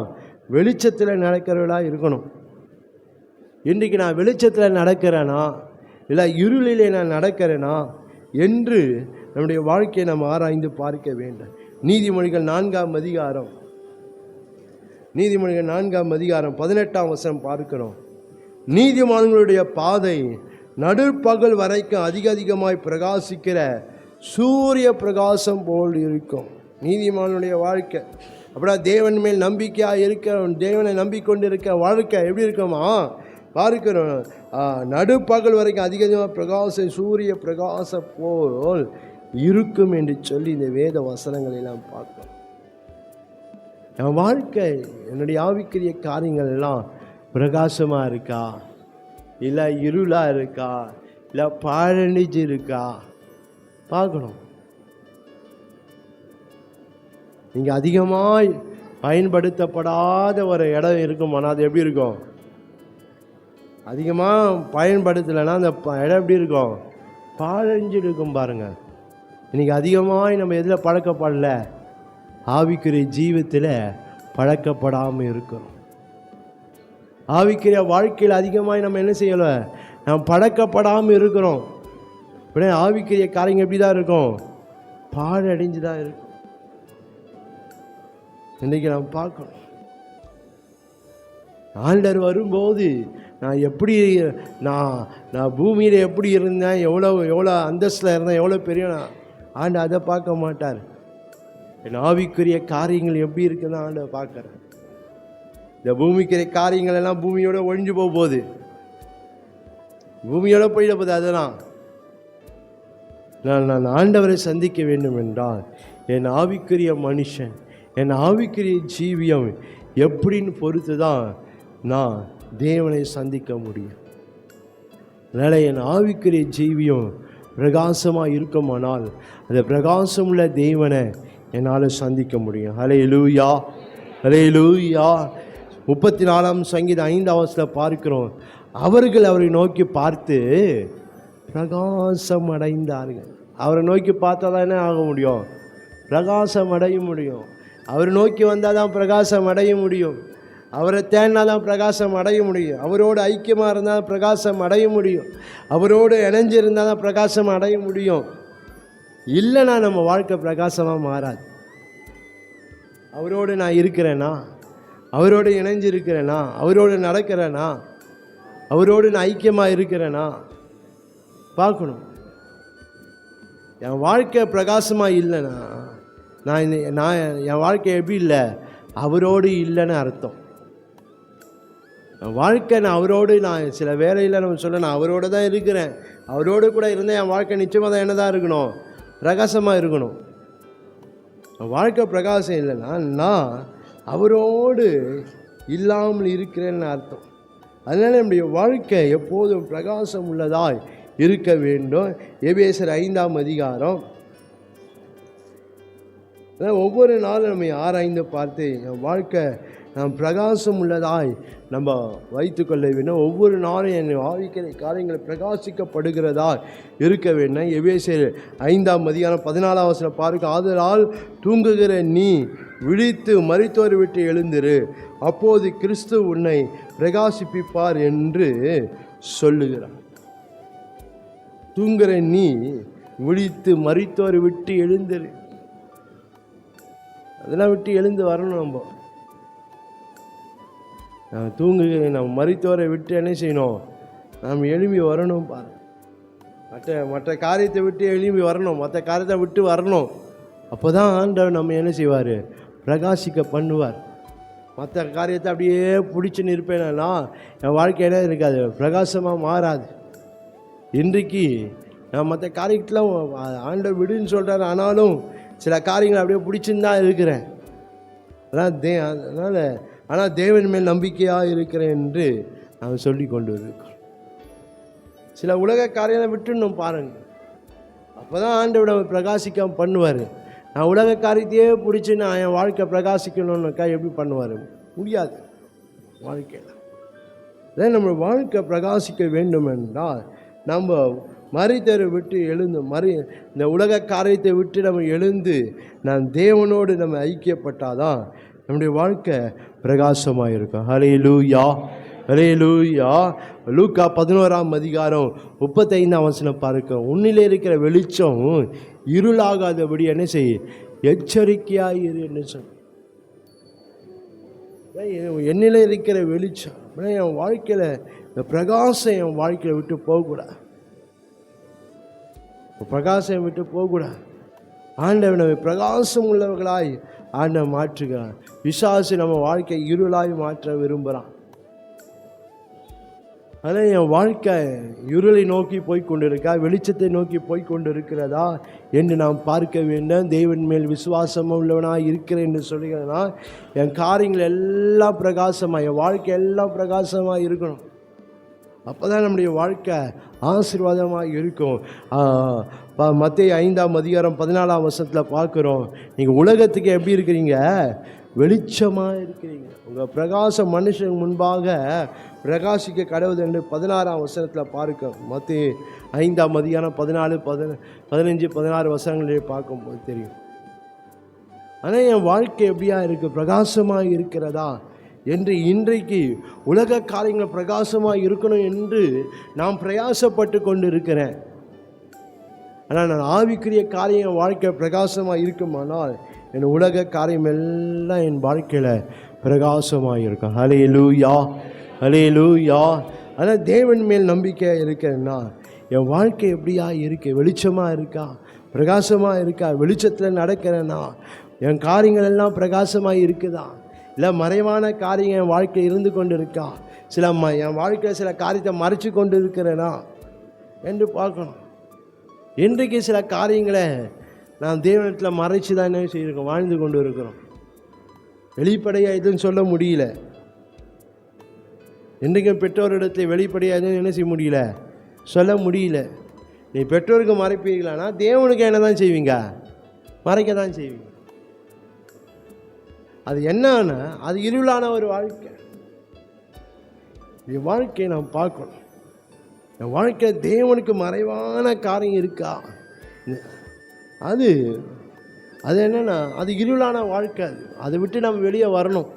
வெளிச்சத்தில் நடக்கிறவர்களாக இருக்கணும். இன்றைக்கு நான் வெளிச்சத்தில் நடக்கிறேனா இல்லை இருளிலே நான் நடக்கிறேனா என்று நம்முடைய வாழ்க்கையை நாம் ஆராய்ந்து பார்க்க வேண்டும். நீதிமொழிகள் 4:18 18 பார்க்கிறோம். நீதிமான்களுடைய பாதை நடுப்பகல் வரைக்கும் அதிகமாய் பிரகாசிக்கிற சூரிய பிரகாசம் போல் இருக்கும். நீதிமானுடைய வாழ்க்கை அப்படின்னா தேவன் மேல் நம்பிக்கையாக இருக்க, தேவனை நம்பிக்கொண்டிருக்க வாழ்க்கை எப்படி இருக்குமா பார்க்கிறோம். நடுப்பகல் வரைக்கும் அதிகமாக பிரகாசம் சூரிய பிரகாசம் போல் இருக்கும் என்று சொல்லி இந்த வேத வசனங்களெல்லாம் பார்க்கிறோம். என் வாழ்க்கை, என்னுடைய ஆவிக்குரிய காரியங்கள் எல்லாம் பிரகாசமாக இருக்கா இல்லை இருளாக இருக்கா இல்லை பாழடைஞ்சு இருக்கா பார்க்கணும். நீங்கள் அதிகமாக பயன்படுத்தப்படாத ஒரு இடம் இருக்குமானா அது எப்படி இருக்கும்? அதிகமாக பயன்படுத்தலைன்னா அந்த இடம் எப்படி இருக்கும்? பாழஞ்சு இருக்கும். பாருங்கள், இன்றைக்கி அதிகமாக நம்ம எதில் பழக்கப்படல? ஆவிக்குரிய ஜீவத்தில் பழக்கப்படாமல் இருக்கிறோம். ஆவிக்குரிய வாழ்க்கையில் அதிகமாக நம்ம என்ன செய்யலை? நம்ம பழக்கப்படாமல் இருக்கிறோம். உடனே ஆவிக்குரிய காரியங்கள் எப்படி தான் இருக்கும்? பாழடைஞ்சு தான் இருக்கும். இன்றைக்கி நம்ம பார்க்கணும். ஆண்டவர் வரும்போது நான் எப்படி நான் பூமியில் எப்படி இருந்தேன், எவ்வளோ அந்தஸ்தில் இருந்தேன், எவ்வளோ பெரிய ஆண்டு அதை பார்க்க மாட்டார். என் ஆவிக்குரிய காரியங்கள் எப்படி இருக்குன்னு ஆண்டவர் பார்க்குறேன். இந்த பூமிக்குரிய காரியங்கள் எல்லாம் பூமியோட ஒழிஞ்சு போகுது, பூமியோட போயிட போகுது. அதெல்லாம் நான் ஆண்டவரை சந்திக்க வேண்டும் என்றால் என் ஆவிக்குரிய மனுஷன், என் ஆவிக்குரிய ஜீவியம் எப்படின்னு பொறுத்து தான் நான் தேவனை சந்திக்க முடியும். அதனால் என் ஆவிக்குரிய ஜீவியம் பிரகாசமாக இருக்குமானால் அந்த பிரகாசமுள்ள தேவனை என்னால் சந்திக்க முடியும். அல்லேலூயா, அல்லேலூயா. 34 சங்கீதம் 5 பார்க்கிறோம். அவர்கள் அவரை நோக்கி பார்த்து பிரகாசம் அடைந்தார்கள். அவரை நோக்கி பார்த்தா தான் என்ன ஆக முடியும்? பிரகாசம் அடைய முடியும். அவரை நோக்கி வந்தால் தான் பிரகாசம் அடைய முடியும். அவரை தேடினா தான் பிரகாசம் அடைய முடியும். அவரோடு ஐக்கியமாக இருந்தால் பிரகாசம் அடைய முடியும். அவரோடு இணைஞ்சிருந்தால் தான் பிரகாசம் அடைய முடியும். இல்லைனா நம்ம வாழ்க்கை பிரகாசமாக மாறாது. அவரோடு நான் இருக்கிறேனா, அவரோடு இணைஞ்சிருக்கிறேனா, அவரோடு நடக்கிறேனா, அவரோடு நான் ஐக்கியமாக இருக்கிறேனா பார்க்கணும். என் வாழ்க்கை பிரகாசமாக இல்லைன்னா நான் என் வாழ்க்கை எப்படி இல்லை? அவரோடு இல்லைன்னு அர்த்தம். வாழ்க்கை நான் அவரோடு, நான் சில வேலையில் நம்ம சொல்ல நான் அவரோடு தான் இருக்கிறேன், அவரோடு கூட இருந்தால் என் வாழ்க்கை நிச்சயமாக தான் என்னதான் இருக்கணும்? பிரகாசமாக இருக்கணும். வாழ்க்கை பிரகாசம் இல்லைன்னா நான் அவரோடு இல்லாமல் இருக்கிறேன்னு அர்த்தம். அதனால் நம்முடைய வாழ்க்கை எப்போதும் பிரகாசம் உள்ளதாய் இருக்க வேண்டும். எபேசியர் 5ஆம் அதிகாரம். ஒவ்வொரு நாளும் நம்ம ஆராய்ந்து பார்த்து என் வாழ்க்கை நாம் பிரகாசம் உள்ளதாய் நம்ம வைத்துக்கொள்ள வேண்டும். ஒவ்வொரு நாளும் என் ஆவிக்கிற காரியங்கள் பிரகாசிக்கப்படுகிறதா இருக்க வேண்டும். எபேசியர் 5ஆம் அதிகாரம் 14ஆம் வசனம் பாருங்க. ஆதலால் தூங்குகிற நீ விழித்து மரித்தோரை விட்டு எழுந்திரு, அப்போது கிறிஸ்து உன்னை பிரகாசிப்பிப்பார் என்று சொல்லுகிறார். தூங்குகிற நீ விழித்து மரித்தோரை விட்டு எழுந்திரு. அதெல்லாம் விட்டு எழுந்து வரணும். நம்ம தூங்குகிறேன், நம்ம மரித்தோரை விட்டு என்ன செய்யணும்? நாம் எழும்பி வரணும். பாரு, மற்ற காரியத்தை விட்டு எழும்பி வரணும், மற்ற காரியத்தை விட்டு வரணும். அப்போ தான் ஆண்டவர் நம்ம என்ன செய்வார்? பிரகாசிக்க பண்ணுவார். மற்ற காரியத்தை அப்படியே பிடிச்சின்னு இருப்பேனா என் வாழ்க்கையில இருக்காது, பிரகாசமாக மாறாது. இன்றைக்கு நான் மற்ற காரியத்தெலாம் ஆண்டவர் விடுன்னு சொல்கிறார், ஆனாலும் சில காரியங்கள் அப்படியே பிடிச்சின்னு தான் இருக்கிறேன். அதனால் ஆனால் தேவன் மேல் நம்பிக்கையாக இருக்கிறேன் என்று நாம் சொல்லி கொண்டு இருக்கோம். சில உலக காரியங்களை விட்டுணும் பாருங்கள், அப்போ தான் ஆண்டவர் நம்ம பிரகாசிக்க பண்ணுவார். நான் உலக காரியத்தையே பிடிச்சி நான் என் வாழ்க்கை பிரகாசிக்கணும்னாக்கா எப்படி பண்ணுவார்? முடியாது. வாழ்க்கையில் அதே நம்ம வாழ்க்கை பிரகாசிக்க வேண்டும் என்றால் நம்ம மரித்தரை விட்டு எழுந்து இந்த உலக காரியத்தை விட்டு நம்ம எழுந்து நாம் தேவனோடு நம்ம ஐக்கியப்பட்டாதான் நம்முடைய வாழ்க்கை பிரகாசமாக இருக்கும். ஹல்லேலூயா, ஹல்லேலூயா. லூக்கா 11ஆம் அதிகாரம் 35ஆம் வசனம் பார்க்க, உன்னிலே இருக்கிற வெளிச்சம் இருளாகாதபடி என்ன செய், எச்சரிக்கையாக இரு என்று சொன்ன. என்னிலே இருக்கிற வெளிச்சம் என் வாழ்க்கையில், இந்த பிரகாசம் என் வாழ்க்கையை விட்டு போகக்கூடாது, பிரகாசம் விட்டு போகக்கூடாது. ஆண்டவர் நம்ம பிரகாசம் உள்ளவர்களாய் ஆண்டவர் மாற்றுகிறார். பிசாசு நம்ம வாழ்க்கை இருளாய் மாற்ற விரும்புகிறான். ஆனால் என் வாழ்க்கை இருளை நோக்கி போய்கொண்டிருக்கா, வெளிச்சத்தை நோக்கி போய்கொண்டிருக்கிறதா என்று நாம் பார்க்க வேண்டும். தேவன் மேல் விசுவாசமாக உள்ளவனாக இருக்கிறேன் என்று சொல்லுகிறேன்னா என் காரியங்கள் எல்லாம் பிரகாசமாக, என் வாழ்க்கை எல்லாம் பிரகாசமாக இருக்கணும். அப்போ தான் நம்முடைய வாழ்க்கை ஆசீர்வாதமாக இருக்கும். மத்தேயு 5ஆம் அதிகாரம் 14ஆம் வசனத்தில் பார்க்குறோம், நீங்கள் உலகத்துக்கு எப்படி இருக்கிறீங்க? வெளிச்சமாக இருக்கிறீங்க. உங்கள் பிரகாசம் மனுஷன் முன்பாக பிரகாசிக்க கடவுது என்று 16ஆம் வசனத்தில் பார்க்க. மத்தேயு 5ஆம் அதிகாரம் 14, 15, 16 வசனங்களே பார்க்கும்போது தெரியும். ஆனால் என் வாழ்க்கை எப்படியா இருக்குது? பிரகாசமாக இருக்கிறதா என்று இன்றைக்கு உலக காரியங்கள் பிரகாசமாக இருக்கணும் என்று நாம் பிரயாசப்பட்டு கொண்டு இருக்கிறேன். ஆனால் நான் ஆவிக்குரிய காரியம் என் வாழ்க்கை பிரகாசமாக இருக்குமானால் என் உலக காரியம் எல்லாம் என் வாழ்க்கையில் பிரகாசமாக இருக்கும். ஹல்லேலூயா, ஹல்லேலூயா. ஆனால் தேவன் மேல் நம்பிக்கை இருக்கிறேன்னா என் வாழ்க்கை எப்படியா இருக்கு? வெளிச்சமாக இருக்கா? பிரகாசமாக இருக்கா? வெளிச்சத்தில் நடக்கிறேன்னா என் காரியங்கள் எல்லாம் பிரகாசமாக இருக்குதா? இல்லை மறைவான காரியம் என் வாழ்க்கை இருந்து கொண்டு இருக்கா? என் வாழ்க்கையில் சில காரியத்தை மறைச்சு கொண்டு இருக்கிறேனா என்று பார்க்கணும். இன்றைக்கு சில காரியங்களை நாம் தேவனத்தில் மறைச்சு தான் என்ன செய்யிருக்கோம், வாழ்ந்து கொண்டு இருக்கிறோம். வெளிப்படையாக எதுவும் சொல்ல முடியல. இன்றைக்கும் பெற்றோரிடத்தில் வெளிப்படையாக எதுவும் என்ன செய்ய முடியல, சொல்ல முடியல. நீ பெற்றோருக்கு மறைப்பீர்களானா தேவனுக்கு என்ன தான் செய்வீங்க? மறைக்க தான் செய்வீங்க. அது என்னன்னா அது இருளான ஒரு வாழ்க்கை. இந்த வாழ்க்கையை நாம் பார்க்கணும். என் வாழ்க்கை தேவனுக்கு மறைவான காரியம் இருக்கா? அது என்னன்னா அது இருளான வாழ்க்கை. அதை விட்டு நம்ம வெளியே வரணும்.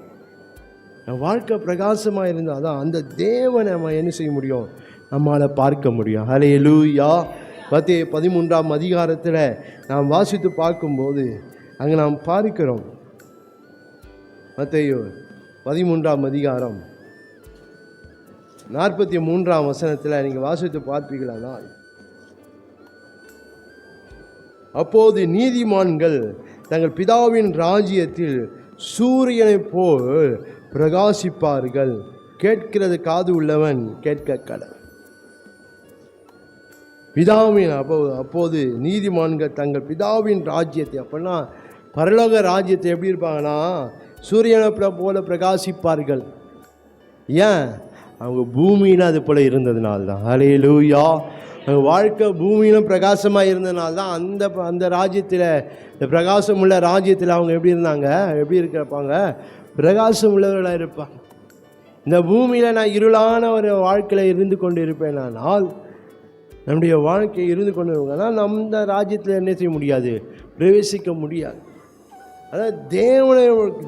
என் வாழ்க்கை பிரகாசமாக இருந்தால் தான் அந்த தேவனை நம்ம என்ன செய்ய முடியும், நம்மளால் பார்க்க முடியும். ஹல்லேலூயா. மத்தேயு 13ஆம் அதிகாரத்தில் நாம் வாசித்து பார்க்கும்போது அங்கே நாம் பார்க்கிறோம். மத்தேயு 13ஆம் அதிகாரம் 43ஆம் வசனத்தில் நீங்கள் வாசித்து பார்ப்பீர்களா? அப்போது நீதிமான்கள் தங்கள் பிதாவின் ராஜ்யத்தில் சூரியனைப் போல் பிரகாசிப்பார்கள். கேட்கிறது காது உள்ளவன் கேட்க கடவன். பிதாவின் அப்போது நீதிமான்கள் தங்கள் பிதாவின் ராஜ்யத்தை, அப்படின்னா பரலோக ராஜ்யத்தை எப்படி இருப்பாங்கன்னா சூரியனை போல பிரகாசிப்பார்கள். ஏன்? அவங்க பூமியில் அது போல் இருந்ததுனால தான். ஹல்லேலூயா. அவங்க வாழ்க்கை பூமியிலும் பிரகாசமாக இருந்ததுனால தான் அந்த ராஜ்யத்தில், இந்த பிரகாசம் உள்ள ராஜ்யத்தில் அவங்க எப்படி இருந்தாங்க, எப்படி இருப்பாங்க, பிரகாசம் உள்ளவர்களாக இருப்பாங்க. இந்த பூமியில் நான் இருளான ஒரு வாழ்க்கையில் இருந்து கொண்டு இருப்பேனால், நம்முடைய வாழ்க்கை இருந்து கொண்டு இருக்கோம்னா நம்ம ராஜ்யத்தில் என்ன செய்ய முடியாது, பிரவேசிக்க முடியாது. அதாவது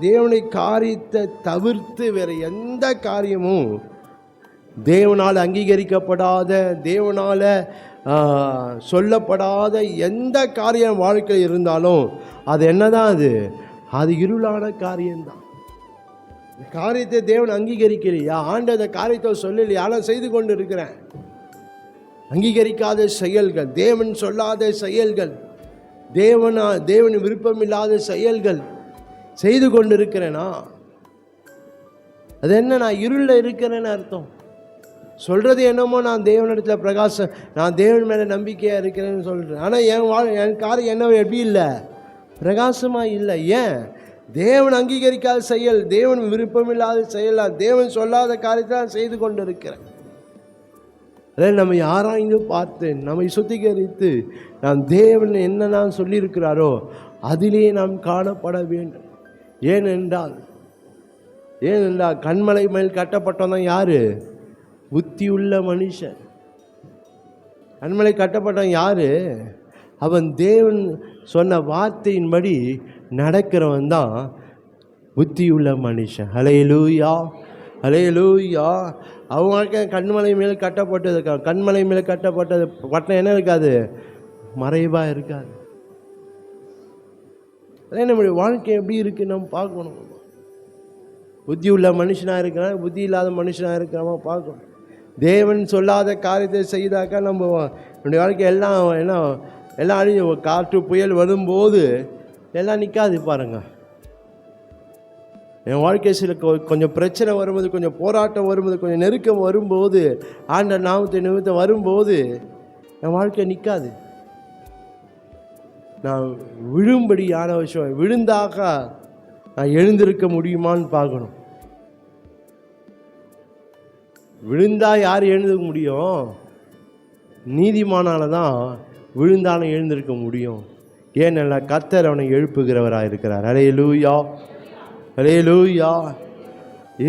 தேவனை காரியத்தை தவிர்த்து வேறு எந்த காரியமும், தேவனால் அங்கீகரிக்கப்படாத, தேவனால் சொல்லப்படாத எந்த காரியம் வாழ்க்கையில் இருந்தாலும் அது என்னதான், அது இருளான காரியம்தான். காரியத்தை தேவன் அங்கீகரிக்கலையா, ஆண்ட காரியத்தை சொல்லலையா, நான் செய்து கொண்டு இருக்கிறேன். அங்கீகரிக்காத செயல்கள், தேவன் சொல்லாத செயல்கள், தேவன் விருப்பமில்லாத செயல்கள் செய்து கொண்டு இருக்கிறேனா, அது என்ன, நான் இருளில் இருக்கிறேன்னு அர்த்தம். சொல்கிறது என்னமோ நான் தேவனிடத்தில் பிரகாசம், நான் தேவன் மேலே நம்பிக்கையாக இருக்கிறேன்னு சொல்கிறேன். ஆனால் என் காரியம் என்ன, எப்படி இல்லை, பிரகாசமாக இல்லை. ஏன்? தேவன் அங்கீகரிக்காத செயல், தேவன் விருப்பமில்லாத செயலா, தேவன் சொல்லாத காரியத்தை நான் செய்து கொண்டு இருக்கிறேன். அதாவது நம்ம ஆராய்ந்து பார்த்து நம்மை சுத்திகரித்து நாம் தேவன் என்ன நான் சொல்லியிருக்கிறாரோ அதிலே நாம் காணப்பட வேண்டும். ஏனென்றால் கண்மலை மேல் கட்டப்பட்டவன் யாரு? புத்தியுள்ள மனுஷன். கண்மலை கட்டப்பட்டவன் யாரு? அவன் தேவன் சொன்ன வார்த்தையின்படி நடக்கிறவன் தான் புத்தியுள்ள மனுஷன். ஹல்லேலூயா, ஹல்லேலூயா. அவங்க கண்மலை மேல் கட்டப்பட்டது, கண்மலை மேல் கட்டப்பட்டது பட்டம் என்ன இருக்காது, மறைவாக இருக்காது. அதே நம்முடைய வாழ்க்கை எப்படி இருக்குது நம்ம பார்க்கணும். புத்தி உள்ள மனுஷனாக இருக்கிறான், புத்தி இல்லாத மனுஷனாக இருக்கிறாம பார்க்கணும். தேவன் சொல்லாத காரியத்தை செய்தாக்கா நம்முடைய வாழ்க்கை எல்லாம் அழிஞ்சு, காற்று புயல் வரும்போது எல்லாம் நிற்காது. பாருங்க, என் வாழ்க்கை சில கொஞ்சம் பிரச்சனை வரும்போது, கொஞ்சம் போராட்டம் வரும்போது, கொஞ்சம் நெருக்கம் வரும்போது, ஆண்டவர் நாமத்தை நிமித்தம் வரும்போது என் வாழ்க்கை நிற்காது. நான் விழும்படியான விஷயம், விழுந்தாக நான் எழுந்திருக்க முடியுமான்னு பார்க்கணும். விழுந்தா யார் எழுந்திருக்க முடியும்? நீதிமானால தான் விழுந்தாலும் எழுந்திருக்க முடியும். ஏன்னா கர்த்தர் அவனை எழுப்புகிறவராக இருக்கிறார். ஹல்லேலூயா, ஹல்லேலூயா.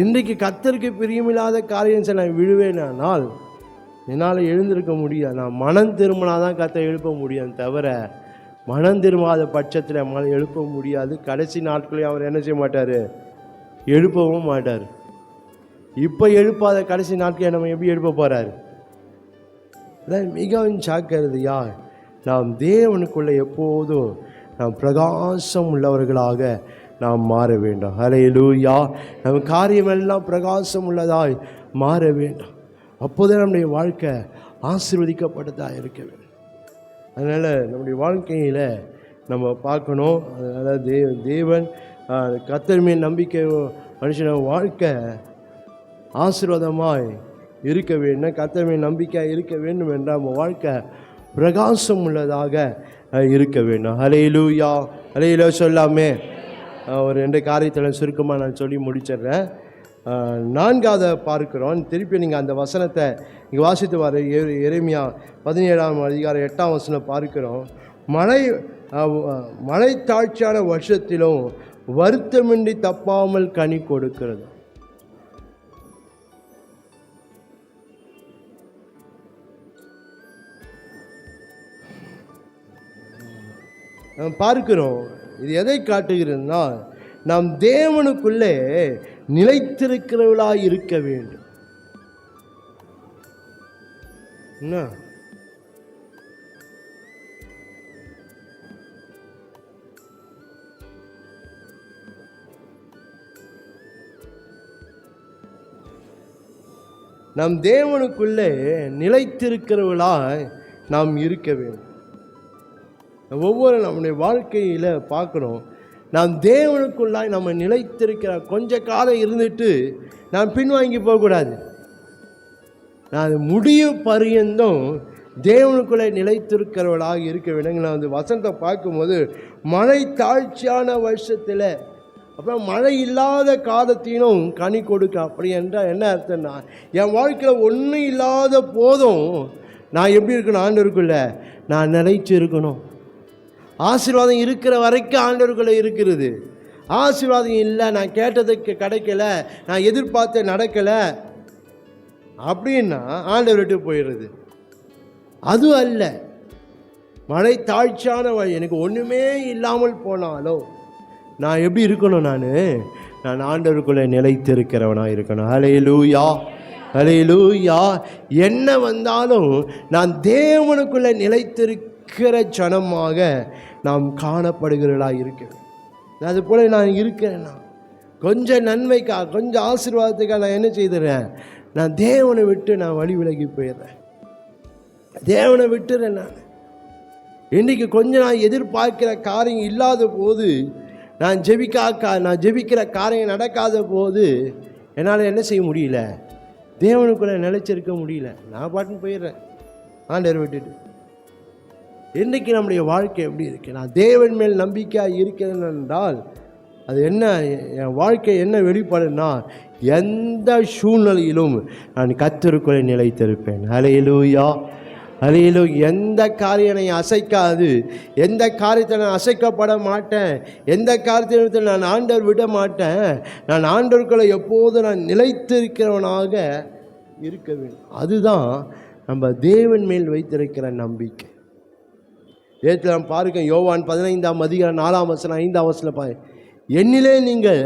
இன்றைக்கு கர்த்தருக்கு பிரியமில்லாத காரியம் நான் விழுவேனால் என்னால் எழுந்திருக்க முடியாது. நான் மனம் திரும்பினாதான் கர்த்தர் எழுப்ப முடியும், தவிர மனம் திரும்பாத பட்சத்தில் நம்மளால் எழுப்ப முடியாது. கடைசி நாட்களையும் அவர் என்ன செய்ய மாட்டார், எழுப்பவும் மாட்டார். இப்போ எழுப்பாத கடைசி நாட்களை நம்ம எப்படி எழுப்ப போகிறார்? அதான் மிகவும் ஜாக்கிரதையா நாம் தேவனுக்குள்ளே எப்போதும் நாம் பிரகாசம் உள்ளவர்களாக நாம் மாற வேண்டும். ஹல்லேலூயா. நம்ம காரியமெல்லாம் பிரகாசம் உள்ளதாய் மாற வேண்டும். அப்போதான் நம்முடைய வாழ்க்கை ஆசீர்வதிக்கப்பட்டதாக இருக்க வேண்டும். அதனால் நம்முடைய வாழ்க்கையில் நம்ம பார்க்கணும். அதனால் தேவன் கர்த்தர் மேல் நம்பிக்கை மனுஷன வாழ்க்கை ஆசீர்வாதமாய் இருக்க வேண்டும். கர்த்தர் மேல் நம்பிக்கையாக இருக்க வேண்டும் என்றால் நம்ம வாழ்க்கை பிரகாசம் உள்ளதாக இருக்க வேண்டும். ஹல்லேலூயா, ஹல்லேலூயா சொல்லாமே. ஒரு 2 காரியத்தில் சுருக்கமாக நான் சொல்லி முடிச்சிடுறேன். 4வது பார்க்கிறோம். திருப்பி நீங்கள் அந்த வசனத்தை இங்கே வாசித்து வர எரேமியா 17ஆம் அதிகாரம் 8ஆம் வசனம் பார்க்கிறோம். மழை தாழ்ச்சியான வருஷத்திலும் வருத்தமின்றி தப்பாமல் கனி கொடுக்கிறது. நாம் பார்க்கிறோம். இது எதை காட்டுகிறதுனா, நாம் தேவனுக்குள்ளே நிலைத்திருக்கிறவர்களாக இருக்க வேண்டும். என்ன நாம் தேவனுக்குள்ளே நிலைத்திருக்கிறவர்களாய் நாம் இருக்க வேண்டும். ஒவ்வொரு நம்முடைய வாழ்க்கையில் பார்க்கணும். நாம் தேவனுக்குள்ளாய் நம்ம நிலைத்திருக்கிற கொஞ்ச காலம் இருந்துட்டு நாம் பின்வாங்கி போகக்கூடாது. நான் முடியும் பரியந்தம் தேவனுக்குள்ளே நிலைத்திருக்கிறவர்களாக இருக்க வேண்டும். நான் அந்த வசனத்தை பார்க்கும்போது மழை தாழ்ச்சியான வருஷத்தில் அப்புறம் மழை இல்லாத காலத்திலும் கனி கொடுக்க. அப்படி என்றால் என்ன அர்த்தம்னா, என் வாழ்க்கையில் ஒன்றும் இல்லாத போதும் நான் எப்படி இருக்கணும்? ஆண்டவருக்குள்ள நான் நிலைச்சு இருக்கணும். ஆசீர்வாதம் இருக்கிற வரைக்கும் ஆண்டவருக்குள்ளே இருக்கிறது. ஆசீர்வாதம் இல்லை, நான் கேட்டதுக்கு கிடைக்கல, நான் எதிர்பார்த்த நடக்கலை அப்படின்னா ஆண்டவர் விட்டு போயிடுறது. அது அல்ல. மழை தாழ்ச்சியான வழி. எனக்கு ஒன்றுமே இல்லாமல் போனாலோ நான் எப்படி இருக்கணும்? நான் ஆண்டவருக்குள்ளே நிலைத்திருக்கிறவனாக இருக்கணும். ஹல்லேலூயா, ஹல்லேலூயா. என்ன வந்தாலும் நான் தேவனுக்குள்ளே நிலைத்திருக்கிற ஜனமாக நாம் காணப்படுகிறவர்களாக இருக்கிறேன். அது போல் நான் இருக்கிறேன்னா கொஞ்சம் நன்மைக்காக, கொஞ்சம் ஆசீர்வாதத்துக்காக நான் என்ன செய்துறேன்? நான் தேவனை விட்டு நான் வழி விலகி போயிடுறேன். தேவனை விட்டுறேன். இன்றைக்கி கொஞ்சம் நான் எதிர்பார்க்கிற காரியம் இல்லாத போது, நான் ஜெபிக்கிற காரியம் நடக்காத போது என்னால் என்ன செய்ய முடியல? தேவனுக்குள்ளே நிலைச்சிருக்க முடியல. நான் பாட்டுன்னு போயிடுறேன் ஆண்டவர் விட்டுட்டு. இன்றைக்கி நம்முடைய வாழ்க்கை எப்படி இருக்கு? நான் தேவன் மேல் நம்பிக்கையாக இருக்கிறேன் என்றால் அது என்ன? என் வாழ்க்கை என்ன வெளிப்படுன்னா, எந்த சூழ்நிலையிலும் நான் கர்த்தருக்குள்ளே நிலைத்திருப்பேன். ஹல்லேலூயா, ஹல்லேலூயா. எந்த காரியம் என்னை அசைக்காது, எந்த காரியத்தை நான் அசைக்கப்பட மாட்டேன், எந்த காரியத்தில் நான் ஆண்டவர் விட மாட்டேன். நான் ஆண்டவருக்குள்ளே எப்போதும் நான் நிலைத்திருக்கிறவனாக இருக்க வேண்டும். அதுதான் நம்ம தேவன் மேல் வைத்திருக்கிற நம்பிக்கை. ஏற்று நாம் பாருங்க, யோவான் 15:4 5 பாரு, என்னிலே நீங்கள்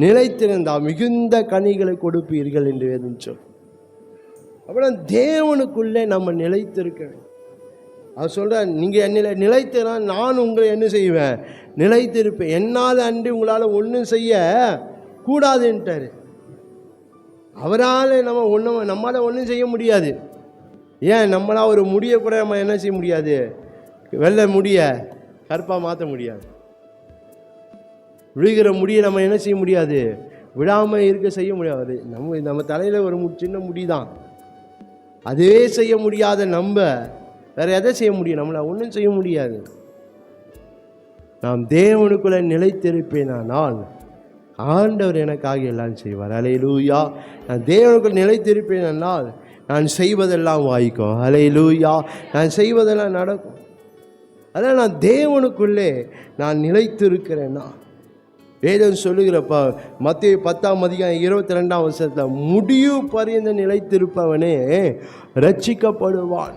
நிலைத்திருந்தால் மிகுந்த கனிகளை கொடுப்பீர்கள் என்று வேதம் சொல். அப்புறம் தேவனுக்குள்ளே நம்ம நிலைத்திருக்க வேண்டும். அவர் சொல்கிற, நீங்கள் என்னில் நிலைத்தினா நான் உங்களை என்ன செய்வேன்? நிலைத்திருப்பேன். என்னால் அன்றி உங்களால் ஒன்றும் செய்ய கூடாதுன்ட்டார். அவரால் நம்மளால் ஒன்றும் செய்ய முடியாது. ஏன்? நம்மளால் ஒரு முடியை கூட நம்ம என்ன செய்ய முடியாது? வெள்ளை முடிய கருப்பாக மாற்ற முடியாது. விழுகிற முடியை நம்ம என்ன செய்ய முடியாது? விடாமல் இருக்க செய்ய முடியாது. நம்ம தலையில் ஒரு சின்ன முடி தான். அதே செய்ய முடியாத நம்ம வேறு எதை செய்ய முடியும்? நம்மளால் ஒன்றும் செய்ய முடியாது. நாம் தேவனுக்குள்ளே நிலைத்திருப்பேனால் ஆண்டவர் எனக்காக எல்லாம் செய்வார். ஹல்லேலூயா. நான் தேவனுக்குள் நிலைத்திருப்பேனால் நான் செய்வதெல்லாம் வாய்க்கும். ஹல்லேலூயா. நான் செய்வதெல்லாம் நடக்கும். அதான் நான் தேவனுக்குள்ளே நான் நிலைத்திருக்கிறேன்னா, வேதம் சொல்லுகிறப்ப மத்தேயு 10:22 முடிவு பரியந்த நிலைத்திருப்பவனே ரட்சிக்கப்படுவான்.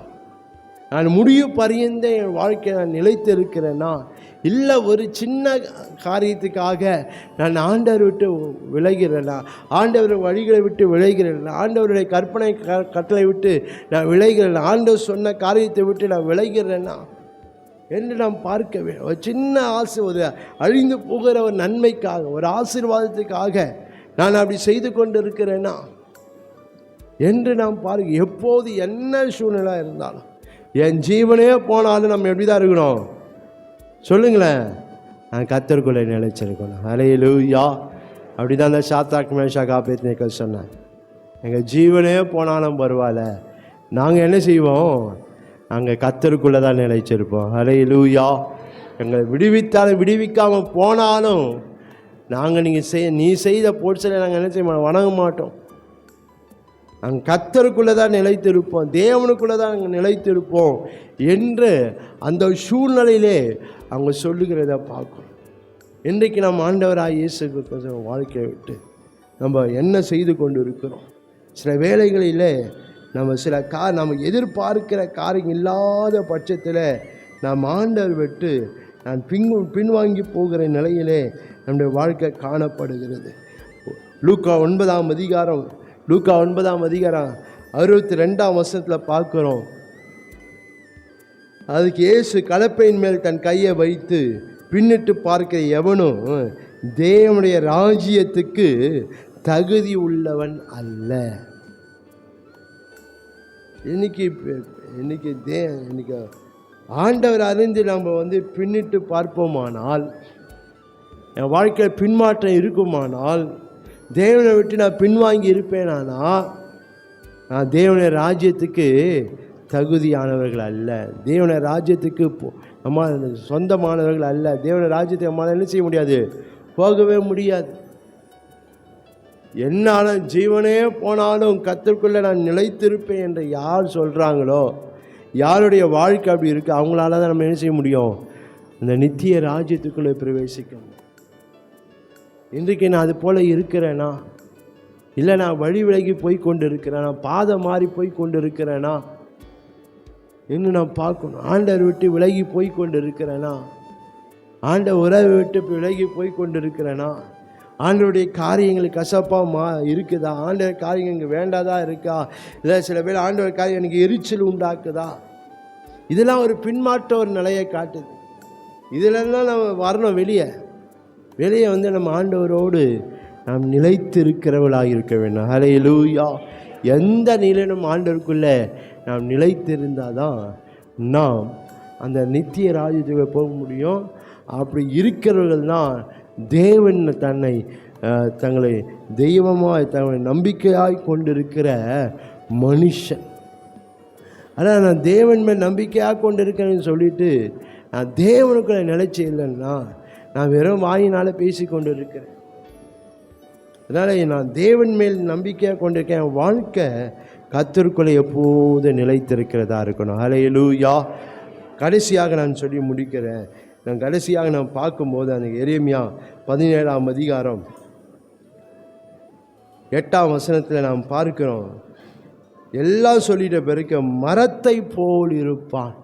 நான் முடிவு பரியந்த என் வாழ்க்கையை நான் நிலைத்திருக்கிறேன்னா, இல்லை ஒரு சின்ன காரியத்துக்காக நான் ஆண்டவர் விட்டு விளைகிறேன்னா, ஆண்டவர் வழிகளை விட்டு விளைகிறேன்னா, ஆண்டவருடைய கற்பனை கட்டளை விட்டு நான் விளைகிறேன்னா, ஆண்டவர் சொன்ன காரியத்தை விட்டு நான் விளைகிறேன்னா என்று நாம் பார்க்க வேண்டும். ஒரு சின்ன ஆசை, ஒரு அழிந்து போகிற ஒரு நன்மைக்காக, ஒரு ஆசீர்வாதத்துக்காக நான் அப்படி செய்து கொண்டு இருக்கிறேன்னா என்று நாம் பாருங்க. எப்போது என்ன சூழ்நிலை இருந்தாலும், என் ஜீவனே போனாலும் நம்ம எப்படி தான் இருக்கணும்? சொல்லுங்களேன். நான் கர்த்தருக்குள்ளே நிலைச்சிருக்கணும். ஹல்லேலூயா. அப்படி தான் அந்த சாத்ராக் மேஷாக் ஆபேத்நேகோ சொன்னேன். எங்கள் ஜீவனே போனாலும் பரவாயில்ல, நாங்கள் என்ன செய்வோம்? நாங்கள் கர்த்தருக்குள்ளே தான் நிலைச்சிருப்போம். ஹல்லேலூயா. எங்களை விடுவித்தாலும் விடுவிக்காமல் போனாலும் நாங்கள் நீ செய்த பொருட்களை நாங்கள் என்ன செய்ய மாட்டோம்? வணங்க மாட்டோம். நாங்கள் கர்த்தருக்குள்ளே தான் நிலைத்திருப்போம், தேவனுக்குள்ளே தான் நாங்கள் நிலைத்திருப்போம் என்று அந்த சூழ்நிலையிலே அவங்க சொல்லுகிறத பார்க்கணும். இன்றைக்கு நம்ம ஆண்டவராக இயேசு கிறிஸ்து வாழ்க்கையை விட்டு நம்ம என்ன செய்து கொண்டு இருக்கிறோம்? சில வேளைகளிலே நம்ம எதிர்பார்க்கிற காரியம் இல்லாத பட்சத்தில் நாம் ஆண்டவர் விட்டு நான் பின்வாங்கி போகிற நிலையிலே நம்முடைய வாழ்க்கை காணப்படுகிறது. லூக்கா 9:62 பார்க்குறோம். அதுக்கு இயேசு கலப்பையின் மேல் தன் கையை வைத்து பின்னிட்டு பார்க்கிற எவனும் தேவனுடைய ராஜ்யத்துக்கு தகுதி உள்ளவன் அல்ல. இன்னைக்கு ஆண்டவர் அறிந்து நம்ம பின்னிட்டு பார்ப்போமானால், என் வாழ்க்கையில் பின்மாற்றம் இருக்குமானால், தேவனை விட்டு நான் பின்வாங்கி இருப்பேனானா நான் தேவனுடைய ராஜ்யத்துக்கு தகுதியானவர்கள் அல்ல. தேவனுடைய ராஜ்யத்துக்கு நம்ம சொந்தமானவர்கள் அல்ல. தேவனுடைய ராஜ்யத்தை நம்மளால் என்ன செய்ய முடியாது? போகவே முடியாது. என்னாலும் ஜீவனே போனாலும் கர்த்தருக்குள்ளே நான் நிலைத்திருப்பேன் என்று யார் சொல்கிறாங்களோ, யாருடைய வாழ்க்கை அப்படி இருக்குது, அவங்களால தான் நம்ம என்ன செய்ய முடியும், இந்த நித்திய ராஜ்யத்துக்குள்ளே பிரவேசிக்க முடியும். இன்றைக்கு நான் அது போல் இருக்கிறேனா, இல்லை நான் வழி விலகி போய் கொண்டு இருக்கிறேனா, பாதை மாறி போய் கொண்டு இருக்கிறேனா இன்னும் நான் பார்க்கணும். ஆண்டவர் விட்டு விலகி போய் கொண்டு இருக்கிறேனா, ஆண்ட உறவை விட்டு விலகி போய் கொண்டு இருக்கிறேனா, ஆண்டவருடைய காரியங்கள் கசப்பாக இருக்குதா, ஆண்டவர் காரியங்கள் எனக்கு வேண்டாதா இருக்கா, இல்லை சில பேர் ஆண்டவர் காரியம் எனக்கு எரிச்சல் உண்டாக்குதா, இதெல்லாம் ஒரு பின்மாற்ற ஒரு நிலையை காட்டுது. இதிலெல்லாம் நம்ம வரணும் வெளியே வந்து நம்ம ஆண்டவரோடு நாம் நிலைத்து இருக்கிறவர்களாக இருக்க வேண்டும். ஹல்லேலூயா. எந்த நிலையிலும் ஆண்டவருக்குள்ளே நாம் நிலைத்திருந்தால் தான் நாம் அந்த நித்திய ராஜ்யத்துக்கு போக முடியும். அப்படி இருக்கிறவர்கள் தான் தேவன் தங்களை தெய்வமாய் தங்களை நம்பிக்கையாய் கொண்டிருக்கிற மனுஷன். ஆனால் நான் தேவன் மேல் நம்பிக்கையாக கொண்டு இருக்கிறேன்னு சொல்லிட்டு நான் தேவனுக்குள்ளே நிலைச்சி இல்லைன்னா நான் வெறும் வாயினால் பேசி கொண்டு இருக்கிறேன். அதனால் நான் தேவன் மேல் நம்பிக்கையாக கொண்டிருக்கேன். என் வாழ்க்கை கர்த்தருக்குள்ளே எப்போது நிலைத்திருக்கிறதா இருக்கணும். ஹல்லேலூயா. கடைசியாக நான் சொல்லி முடிக்கிறேன். கடைசியாக நான் பார்க்கும்போது அந்த எரேமியா 17ஆம் அதிகாரம் 8ஆம் வசனத்தில் நாம் பார்க்கிறோம். எல்லாம் சொல்லிட்ட பிறகு மரத்தை போல் இருப்பான்.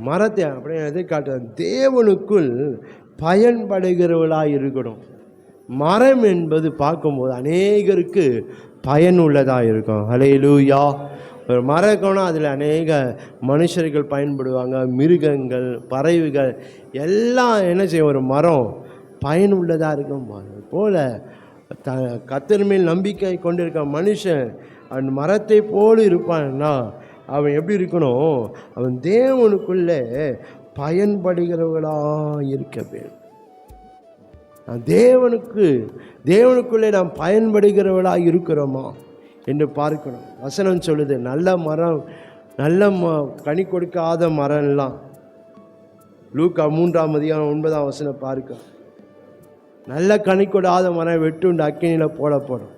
மரத்தை அப்படியே எதை காட்டுற, தேவனுக்குள் பயன்படுகிறவளாக இருக்கணும். மரம் என்பது பார்க்கும்போது அநேகருக்கு பயனுள்ளதாக இருக்கும். ஹல்லேலூயா. ஒரு மரம் இருக்கணும், அதில் அநேக மனுஷர்கள் பயன்படுவாங்க, மிருகங்கள், பறவைகள் எல்லாம் என்ன செய்யும், ஒரு மரம் பயனுள்ளதாக இருக்கும். போல் கர்த்தர் மேல் நம்பிக்கை கொண்டிருக்க மனுஷன் அந்த மரத்தை போல் இருப்பான்னா அவன் எப்படி இருக்கணும், அவன் தேவனுக்குள்ளே பயன்படுகிறவர்களாக இருக்க வேண்டும். தேவனுக்குள்ளே நாம் பயன்படுகிறவர்களாக இருக்கிறோமா என்று பார்க்கணும். வசனம் சொல்லுது, நல்ல மரம், நல்ல கனி கொடுக்காத மரம்லாம் லூக்கா 3ஆம் அதிகாரம் 9ஆம் வசனம் பார்க்க, நல்ல கனி கொடாத மரம் வெட்டுண்டு அக்கினியில் போடப்படும்.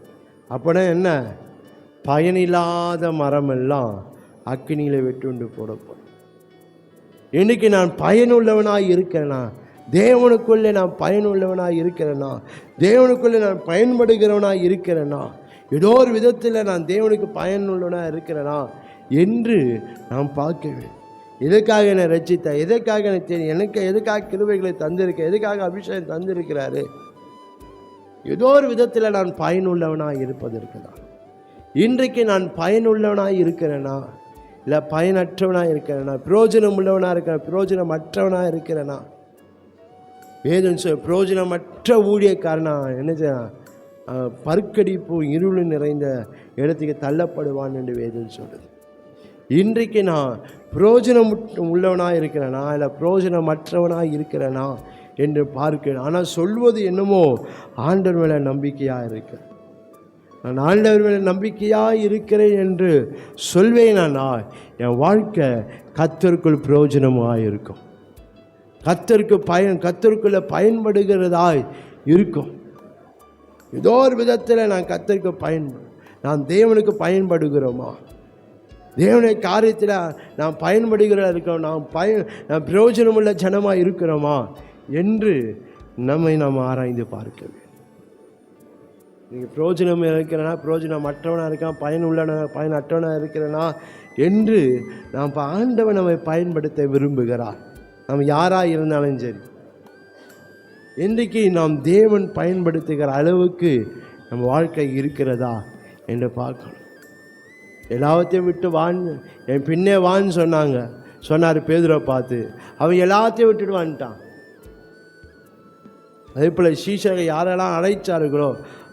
அப்படின்னா என்ன, பயனில்லாத மரமெல்லாம் அக்கினியில் வெட்டுண்டு போடப்படும். இன்னைக்கு நான் பயனுள்ளவனாக இருக்கிறேனா, தேவனுக்குள்ளே நான் பயனுள்ளவனாக இருக்கிறேனா, தேவனுக்குள்ளே நான் பயன்படுகிறவனாக இருக்கிறேனா, ஏதோ ஒரு விதத்தில் நான் தேவனுக்கு பயனுள்ளவனாக இருக்கிறேனா என்று நாம் பார்க்க வேண்டும். எதுக்காக என்னை ரட்சித்த, எதுக்காக எனக்கு தெரியும், எனக்கு எதுக்காக கிருபைகளை தந்திருக்க, எதுக்காக அபிஷேகம் தந்திருக்கிறாரு, ஏதோ ஒரு விதத்தில் நான் பயனுள்ளவனாக இருப்பதற்கு தான். இன்றைக்கு நான் பயனுள்ளவனாக இருக்கிறேனா, இல்லை பயனற்றவனாக இருக்கிறேனா, பிரயோஜனம் உள்ளவனாக இருக்கிறேன், பிரயோஜனமற்றவனாக இருக்கிறேனா. வேதம் பிரயோஜனமற்ற ஊழியக்காரனா என்ன செய்யலாம், பற்கடிப்பு இருள் நிறைந்த இடத்துக்கு தள்ளப்படுவான் என்று வேதம் சொல்லுது. இன்றைக்கு நான் பிரயோஜனம் உள்ளவனாக இருக்கிறேனா, இல்லை பிரயோஜனமற்றவனாக இருக்கிறேனா என்று பார்க்கிறேன். ஆனால் சொல்வது என்னமோ ஆண்டவர் மேலே நம்பிக்கையாக இருக்கிறேன், நான் ஆண்டவர் மேலே நம்பிக்கையாக இருக்கிறேன் என்று சொல்வேனா என் வாழ்க்கை கர்த்தருக்குள் பிரயோஜனமாக இருக்கும், கர்த்தருக்குள்ள பயன்படுகிறதாய் இருக்கும். ஏதோ ஒரு விதத்தில் நான் கர்த்தருக்கு நான் தேவனுக்கு பயன்படுகிறோமா, தேவனுடைய காரியத்தில் நான் பயன்படுகிறதா இருக்கிறோம், நான் பிரயோஜனமுள்ள ஜனமாக இருக்கிறோமா என்று நாம் ஆராய்ந்து பார்க்க வேண்டும். நீங்கள் பிரயோஜனம் இருக்கிறேனா, பிரயோஜனம் மற்றவனாக இருக்கான், பயனற்றவனாக இருக்கிறேனா என்று நாம் ஆண்டவன் நம்மை பயன்படுத்த விரும்புகிறார். நாம் யாராக இருந்தாலும் சரி, இன்றைக்கு நாம் தேவன் பயன்படுத்துகிற அளவுக்கு நம்ம வாழ்க்கை இருக்கிறதா என்று பார்க்கணும். எல்லாத்தையும் விட்டு என் பின்னே வான்னு சொன்னார் பேதுரை பார்த்து. அவன் எல்லாத்தையும் விட்டுட்டு வந்துட்டான். அதே போல் சீஷர்கள் யாரெல்லாம்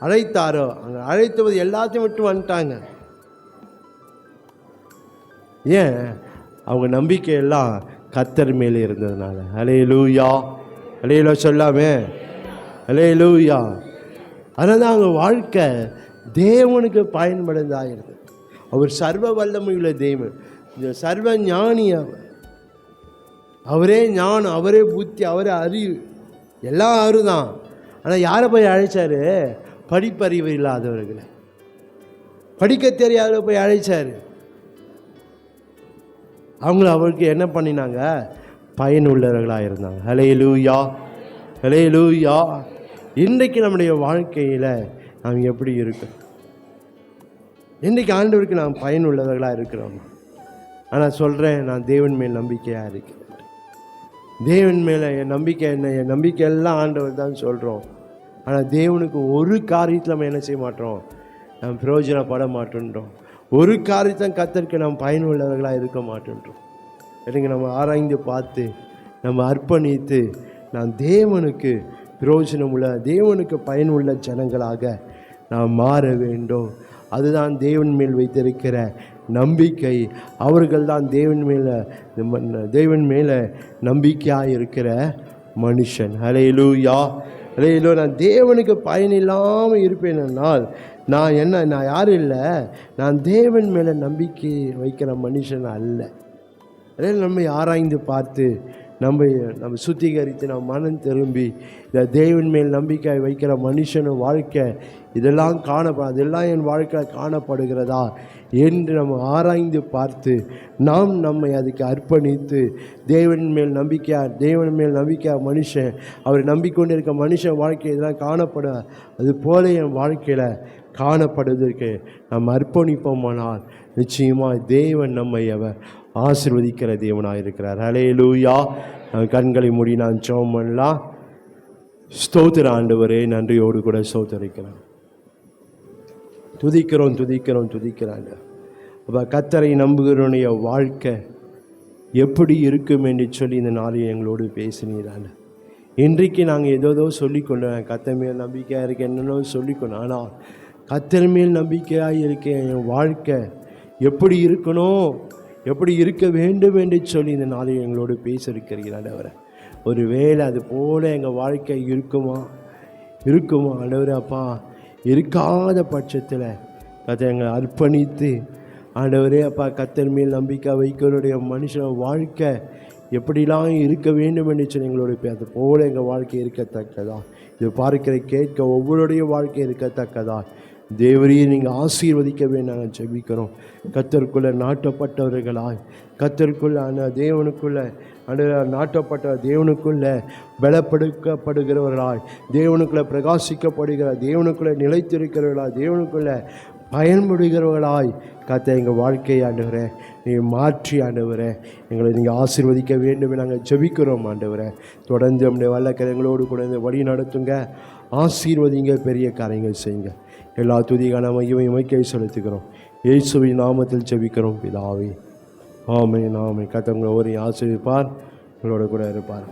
அழைத்தாரோ அங்கே அழைத்தது எல்லாத்தையும் விட்டு வந்துட்டாங்க. ஏன், அவங்க நம்பிக்கையெல்லாம் கர்த்தர் மேலே இருந்ததுனால. ஹல்லேலூயா. ஹல்லேலூயா சொல்லாமே, ஹல்லேலூயா. அதனால தான் அவங்க வாழ்க்கை தேவனுக்கு பயன்படுதாக இருந்தது. அவர் சர்வ வல்லமையுள்ள தேவன், சர்வ ஞானி, அவரே ஞானம், அவரே புத்தி, அவரே அறிவு, எல்லாம் அவரு தான். ஆனால் யாரை போய் அழைச்சாரு? படிப்பறிவு இல்லாதவர்களை, படிக்க தெரியாத போய் அழைச்சாரு. அவங்கள அவருக்கு என்ன பண்ணினாங்க? பயனுள்ளவர்களாக இருந்தாங்க. ஹல்லேலூயா, ஹல்லேலூயா. இன்றைக்கு நம்முடைய வாழ்க்கையில் நாம் எப்படி இருக்கோம்? இன்றைக்கு ஆண்டவருக்கு நாம் பயனுள்ளவர்களாக இருக்கிறோம். ஆனால் சொல்கிறேன், நான் தேவன் மேல் நம்பிக்கையாக இருக்கிறேன். தேவன் மேலே என் நம்பிக்கை என்ன? என் நம்பிக்கை எல்லாம் ஆண்டவர் தான் சொல்கிறோம். ஆனால் தேவனுக்கு ஒரு காரியத்தில் நம்ம என்ன செய்ய மாட்டோம்? நாம் பிரயோஜனப்பட மாட்டேன்றோம். ஒரு காரியத்தை கர்த்தருக்கு நாம் பயனுள்ளவர்களாக இருக்க மாட்டேன்றோம். எனக்கு நம்ம ஆராய்ந்து பார்த்து நம்ம அர்ப்பணித்து நாம் தேவனுக்கு பிரயோஜனம் உள்ள, தேவனுக்கு பயனுள்ள ஜனங்களாக நாம் மாற வேண்டும். அதுதான் தேவன் மேல் வைத்திருக்கிற நம்பிக்கை. அவர்கள் தான் தேவன் மேலே நம்பிக்கையாக இருக்கிற மனுஷன். ஹல்லேலூயா, ஹல்லேலூயா. நான் தேவனுக்கு பயன் இல்லாமல் இருப்பேனால் நான் யாரும் இல்லை, நான் தேவன் மேலே நம்பிக்கை வைக்கிற மனுஷன் அல்ல. அதே நம்மை ஆராய்ந்து பார்த்து நம்ம சுத்திகரித்து நம்ம மனம் திரும்பி இந்த தேவன் மேல் நம்பிக்கை வைக்கிற மனுஷனும் வாழ்க்கை இதெல்லாம் அதெல்லாம் என் வாழ்க்கையில் காணப்படுகிறதா என்று நம்ம ஆராய்ந்து பார்த்து நம்மை அதுக்கு அர்ப்பணித்து தேவன் மேல் நம்பிக்கை மனுஷன், அவர் நம்பிக்கொண்டு இருக்க மனுஷன் வாழ்க்கை இதெல்லாம் காணப்பட அது போல என் வாழ்க்கையில் காணப்படுவதற்கு நாம் அர்ப்பணிப்போமானால் நிச்சயமாக தேவன் நம்மை அவர் ஆசீர்வதிக்கிற தேவனாக இருக்கிறார். ஹல்லேலூயா. கண்களை மூடி நான் ஜெபம் பண்ணலாம். ஸ்தோத்திர ஆண்டவரே, நன்றியோடு கூட ஸ்தோத்திரிக்கிறேன். துதிக்கிறாங்க. அப்போ கர்த்தரை நம்புகிறவனுடைய வாழ்க்கை எப்படி இருக்கும் என்று சொல்லி இந்த நாளில் எங்களோடு பேசினீராங்க. இன்றைக்கு நாங்கள் ஏதோ சொல்லிக்கொண்டோம், கர்த்தர் மேல் நம்பிக்கையாக இருக்க என்னென்னோ சொல்லிக்கொண்டோம். ஆனால் கர்த்தர் மேல் நம்பிக்கையாக இருக்க என் வாழ்க்கை எப்படி இருக்கணும், எப்படி இருக்க வேண்டும் என்று சொல்லி இந்த நாளில் எங்களோடு பேசியிருக்கிறீர்கள் ஆண்டவரே. ஒரு வேளை அது போல் எங்கள் வாழ்க்கை இருக்குமா ஆண்டவரே? அப்பா, இருக்காத பட்சத்தில் கர்த்தர் எங்களை அர்ப்பணித்து ஆண்டவரே அப்பா, கர்த்தர் மேல் நம்பிக்கை வைக்கிறவருடைய மனுஷன் வாழ்க்கை எப்படிலாம் இருக்க வேண்டும் என்று சொல்லி எங்களோட அது போல் எங்கள் வாழ்க்கை இருக்கத்தக்கதா, இது பார்க்கிற கேட்க ஒவ்வொருடைய வாழ்க்கை இருக்கத்தக்கதா தேவரையே நீங்கள் ஆசீர்வதிக்க வேண்டும் நாங்கள் ஜெபிக்கிறோம். கர்த்தருக்குள்ளே நாட்டப்பட்டவர்களாய், கர்த்தருக்குள்ள தேவனுக்குள்ளே நாட்டப்பட்ட தேவனுக்குள்ளே பலப்படுத்தப்படுகிறவர்களாய், தேவனுக்குள்ளே பிரகாசிக்கப்படுகிற, தேவனுக்குள்ளே நிலைத்திருக்கிறவர்களாய், தேவனுக்குள்ளே பயன்படுகிறவர்களாய் கர்த்தர் எங்கள் வாழ்க்கையை ஆண்டவரே நீங்கள் மாற்றி ஆண்டவரே எங்களை நீங்கள் ஆசீர்வதிக்க வேண்டும் நாங்கள் ஜெபிக்கிறோம் ஆண்டவரே. தொடர்ந்து நம்முடைய வல்லக்கரங்களோடு கூட இந்த வழி நடத்துங்க, ஆசீர்வதிங்க, பெரிய காரியங்கள் செய்யுங்க. எல்லா துதிக்கான மகிமை செலுத்துகிறோம். இயேசுவின் நாமத்தில் ஜெபிக்கிறோம் பிதாவே, ஆமென், ஆமென். கர்த்தர் உங்களை ஒரு ஆசீர்வதிப்பார், உங்களோட கூட இருப்பார்.